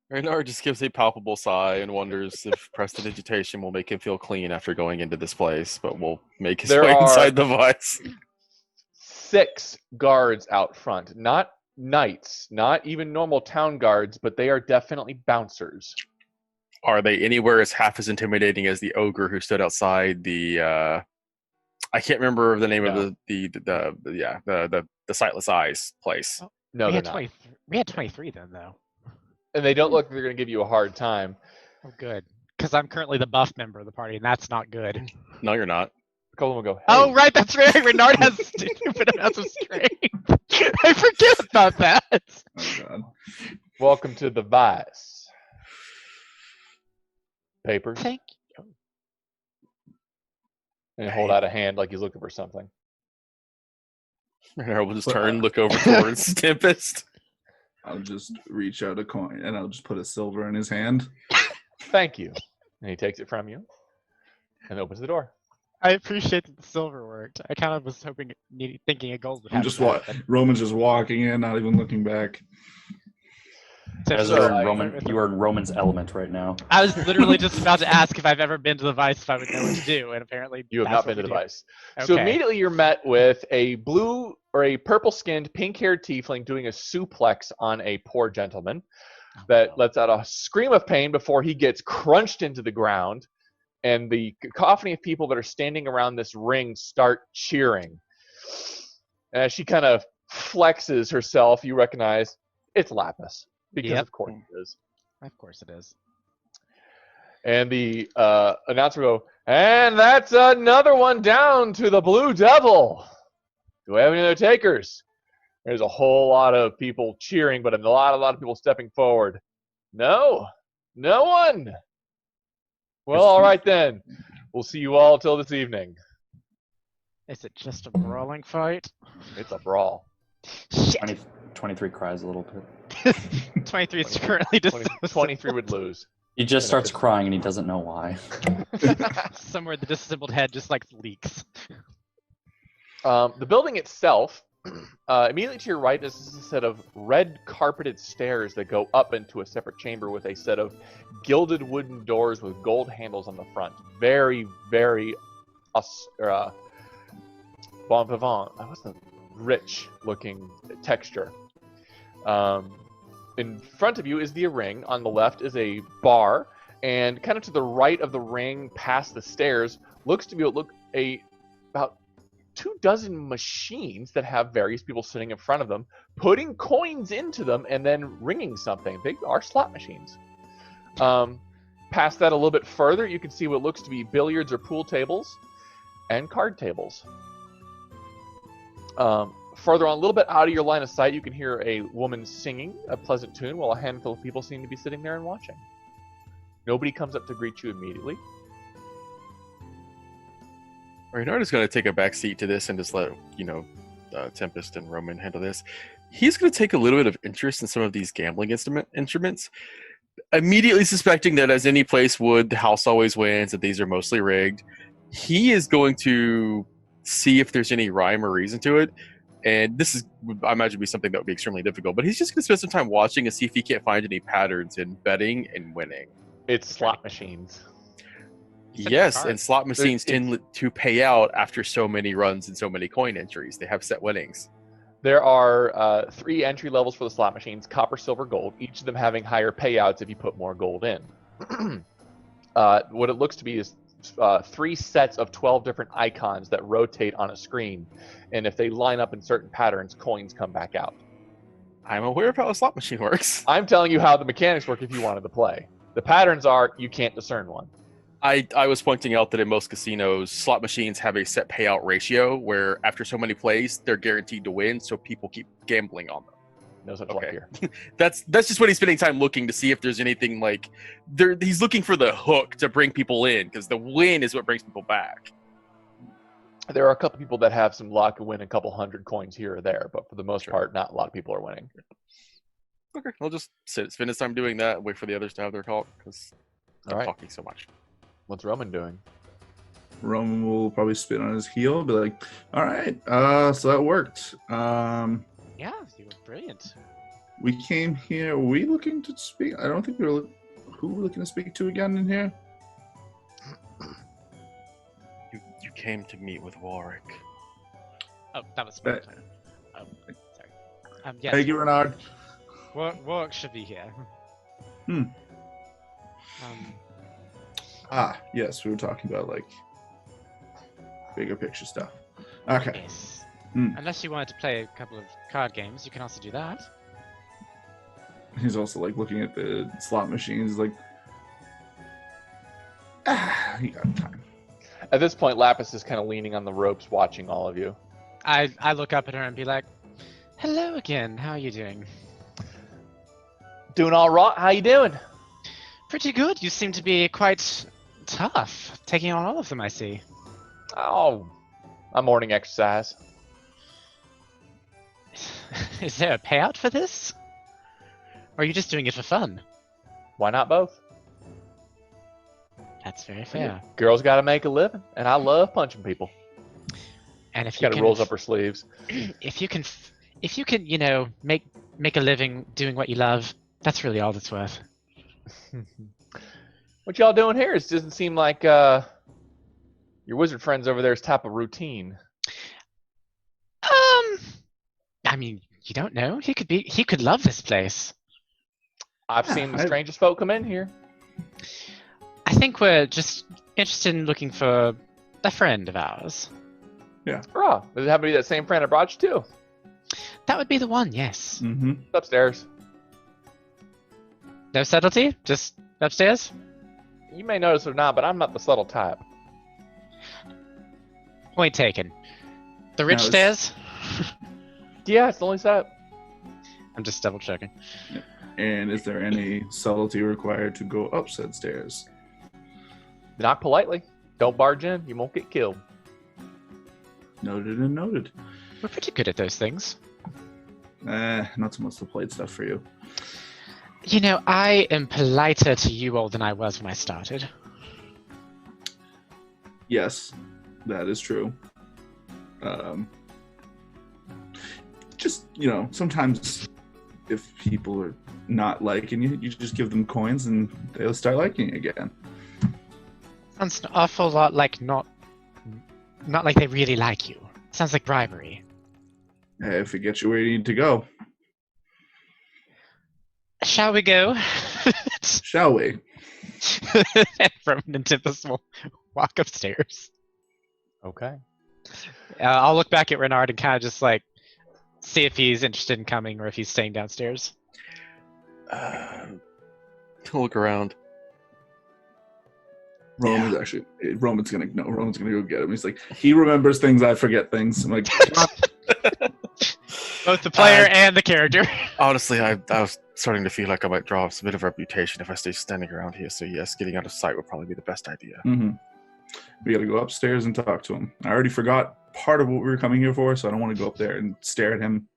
Reynard just gives a palpable sigh and wonders if prestidigitation will make him feel clean after going into this place, but will make his way inside the vice. 6 guards out front, not knights, not even normal town guards, but they are definitely bouncers. Are they anywhere as half as intimidating as the ogre who stood outside the? I can't remember the name of the Sightless Eyes place. No, we they're had not. 20, we had 23 then, though. And they don't look like they're going to give you a hard time. Oh, good. Because I'm currently the buff member of the party, and that's not good. No, you're not. A couple of them will go, hey. Oh, right, that's right. Renard has stupid amounts of strength. I forget about that. Oh, God. Welcome to the vice. Papers. Thank you. And hold out a hand like he's looking for something. Renard will just turn, look over towards Tempest. I'll just reach out a coin and I'll just put a silver in his hand. Thank you. And he takes it from you and opens the door. I appreciate that the silver worked. I kind of was thinking a gold would I'm happen. just Roman's just walking in, not even looking back. As So, you are in Roman's element right now. I was literally just about to ask if I've ever been to the Vice, if I would know what to do, and apparently You have that's not been what to the we do. vice. So Okay. immediately you're met with a blue or a purple-skinned, pink-haired tiefling doing a suplex on a poor gentleman that lets out a scream of pain before he gets crunched into the ground. And the cacophony of people that are standing around this ring start cheering. And as she kind of flexes herself, you recognize it's Lapis. Because Yep. of course it is. Of course it is. And the announcer will go, and that's another one down to the Blue Devil. Do we have any other takers? There's a whole lot of people cheering, but a lot of people stepping forward. No one. Well, all right then. We'll see you all till this evening. Is it just a brawling fight? It's a brawl. Shit. 23 cries a little bit. 23 is currently just 23 would lose. He just starts crying and he doesn't know why. somewhere the disassembled head just like leaks. The building itself, immediately to your right, is a set of red carpeted stairs that go up into a separate chamber with a set of gilded wooden doors with gold handles on the front. Very, very bon vivant. That was a rich-looking texture. In front of you is the ring. On the left is a bar, and kind of to the right of the ring, past the stairs, looks to be about 24 machines that have various people sitting in front of them, putting coins into them and then ringing something. They are slot machines. Past that a little bit further, you can see what looks to be billiards or pool tables and card tables. Further on, a little bit out of your line of sight, you can hear a woman singing a pleasant tune while a handful of people seem to be sitting there and watching. Nobody comes up to greet you immediately. Reynard is going to take a back seat to this and just let, Tempest and Roman handle this. He's going to take a little bit of interest in some of these gambling instruments. immediately suspecting that as any place would, the house always wins, that these are mostly rigged. He is going to see if there's any rhyme or reason to it. And this is, I imagine, be something that would be extremely difficult. But he's just going to spend some time watching and see if he can't find any patterns in betting and winning. It's slot machines. Yes, and slot machines tend to pay out after so many runs and so many coin entries. They have set winnings. There are 3 entry levels for the slot machines: copper, silver, gold. Each of them having higher payouts if you put more gold in. What it looks to be is 3 sets of 12 different icons that rotate on a screen, and if they line up in certain patterns, coins come back out. I'm aware of how a slot machine works. I'm telling you how the mechanics work if you wanted to play. The patterns are you can't discern one. I was pointing out that in most casinos, slot machines have a set payout ratio where after so many plays, they're guaranteed to win, so people keep gambling on them. No such luck here. That's just what he's spending time looking to see if there's anything like he's looking for the hook to bring people in, because the win is what brings people back. There are a couple people that have some luck and win a couple hundred coins here or there, but for the most part, not a lot of people are winning. Okay, I'll just spend his time doing that and wait for the others to have their talk, because I'm talking so much. What's Roman doing? Roman will probably spit on his heel, be like, all right, so that worked. Yeah, you were brilliant. We came here, were we looking to speak? I don't think we were, who were we looking to speak to again in here? You came to meet with Warwick. Oh, that was my plan. Oh, sorry. Yes, Thank you, Renard. Warwick should be here. Yes, we were talking about, like, bigger picture stuff. Okay. Yes. Unless you wanted to play a couple of card games, you can also do that. He's also, like, looking at the slot machines, like, he got time. At this point, Lapis is kind of leaning on the ropes, watching all of you. I look up at her and be like, hello again, how are you doing? Doing all right. How you doing? Pretty good. You seem to be quite tough, taking on all of them, I see. Oh, a morning exercise. Is there a payout for this? Or are you just doing it for fun? Why not both? That's very fair. Girls got to make a living, and I love punching people. And if She you kind of can, rolls up her sleeves. if you can, make a living doing what you love, that's really all that's worth. What y'all doing here? It doesn't seem like your wizard friends over there's type of routine. I mean, you don't know. He could love this place. I've seen the strangest folk come in here. I think we're just interested in looking for a friend of ours. Yeah. Hurrah. Does it happen to be that same friend I brought you to? That would be the one, yes. Mm-hmm. It's upstairs. No subtlety? Just upstairs? You may notice or not, but I'm not the subtle type. Point taken. The rich No, stairs? Yeah, it's the only set. I'm just double checking. And is there any subtlety required to go up said stairs? Knock politely. Don't barge in. You won't get killed. Noted and noted. We're pretty good at those things. Not so much the plate stuff for you. You know, I am politer to you all than I was when I started. Yes, that is true. Just, sometimes if people are not liking you, you just give them coins and they'll start liking you again. Sounds an awful lot like not like they really like you. Sounds like bribery. If it gets you where you need to go. Shall we go? Shall we? And Roman and Timpus will walk upstairs. Okay. I'll look back at Renard and kind of just like see if he's interested in coming or if he's staying downstairs. Look around. Roman's gonna go get him. He's like, he remembers things, I forget things. I'm like, both the player and the character. Honestly, I was starting to feel like I might draw a bit of reputation if I stay standing around here. So yes, getting out of sight would probably be the best idea. mm-hmm. We gotta go upstairs and talk to him. I already forgot part of what we were coming here for, so I don't want to go up there and stare at him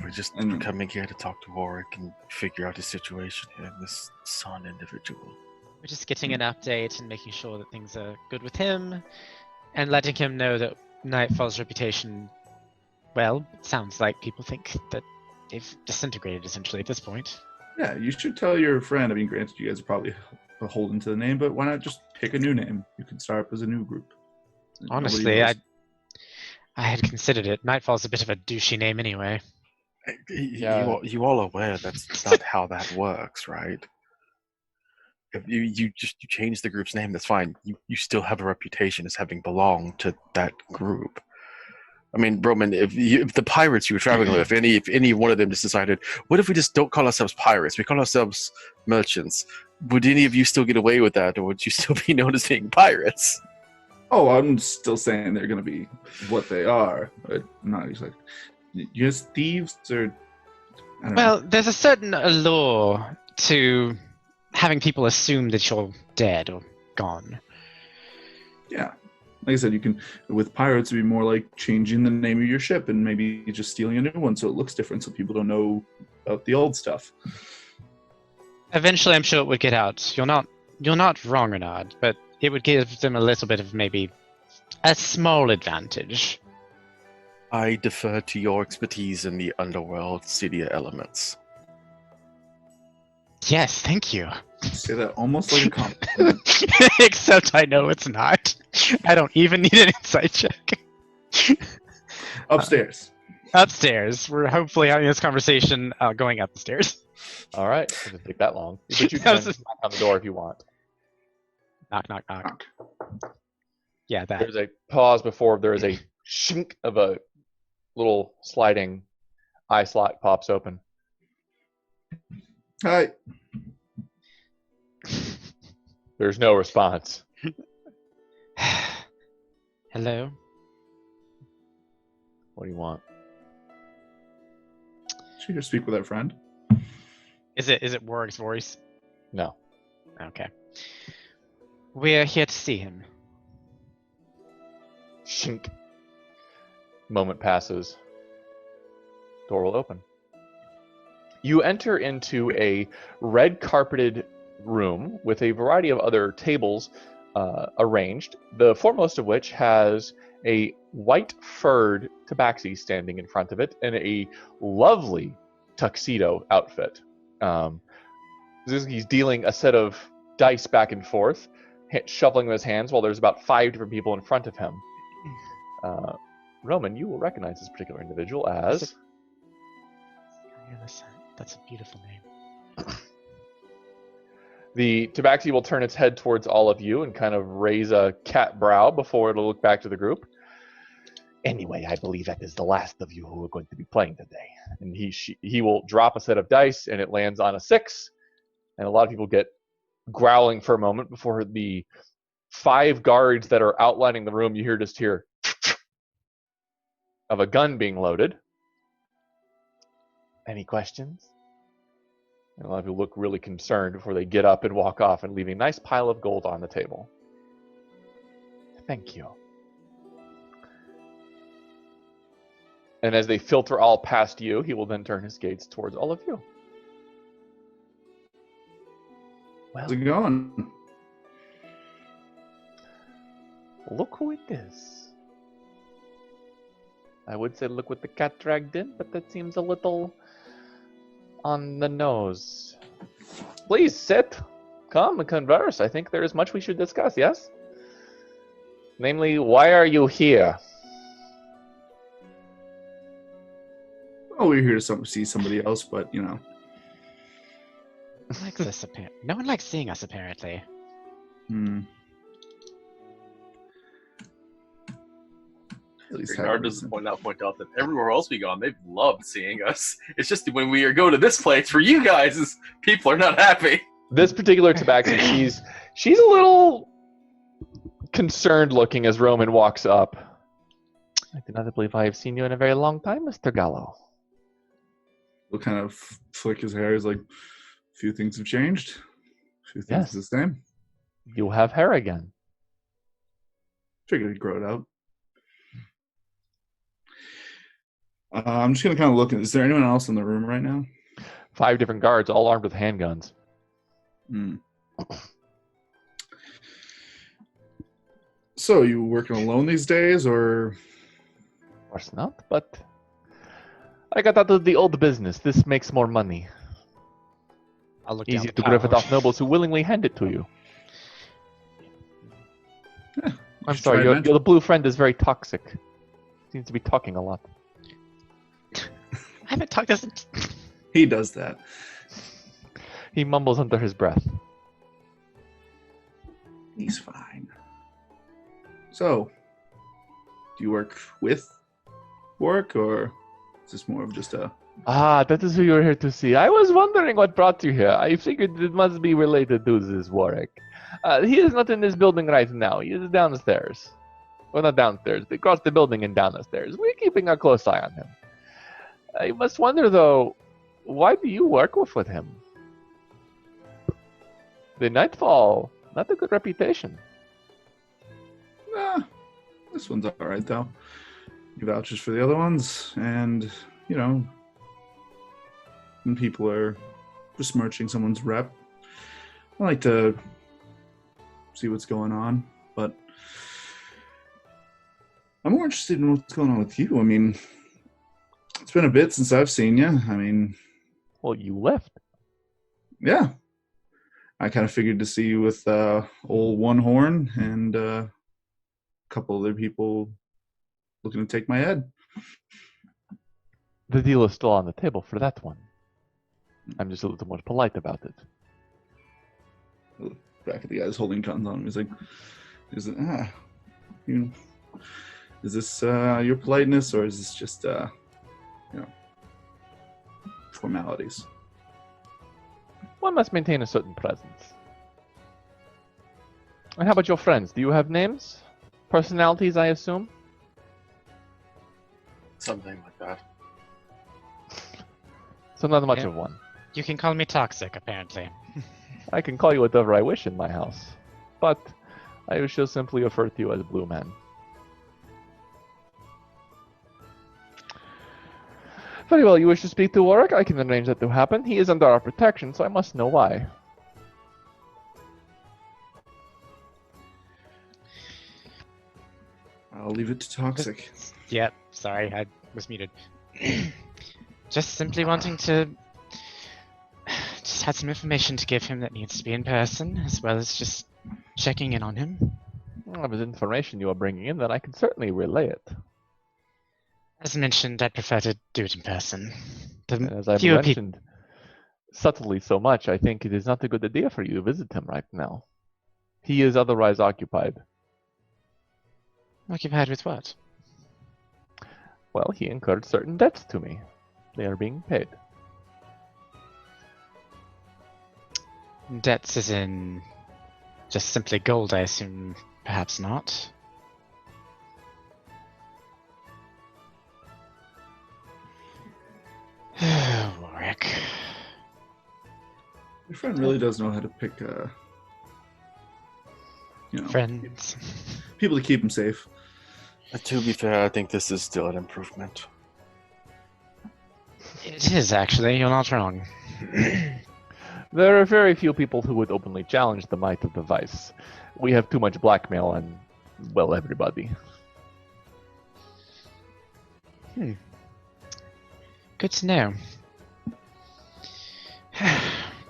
We're just And- coming here to talk to Warwick and figure out his situation here, this son individual. We're just getting an update and making sure that things are good with him, and letting him know that Nightfall's reputation, well, it sounds like people think that they've disintegrated essentially at this point. Yeah, you should tell your friend. I mean, granted, you guys are probably beholden to the name, but why not just pick a new name? You can start up as a new group. Nobody Honestly, knows. I had considered it. Nightfall's a bit of a douchey name anyway. Yeah. You all aware that's not how that works, right? If you change the group's name, that's fine. You still have a reputation as having belonged to that group. I mean, Roman, if the pirates you were traveling with, if any one of them just decided, what if we just don't call ourselves pirates? We call ourselves merchants. Would any of you still get away with that, or would you still be known as being pirates? Oh, I'm still saying they're going to be what they are, but I'm not exactly. You guys thieves or I don't Well, know. there's a certain allure to having people assume that you're dead or gone. Yeah. Like I said, you can with pirates it'd be more like changing the name of your ship and maybe just stealing a new one so it looks different so people don't know about the old stuff. Eventually, I'm sure it would get out. You're not wrong, Renard, but it would give them a little bit of maybe a small advantage. I defer to your expertise in the underworld Cydia elements. Yes, thank you. Say that almost like a compliment. Except I know it's not. I don't even need an insight check. Upstairs. Upstairs. We're hopefully having this conversation going up the stairs. All right. It doesn't take that long. But you That can was just- knock on the door if you want. Knock, knock, knock. Yeah, that. There's a pause before there is a shink of a little sliding eye slot pops open. Hi. There's no response. Hello? What do you want? Should you speak with our friend? Is it Warwick's voice? No. Okay. We're here to see him. Shink. Moment passes. Door will open. You enter into a red carpeted room with a variety of other tables arranged, the foremost of which has a white furred tabaxi standing in front of it and a lovely tuxedo outfit. He's dealing a set of dice back and forth, shuffling with his hands while there's about 5 different people in front of him. Roman, you will recognize this particular individual as... That's a beautiful name. The tabaxi will turn its head towards all of you and kind of raise a cat brow before it'll look back to the group. Anyway, I believe that is the last of you who are going to be playing today. And he will drop a set of dice, and it lands on a 6. And a lot of people get growling for a moment before the 5 guards that are outlining the room, you hear of a gun being loaded. Any questions? And a lot of people look really concerned before they get up and walk off and leave a nice pile of gold on the table. Thank you. And as they filter all past you, he will then turn his gaze towards all of you. Well, How's it going? look who it is. I would say look what the cat dragged in, but that seems a little on the nose. Please sit. Come and converse. I think there is much we should discuss, yes? Namely, why are you here? Oh, we're here to see somebody else, but you know. Likes us no one likes seeing us, apparently. At least Bernard doesn't point out that everywhere else we gone, they've loved seeing us. It's just when we go to this place for you guys, people are not happy. This particular tabaxi, she's a little concerned looking as Roman walks up. I do not believe I have seen you in a very long time, Mr. Gallo. He'll kind of flick his hair. He's like, a few things have changed. A few things Yes. the same. You have hair again. Figured he'd grow it out. I'm just gonna kind of look. Is there anyone else in the room right now? 5 different guards, all armed with handguns. Hmm. So you working alone these days, or? Of course not, but I got out of the old business. This makes more money. I'll look down Easy the to grift pile. off nobles who willingly hand it to you. Yeah, I'm should sorry, try your eventually. the blue friend is very toxic. Seems to be talking a lot. I haven't talked this. He does that. He mumbles under his breath. He's fine. So, do you work with work, or is this more of just a? Ah, that is who you're here to see. I was wondering what brought you here. I figured it must be related to this Warwick. He is not in this building right now. He is downstairs. Well, not downstairs. Across the building and down the stairs. We're keeping a close eye on him. I must wonder, though, why do you work with him? The Nightfall, not a good reputation. Nah, this one's all right though. He vouches for the other ones, and you know, when people are besmirching someone's rep, I like to see what's going on. But I'm more interested in what's going on with you. I mean, it's been a bit since I've seen you. I mean, Well, you left. yeah, I kind of figured to see you with old One Horn and a couple other people looking to take my head. The deal is still on the table for that one. I'm just a little more polite about it. Back at the guys holding guns on him. He's like, is this your politeness, or is this just formalities? One must maintain a certain presence. And how about your friends? Do you have names? Personalities, I assume? Something like that. So not much Yeah. of one. You can call me toxic, apparently. I can call you whatever I wish in my house, but I shall simply refer to you as Blue Man. Very well, you wish to speak to Warwick? I can arrange that to happen. He is under our protection, so I must know why. I'll leave it to Toxic. Yep, sorry, I was muted. Just simply wanting to just had some information to give him that needs to be in person, as well as just checking in on him. Well, if there's information you are bringing in, then I can certainly relay it. As mentioned, I prefer to do it in person. As I've fewer mentioned subtly so much, I think it is not a good idea for you to visit him right now. He is otherwise occupied. Occupied with what? Well, he incurred certain debts to me. They are being paid. Debts as in just simply gold, I assume. Perhaps not. Warwick. Your friend really does know how to pick, Friends. people to keep him safe. To be fair, I think this is still an improvement. It is, actually. You're not wrong. There are very few people who would openly challenge the might of the vice. We have too much blackmail and, well, everybody. Good to know.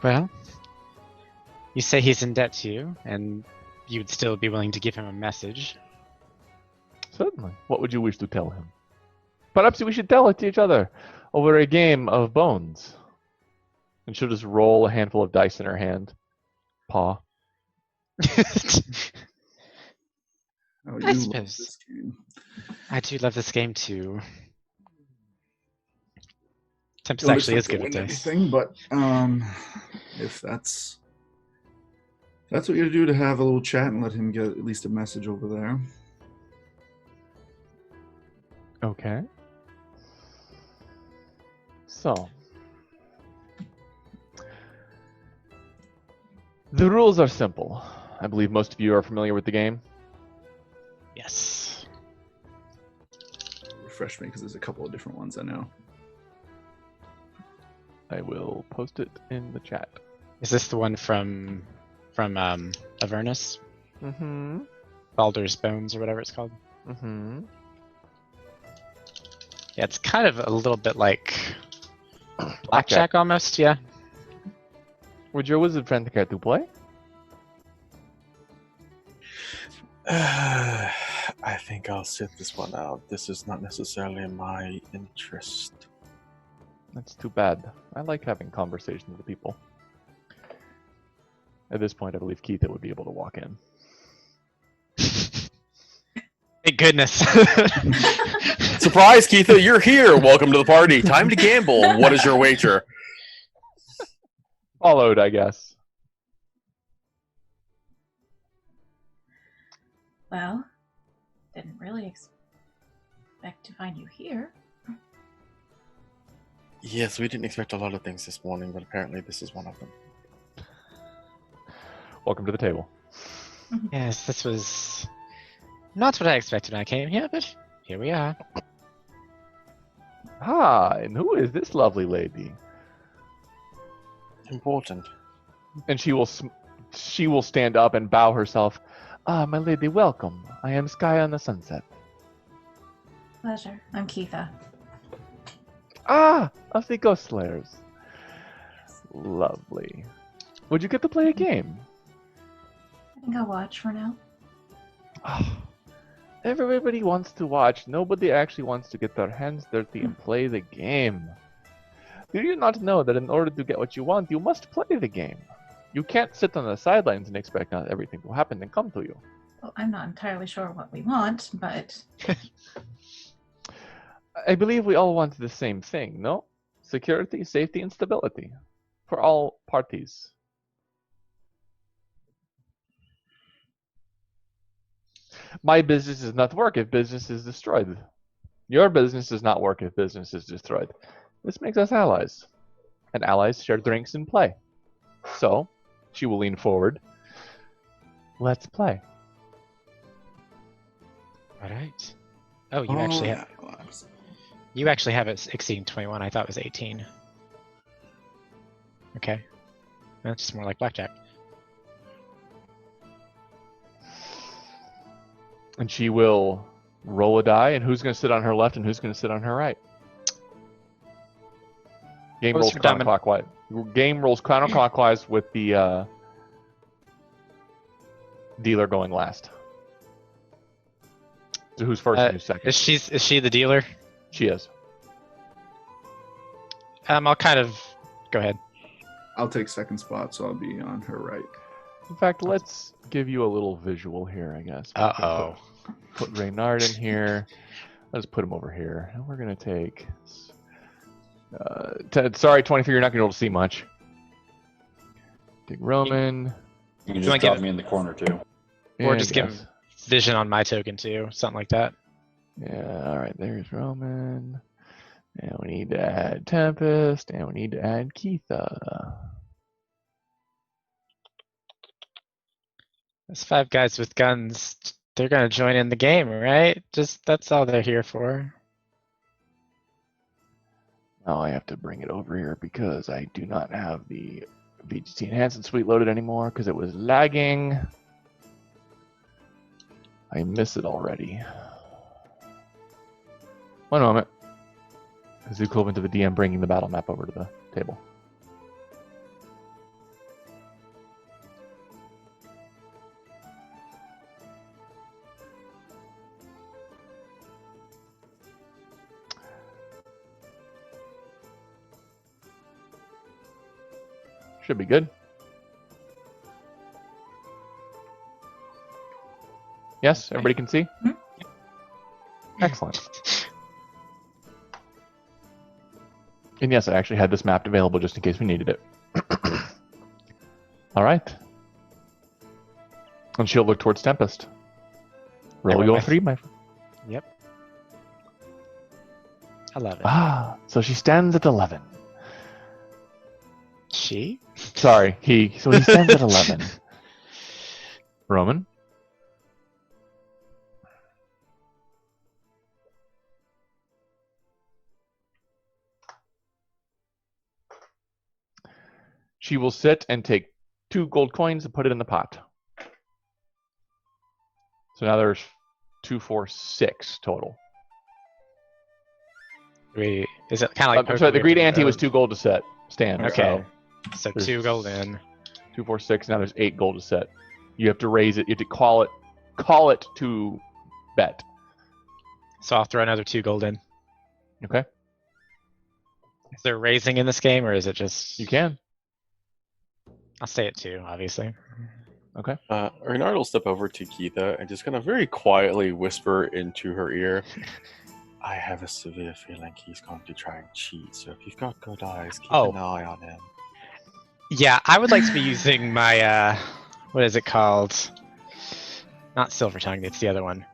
Well, you say he's in debt to you, and you'd still be willing to give him a message. Certainly. What would you wish to tell him? Perhaps we should tell it to each other over a game of bones. And she'll just roll a handful of dice in her hand. Paw. Oh, I you love suppose. this game. I do love this game too. Tempest Don't actually is expect good to at win dice. anything, but if that's what you do, to have a little chat and let him get at least a message over there. Okay. So. The rules are simple. I believe most of you are familiar with the game. Yes. We're refresh me because there's a couple of different ones I know. I will post it in the chat. Is this the one from Avernus? Mm-hmm. Baldur's Bones or whatever it's called? Mm-hmm. Yeah, it's kind of a little bit like Blackjack almost, yeah. Would your wizard friend care to play? I think I'll sit this one out. This is not necessarily in my interest. That's too bad. I like having conversations with people. At this point, I believe Keitha would be able to walk in. Thank goodness. Surprise, Keitha, you're here. Welcome to the party. Time to gamble. What is your wager? Followed, I guess. Well, didn't really expect to find you here. Yes, we didn't expect a lot of things this morning, but apparently this is one of them. Welcome to the table. Yes, this was not what I expected when I came here, but here we are. Ah, and who is this lovely lady? Important. And she will stand up and bow herself. Ah, my lady, welcome. I am Sky on the Sunset. Pleasure. I'm Keitha. Ah, of the Ghost Slayers. Lovely. Would you get to play a game? I think I'll watch for now. Ah, everybody wants to watch. Nobody actually wants to get their hands dirty and play the game. Do you not know that in order to get what you want, you must play the game? You can't sit on the sidelines and expect not everything to happen and come to you. Well, I'm not entirely sure what we want, but I believe we all want the same thing, no? Security, safety, and stability. For all parties. My business does not work if business is destroyed. Your business does not work if business is destroyed. This makes us allies. And allies share drinks and play. So, she will lean forward. Let's play. All right. Oh, you actually have it exceeding 21. I thought it was 18. Okay. That's just more like blackjack. And she will roll a die, and who's going to sit on her left and who's going to sit on her right? Game rolls counterclockwise. Game rolls counterclockwise with the dealer going last. So who's first and who's second? Is she the dealer? She is. I'll kind of go ahead. I'll take second spot, so I'll be on her right. In fact, let's give you a little visual here, I guess. Uh-oh. Put Reynard in here. Let's put him over here. And we're going to take... sorry, 23, you're not going to be able to see much. Take Roman. You can just drop me in the corner, too. Or just give him vision on my token, too. Something like that. Yeah, alright, there's Roman. And we need to add Tempest. And we need to add Keitha. Those 5 guys with guns, they're going to join in the game, right? That's all they're here for. Now I have to bring it over here because I do not have the VGT Enhancement Suite loaded anymore because it was lagging. I miss it already. One moment. It's the equivalent of the DM bringing the battle map over to the table. Should be good. Yes, everybody can see? Mhm. Excellent. And yes, I actually had this mapped available just in case we needed it. All right. And she'll look towards Tempest. Roll your 3, my friend. Yep. 11. Ah, so she stands at 11. She? Sorry, he. So he stands at 11. Roman? She will sit and take 2 gold coins and put it in the pot. So now there's 2, 4, 6 total. Is it kind of like I'm poker? sorry, the We have greed to- ante was 2 gold to set. Stand. Okay. So there's 2 gold in. 2, 4, 6. Now there's 8 gold to set. You have to raise it. You have to call it to bet. So I'll throw another 2 gold in. Okay. Is there raising in this game, or is it just? You can. I'll stay at 2, obviously. Okay. Renard will step over to Keitha and just kind of very quietly whisper into her ear, I have a severe feeling he's going to try and cheat, so if you've got good eyes, keep an eye on him. Yeah, I would like to be using my, what is it called? Not Silver Tongue, it's the other one.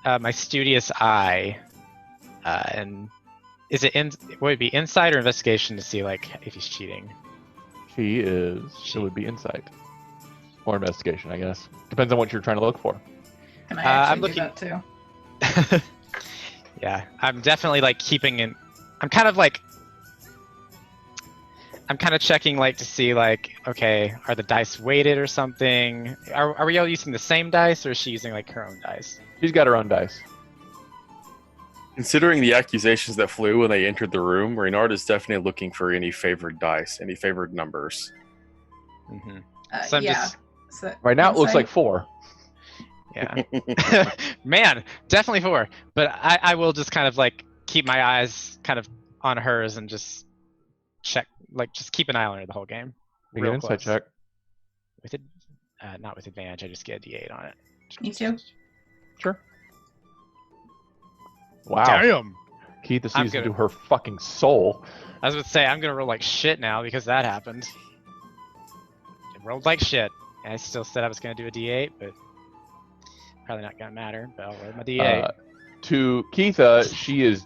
My Studious Eye. And is it would it be insight or investigation to see, like, if he's cheating? It would be insight. Or investigation, I guess. Depends on what you're trying to look for. Can I actually I'm looking- do that too? Yeah, I'm definitely, like, keeping in... I'm kind of checking, like, to see, like, okay, are the dice weighted or something? Are we all using the same dice, or is she using, like, her own dice? She's got her own dice. Considering the accusations that flew when they entered the room, Renard is definitely looking for any favored dice, any favored numbers. Mm-hmm. Uh, So I'm yeah. just- So Right now it looks insight? like 4. Yeah. Man, definitely 4. But I will just kind of, like, keep my eyes kind of on hers and just check, like, just keep an eye on her the whole game. Make Real an insight close. check. With it, not with advantage, I just get a D8 on it. Me too. Sure. Wow. Damn! Keitha I'm sees gonna- into her fucking soul. I was about to say, I'm gonna roll like shit now because that happened. It rolled like shit. And I still said I was gonna do a D8, but probably not gonna matter, but I'll roll my D8. To Keitha, she is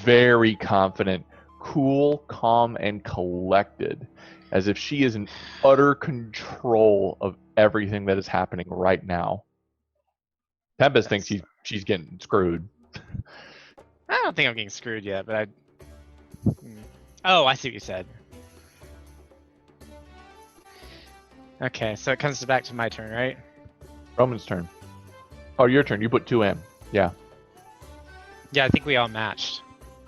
very confident, cool, calm, and collected, as if she is in utter control of everything that is happening right now. Tempest thinks she's getting screwed. I don't think I'm getting screwed yet, but I... Oh, I see what you said. Okay, so it comes back to my turn, right? Roman's turn. Oh, your turn. You put 2 in. Yeah. Yeah, I think we all matched.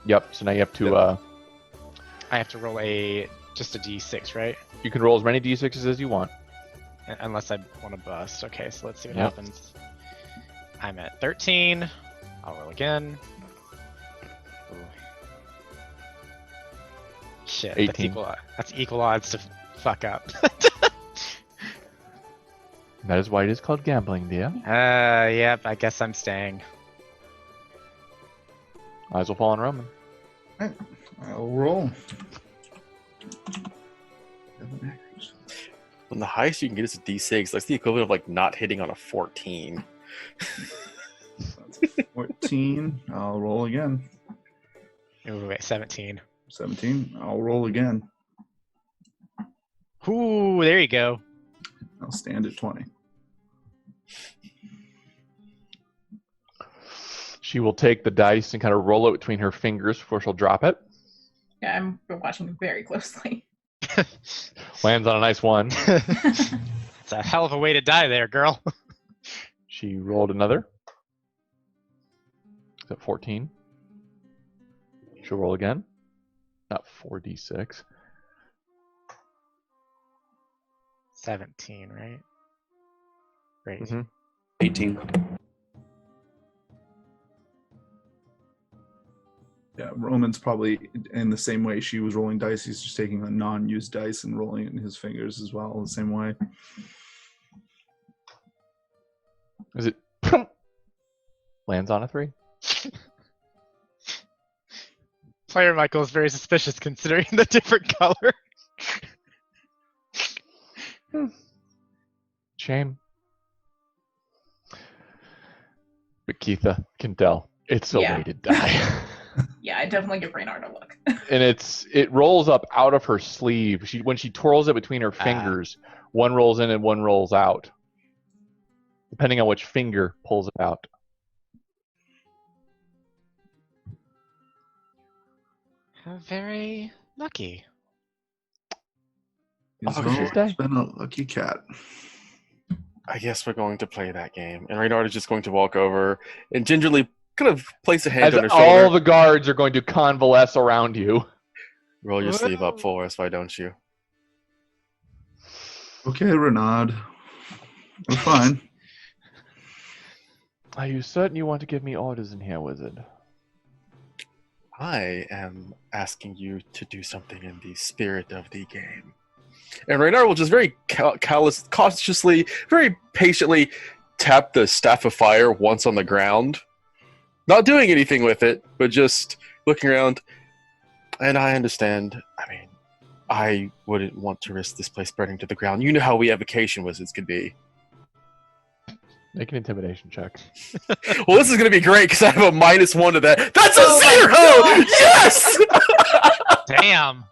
Yep. So now you have to. I have to roll just a D6, right? You can roll as many d6s as you want. Unless I want to bust. Okay, so let's see what Yep. happens. I'm at 13. I'll roll again. Ooh. Shit, 18. That's equal odds to fuck up. That is why it is called gambling, dear. Yep, I guess I'm staying. Eyes will fall on Roman. I'll roll. When the highest you can get is a D6, that's the equivalent of like not hitting on a 14. 14. I'll roll again. Ooh, wait, 17. 17. I'll roll again. Ooh, there you go. I'll stand at 20. She will take the dice and kind of roll it between her fingers before she'll drop it. Yeah, I'm watching very closely. Lands on a nice 1. It's a hell of a way to die there, girl. She rolled another. Is that 14? She'll roll again. Not 4d6. 17, right? Great. Mhm. 18. Yeah, Roman's probably in the same way she was rolling dice. He's just taking a non-used dice and rolling it in his fingers as well, the same way. Is it? Lands on a 3. Player Michael is very suspicious considering the different color. Shame. But Keitha can tell it's a Yeah. way to die. Yeah, I definitely give Reynard a look. And it rolls up out of her sleeve. When she twirls it between her fingers, one rolls in and one rolls out, depending on which finger pulls it out. Very lucky. Auspicious day. It's been a lucky cat. I guess we're going to play that game. And Reynard is just going to walk over and gingerly kind of place a hand As on her all shoulder. the guards are going to convalesce around you. Roll your sleeve up for us, why don't you? Okay, Renaud. We're fine. Are you certain you want to give me orders in here, wizard? I am asking you to do something in the spirit of the game. And Reynard will just very cautiously, very patiently tap the staff of fire once on the ground. Not doing anything with it, but just looking around. And I understand. I mean, I wouldn't want to risk this place burning to the ground. You know how we evocation wizards can be. Make an intimidation check. Well, this is going to be great because I have a -1 to that. That's a Oh 0! Yes! Damn.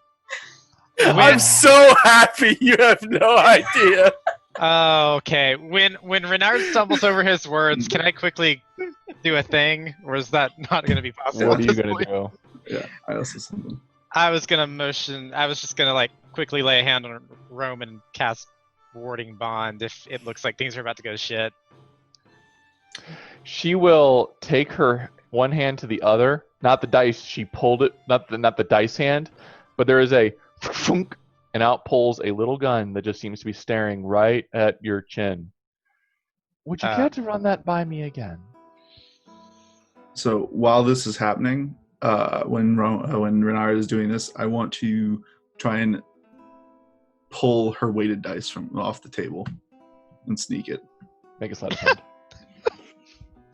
I'm so happy. You have no idea. Okay. When Renard stumbles over his words, can I quickly do a thing, or is that not going to be possible? What are at you this going to point? do? Yeah, I also something. I was gonna motion. I was just gonna like quickly lay a hand on Rome and cast warding bond if it looks like things are about to go to shit. She will take her one hand to the other, not the dice. She pulled it, not the dice hand, but there is a funk, and out pulls a little gun that just seems to be staring right at your chin. Would you care to run that by me again? So while this is happening, when Renard is doing this, I want to try and pull her weighted dice from off the table and sneak it. Make a sleight of hand.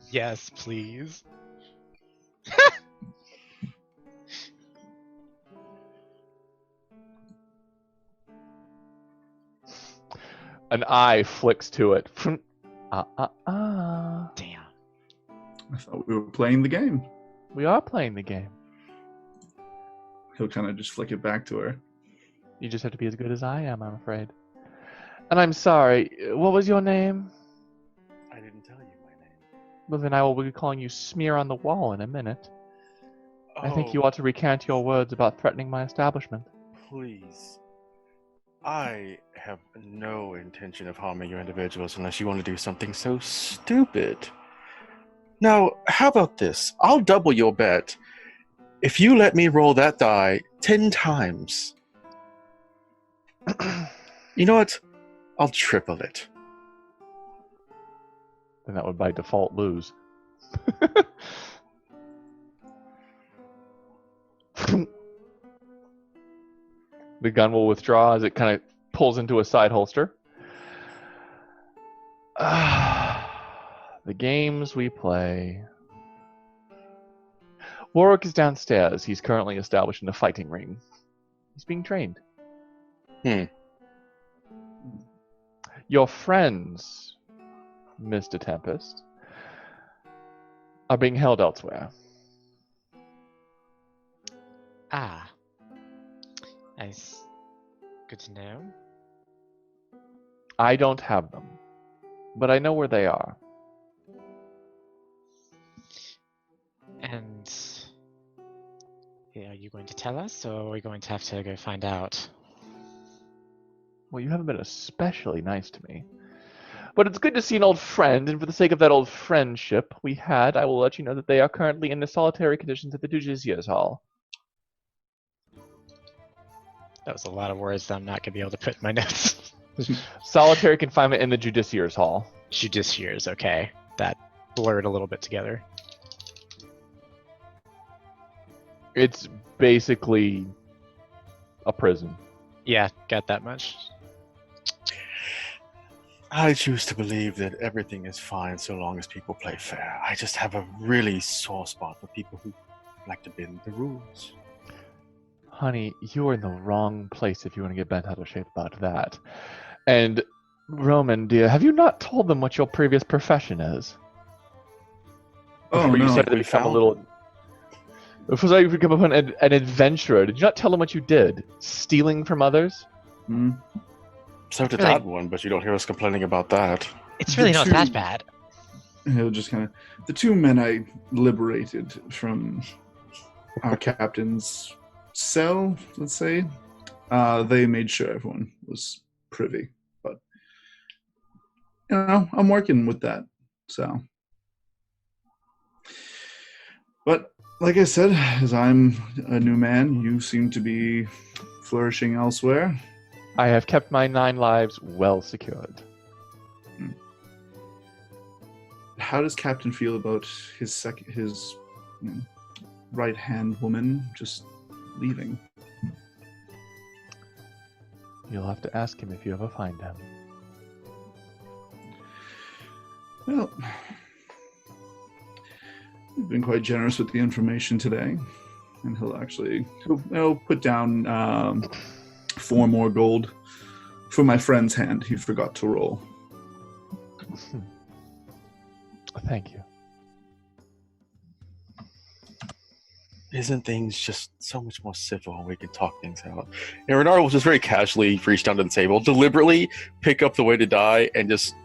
Yes, please. An eye flicks to it. Damn. I thought we were playing the game. We are playing the game. He'll kind of just flick it back to her. You just have to be as good as I am, I'm afraid. And I'm sorry, what was your name? I didn't tell you my name. Well, then I will be calling you Smear on the Wall in a minute. I think you Oh, ought to recant your words about threatening my establishment. please. I have no intention of harming you individuals unless you want to do something so stupid. Now, how about this? I'll double your bet if you let me roll that die 10 times. You know what? I'll triple it. Then that would by default lose. The gun will withdraw as it kind of pulls into a side holster. The games we play. Warwick is downstairs. He's currently established in a fighting ring. He's being trained. Your friends, Mr. Tempest, are being held elsewhere. Ah. Nice. Good to know. I don't have them, but I know where they are. And yeah, are you going to tell us, or are we going to have to go find out? Well, you haven't been especially nice to me. But it's good to see an old friend, and for the sake of that old friendship we had, I will let you know that they are currently in the solitary conditions at the Judiciary's Hall. That was a lot of words that I'm not going to be able to put in my notes. Solitary confinement in the Judiciary's Hall. Judiciaries, okay. That blurred a little bit together. It's basically a prison. Yeah, got that much. I choose to believe that everything is fine so long as people play fair. I just have a really sore spot for people who like to bend the rules. Honey, you're in the wrong place if you want to get bent out of shape about that. And, Roman, dear, have you not told them what your previous profession is? Oh, Before you no. decided to become a little... Before you become an adventurer, did you not tell them what you did? Stealing from others? Hmm? So did Really? that one, but you don't hear us complaining about that. It's really not The that two- bad. He'll just kind of... The two men I liberated from our captain's cell, let's say, They made sure everyone was privy, but I'm working with that. So, but like I said, as I'm a new man, you seem to be flourishing elsewhere. I have kept my 9 lives well secured. How does Captain feel about his right-hand woman just leaving? You'll have to ask him if you ever find him. Well, you've been quite generous with the information today, and he'll put down 4 more gold for my friend's hand. He forgot to roll. Thank you. Isn't things just so much more civil when we can talk things out? And Renard will just very casually reach down to the table, deliberately pick up the way to die, and just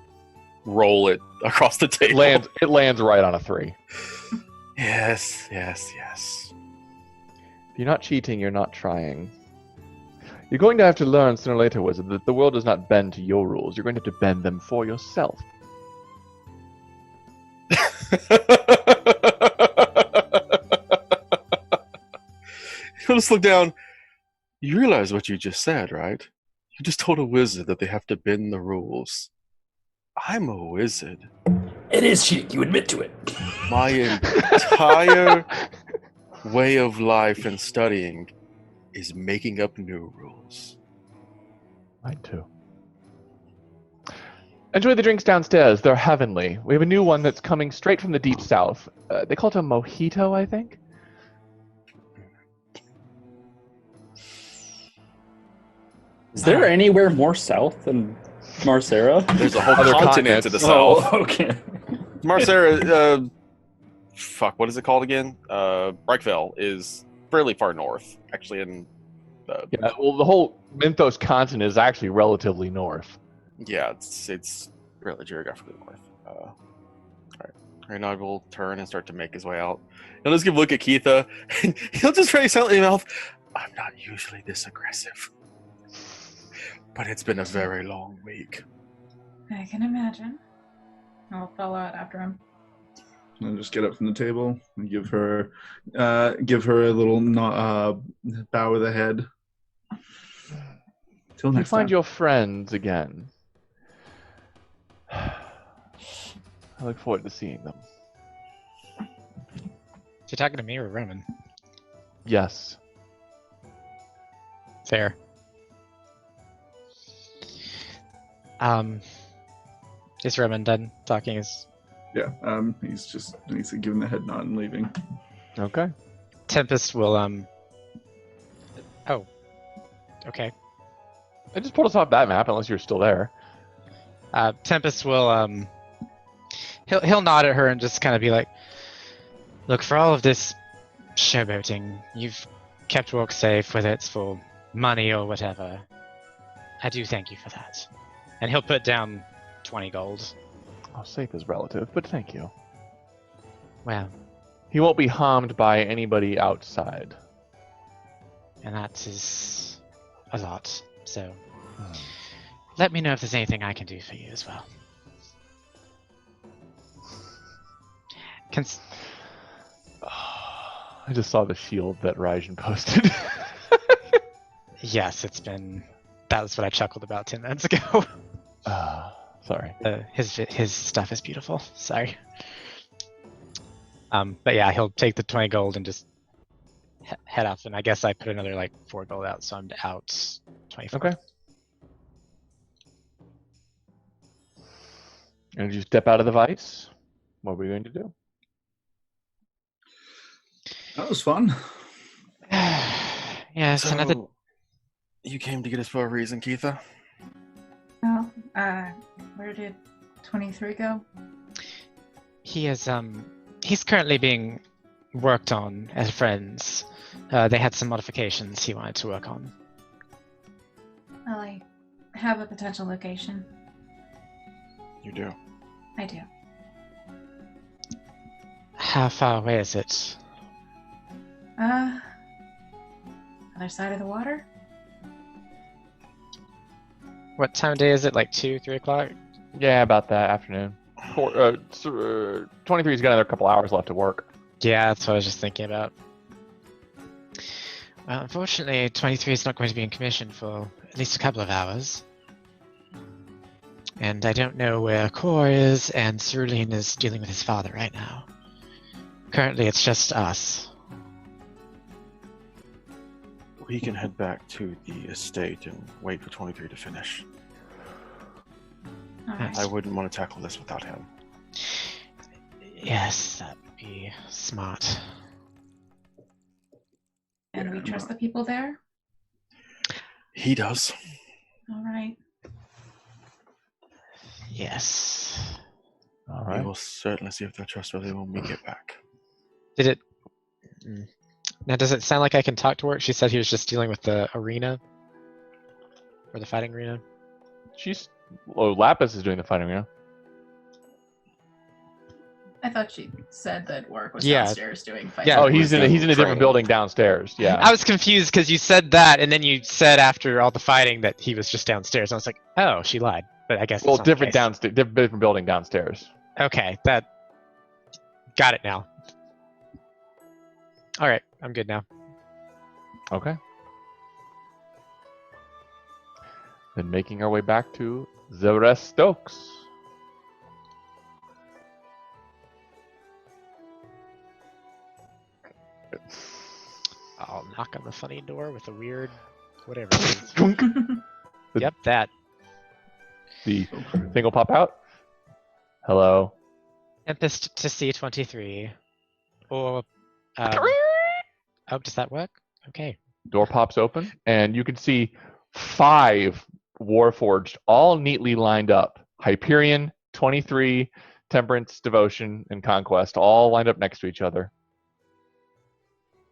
roll it across the table. It lands right on a 3. Yes. If you're not cheating, you're not trying. You're going to have to learn sooner or later, Wizard, that the world does not bend to your rules. You're going to have to bend them for yourself. He'll just look down. You realize what you just said, right? You just told a wizard that they have to bend the rules. I'm a wizard. It is cheating. You admit to it. My entire way of life and studying is making up new rules. Mine too. Enjoy the drinks downstairs. They're heavenly. We have a new one that's coming straight from the deep south. They call it a mojito, I think. Is there anywhere more south than Marcera? There's a whole Other continent to the Oh, south. okay. Marcera, what is it called again? Reichville is fairly far north, actually. Yeah, well, the whole Minthos continent is actually relatively north. Yeah, it's really geographically north. All right, Reynard will turn and start to make his way out. He'll just give a look at Keitha, and he'll just very silently mouth, "I'm not usually this aggressive, but it's been a very long week." I can imagine. I'll follow out after him. I'll just get up from the table and give her a little bow of the head. Till If you next find time. your friends again, I look forward to seeing them. You talking to me or Roman? Yes. Fair. Is Roman done talking? Yeah, he's giving the head nod and leaving. Okay. Tempest will Oh. Okay. I just pulled us off that map, unless you're still there. Tempest will he'll nod at her and just kind of be like, "Look, for all of this showboating, you've kept work safe, whether it's for money or whatever. I do thank you for that." And he'll put down 20 gold. Oh, safe is relative, but thank you. Well, He won't be harmed by anybody outside. and that is a lot. So let me know if there's anything I can do for you as well. I just saw the shield that Raijin posted. Yes, that was what I chuckled about 10 minutes ago. Sorry. His stuff is beautiful. Sorry. But yeah, he'll take the 20 gold and just head off. And I guess I put another 4 gold out, so I'm out 24. Okay. And you step out of the vice? What are we going to do? That was fun. Yes, So, another. you came to get us for a reason, Keitha? Oh, where did 23 go? He is he's currently being worked on as friends. They had some modifications he wanted to work on. Well, I have a potential location. You do. I do. How far away is it? Other side of the water? What time of day is it? Like 2, 3 o'clock? Yeah, about that afternoon. 23's got another couple hours left to work. Yeah, that's what I was just thinking about. Well, unfortunately, 23 is not going to be in commission for at least a couple of hours. And I don't know where Kor is, and Cerulean is dealing with his father right now. Currently, it's just us. We can head back to the estate and wait for 23 to finish. All right. I wouldn't want to tackle this without him. Yes, that would be smart. And we trust the people there? He does. All right. Yes. All We right. will certainly see if they're trustworthy when we get back. Did it... Now, does it sound like I can talk to her? She said he was just dealing with the arena. Or the fighting arena. Lapis is doing the fighting, yeah. I thought she said that Warwick was Yeah. downstairs doing fights. Yeah. Oh, he's in a different training. building downstairs. Yeah. I was confused because you said that, and then you said after all the fighting that he was just downstairs. I was like, oh, she lied. But I guess Well, it's not the different case. downstairs, different building downstairs. Okay, that... Got it now. Alright, I'm good now. Okay. Then making our way back to Zerestokes. I'll knock on the funny door with a weird... whatever it is. Yep, that. The thing will pop out. Hello. Tempest to C23. Or... oh, does that work? Okay. Door pops open, and you can see 5 Warforged, all neatly lined up. Hyperion, 23, Temperance, Devotion, and Conquest, all lined up next to each other.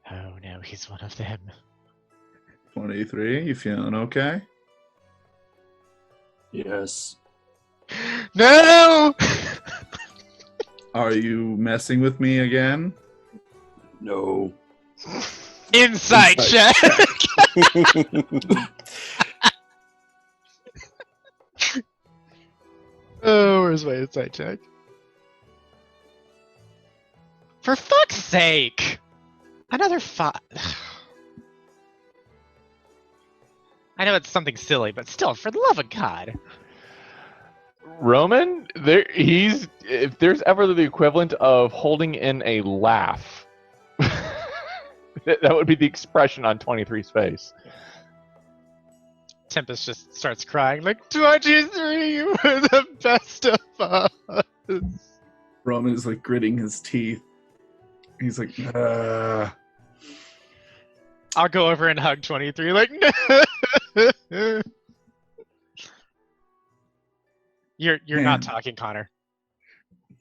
Oh no, he's one of them. 23, you feeling okay? Yes. No! Are you messing with me again? No. Insight check! Oh, where's my insight check? For fuck's sake! Another 5. I know it's something silly, but still, for the love of God. Roman, if there's ever the equivalent of holding in a laugh, that would be the expression on 23's face. Tempest just starts crying, like, 23, you were the best of us. Roman is like gritting his teeth. He's like, I'll go over and hug 23, like, no. You're Man. not talking, Connor.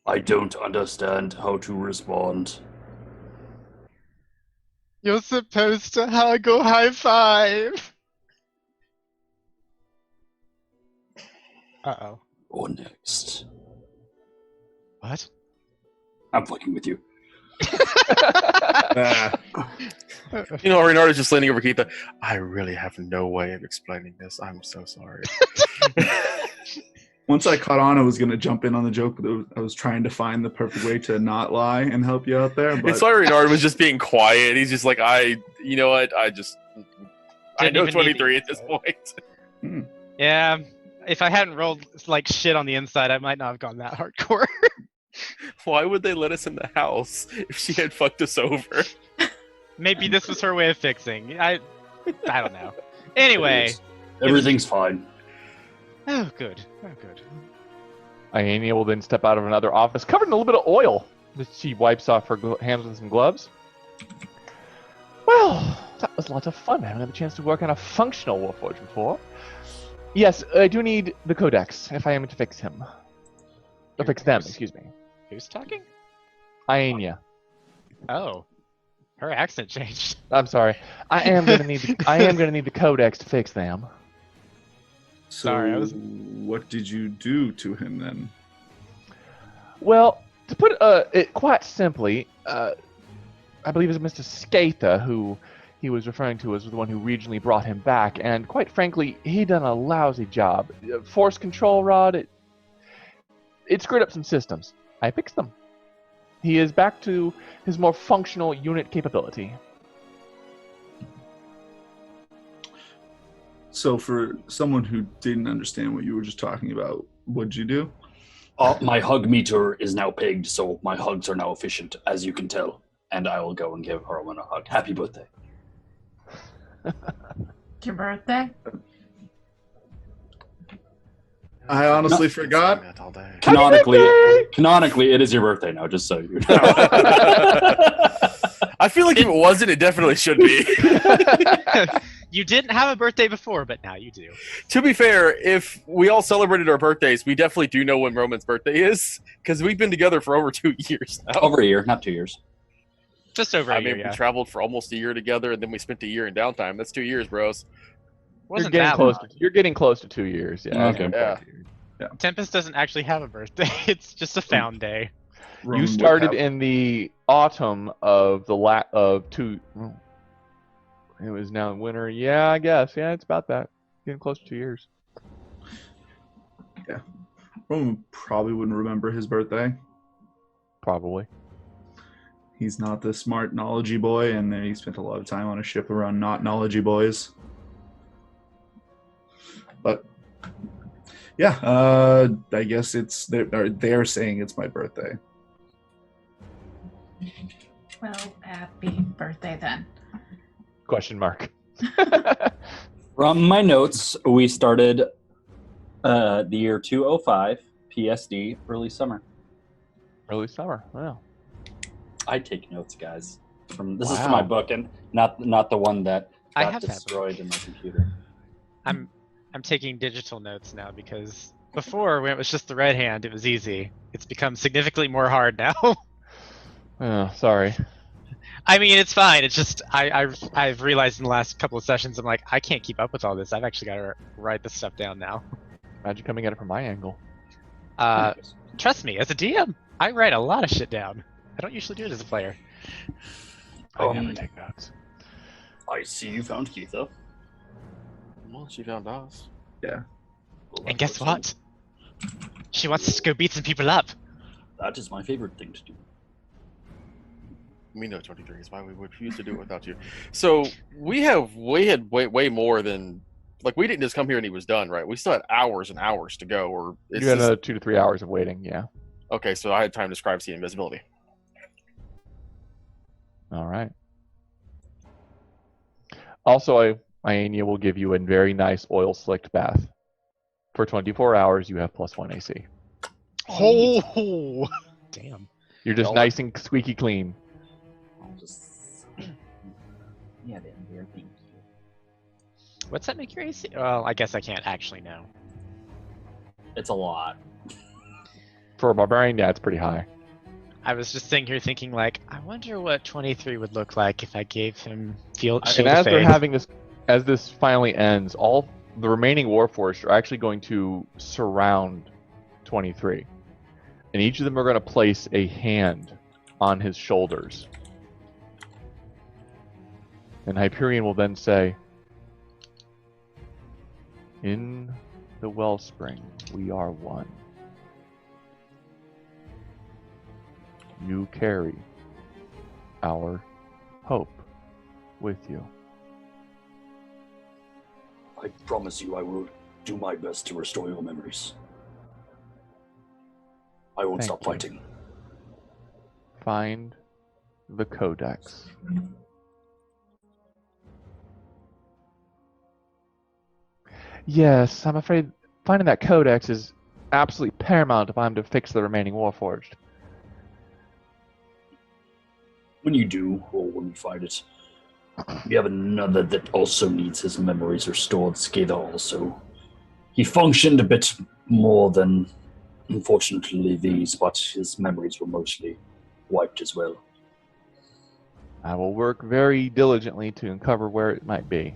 I don't understand how to respond. You're supposed to hug or high five. Uh-oh. Or next. What? I'm fucking with you. You know, Renardo's just leaning over Keitha. I really have no way of explaining this. I'm so sorry. Once I caught on, I was going to jump in on the joke, but I was trying to find the perfect way to not lie and help you out there. But It's like Renardo was just being quiet. He's just like, you know what? I Didn't know even 23 need at this point. Yeah, if I hadn't rolled like shit on the inside, I might not have gone that hardcore. Why would they let us in the house if she had fucked us over? Maybe this was her way of fixing. I don't know. Anyway. Everything's fine. Oh, good. Oh, good. Iania will then step out of another office, covered in a little bit of oil. She wipes off her hands with some gloves. Well, that was a lot of fun. I haven't had a chance to work on a functional Warforged before. Yes, I do need the Codex if I am to fix him. Or fix them, excuse me. Who's talking? Iania. Oh. Her accent changed. I'm sorry. I am gonna need the Codex to fix them. so Sorry, I was- what did you do to him then? Well, to put it quite simply, I believe it's Mr. Skatha who he was referring to was the one who regionally brought him back, and quite frankly, he done a lousy job. Force control rod, it screwed up some systems. I fixed them. He is back to his more functional unit capability. So, for someone who didn't understand what you were just talking about, what'd you do? My hug meter is now pegged, so my hugs are now efficient, as you can tell. And I will go and give Harlan a hug. Happy birthday. It's your birthday? I honestly forgot. That all day. Canonically, it is your birthday now, just so you know. I feel like if it wasn't, it definitely should be. You didn't have a birthday before, but now you do. To be fair, if we all celebrated our birthdays, we definitely do know when Roman's birthday is, because we've been together for over 2 years now. Over a year, not 2 years. Just over a year, we yeah. traveled for almost a year together, and then we spent a year in downtime. That's 2 years, bros. Wasn't you're getting that close. long. You're getting close to 2 years. Yeah. Okay. Yeah. Tempest doesn't actually have a birthday. It's just a found day. Roman You would started have- in the autumn of of two. It was now winter. Yeah, I guess. Yeah, it's about that. Getting close to 2 years. Roman probably wouldn't remember his birthday. Probably. He's not the smart, knowledgey boy, and then he spent a lot of time on a ship around not knowledgey boys. But yeah, I guess they're saying it's my birthday. Well, happy birthday then. Question mark. From my notes, we started the year 205, PSD, early summer. Early summer. Wow. I take notes, guys. This is Wow. from my book, and not the one that I got have that book. destroyed in my computer. I'm taking digital notes now because before, when it was just the red hand, it was easy. It's become significantly more hard now. Oh, sorry. I mean, it's fine. It's just I've realized in the last couple of sessions, I'm like, I can't keep up with all this. I've actually got to write this stuff down now. Imagine coming at it from my angle. Trust me, as a DM, I write a lot of shit down. I don't usually do it as a player. I never take notes. I see you found Keitha. Well, she found us. And guess what? She wants us to go beat some people up. That is my favorite thing to do. We know 23 is why we would refuse to do it without you. So we had way more than, like, we didn't just come here and he was done, right? We still had hours and hours to go. Or it's You had just- another 2 to 3 hours of waiting. Yeah. Okay, so I had time to scribe see invisibility. All right. Also, Iania will give you a very nice oil slicked bath. For 24 hours, you have +1 AC. Oh, damn. You're just Well, nice and squeaky clean. I'll just. Yeah, there. Thank you. What's that make your AC? Well, I guess I can't actually know. It's a lot. For a barbarian, yeah, it's pretty high. I was just sitting here thinking, like, I wonder what 23 would look like if I gave him Shield And of as they're Fate. having this, as this finally ends, all the remaining Warforged are actually going to surround 23. And each of them are going to place a hand on his shoulders. And Hyperion will then say, "In the wellspring, we are one. You carry our hope with you." I promise you I will do my best to restore your memories. I won't Thank stop you. fighting. Find the Codex. Yes, I'm afraid finding that Codex is absolutely paramount if I'm to fix the remaining Warforged. When you do, or when you find it, we have another that also needs his memories restored. Skadar also. He functioned a bit more than, unfortunately, these, but his memories were mostly wiped as well. I will work very diligently to uncover where it might be.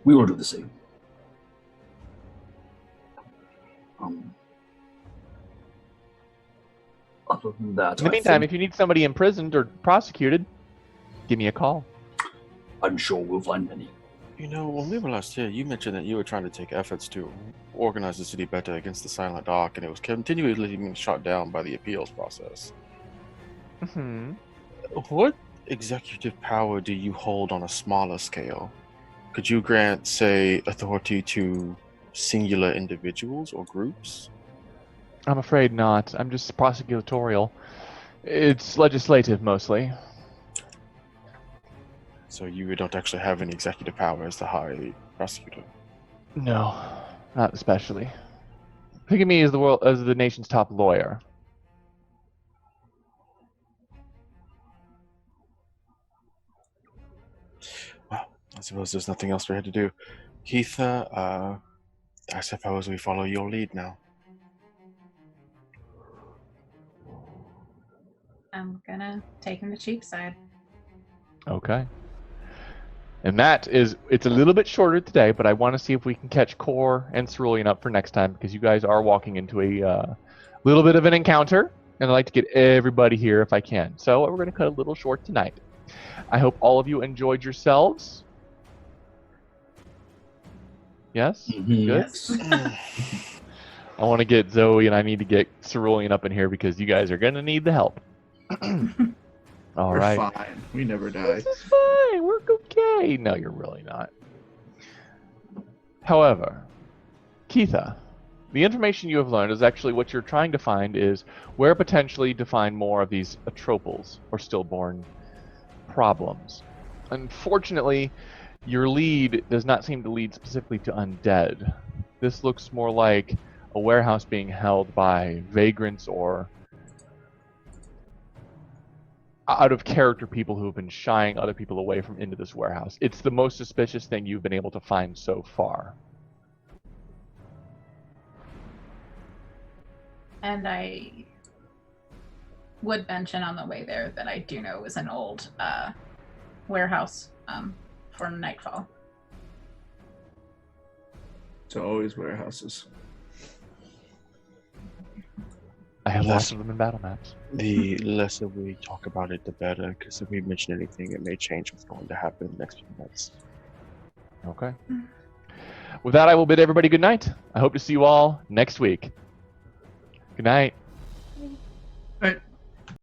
We will do the same. Other than that, In the meantime, if you need somebody imprisoned or prosecuted, give me a call. I'm sure we'll find many. You know, when we were last here, you mentioned that you were trying to take efforts to organize the city better against the Silent Arc, and it was continually being shot down by the appeals process. Hmm. What executive power do you hold on a smaller scale? Could you grant, say, authority to singular individuals or groups? I'm afraid not. I'm just prosecutorial. It's legislative mostly. So you don't actually have any executive power as the High Prosecutor? No, not especially. Think of me as the nation's top lawyer. Well, I suppose there's nothing else for her to do. Heatha, I suppose we follow your lead now. I'm gonna take him to Cheapside. Okay. And it's a little bit shorter today, but I want to see if we can catch Core and Cerulean up for next time, because you guys are walking into a little bit of an encounter, and I'd like to get everybody here if I can. So we're going to cut a little short tonight. I hope all of you enjoyed yourselves. Yes? Good? Yes. I want to get Zoe and I need to get Cerulean up in here because you guys are going to need the help. All We're right. fine. We never die. This is fine. We're okay. No, you're really not. However, Keitha, the information you have learned is actually what you're trying to find is where potentially to find more of these atropals or stillborn problems. Unfortunately, your lead does not seem to lead specifically to undead. This looks more like a warehouse being held by vagrants or out of character people who have been shying other people away from into this warehouse. It's the most suspicious thing you've been able to find so far. And I would mention on the way there that I do know is an old warehouse for Nightfall. So always warehouses. I have Yes. lots of them in battle maps. The lesser we talk about it, the better, because if we mention anything, it may change what's going to happen in the next few months. Okay. With that, I will bid everybody good night. I hope to see you all next week. Good night. All right.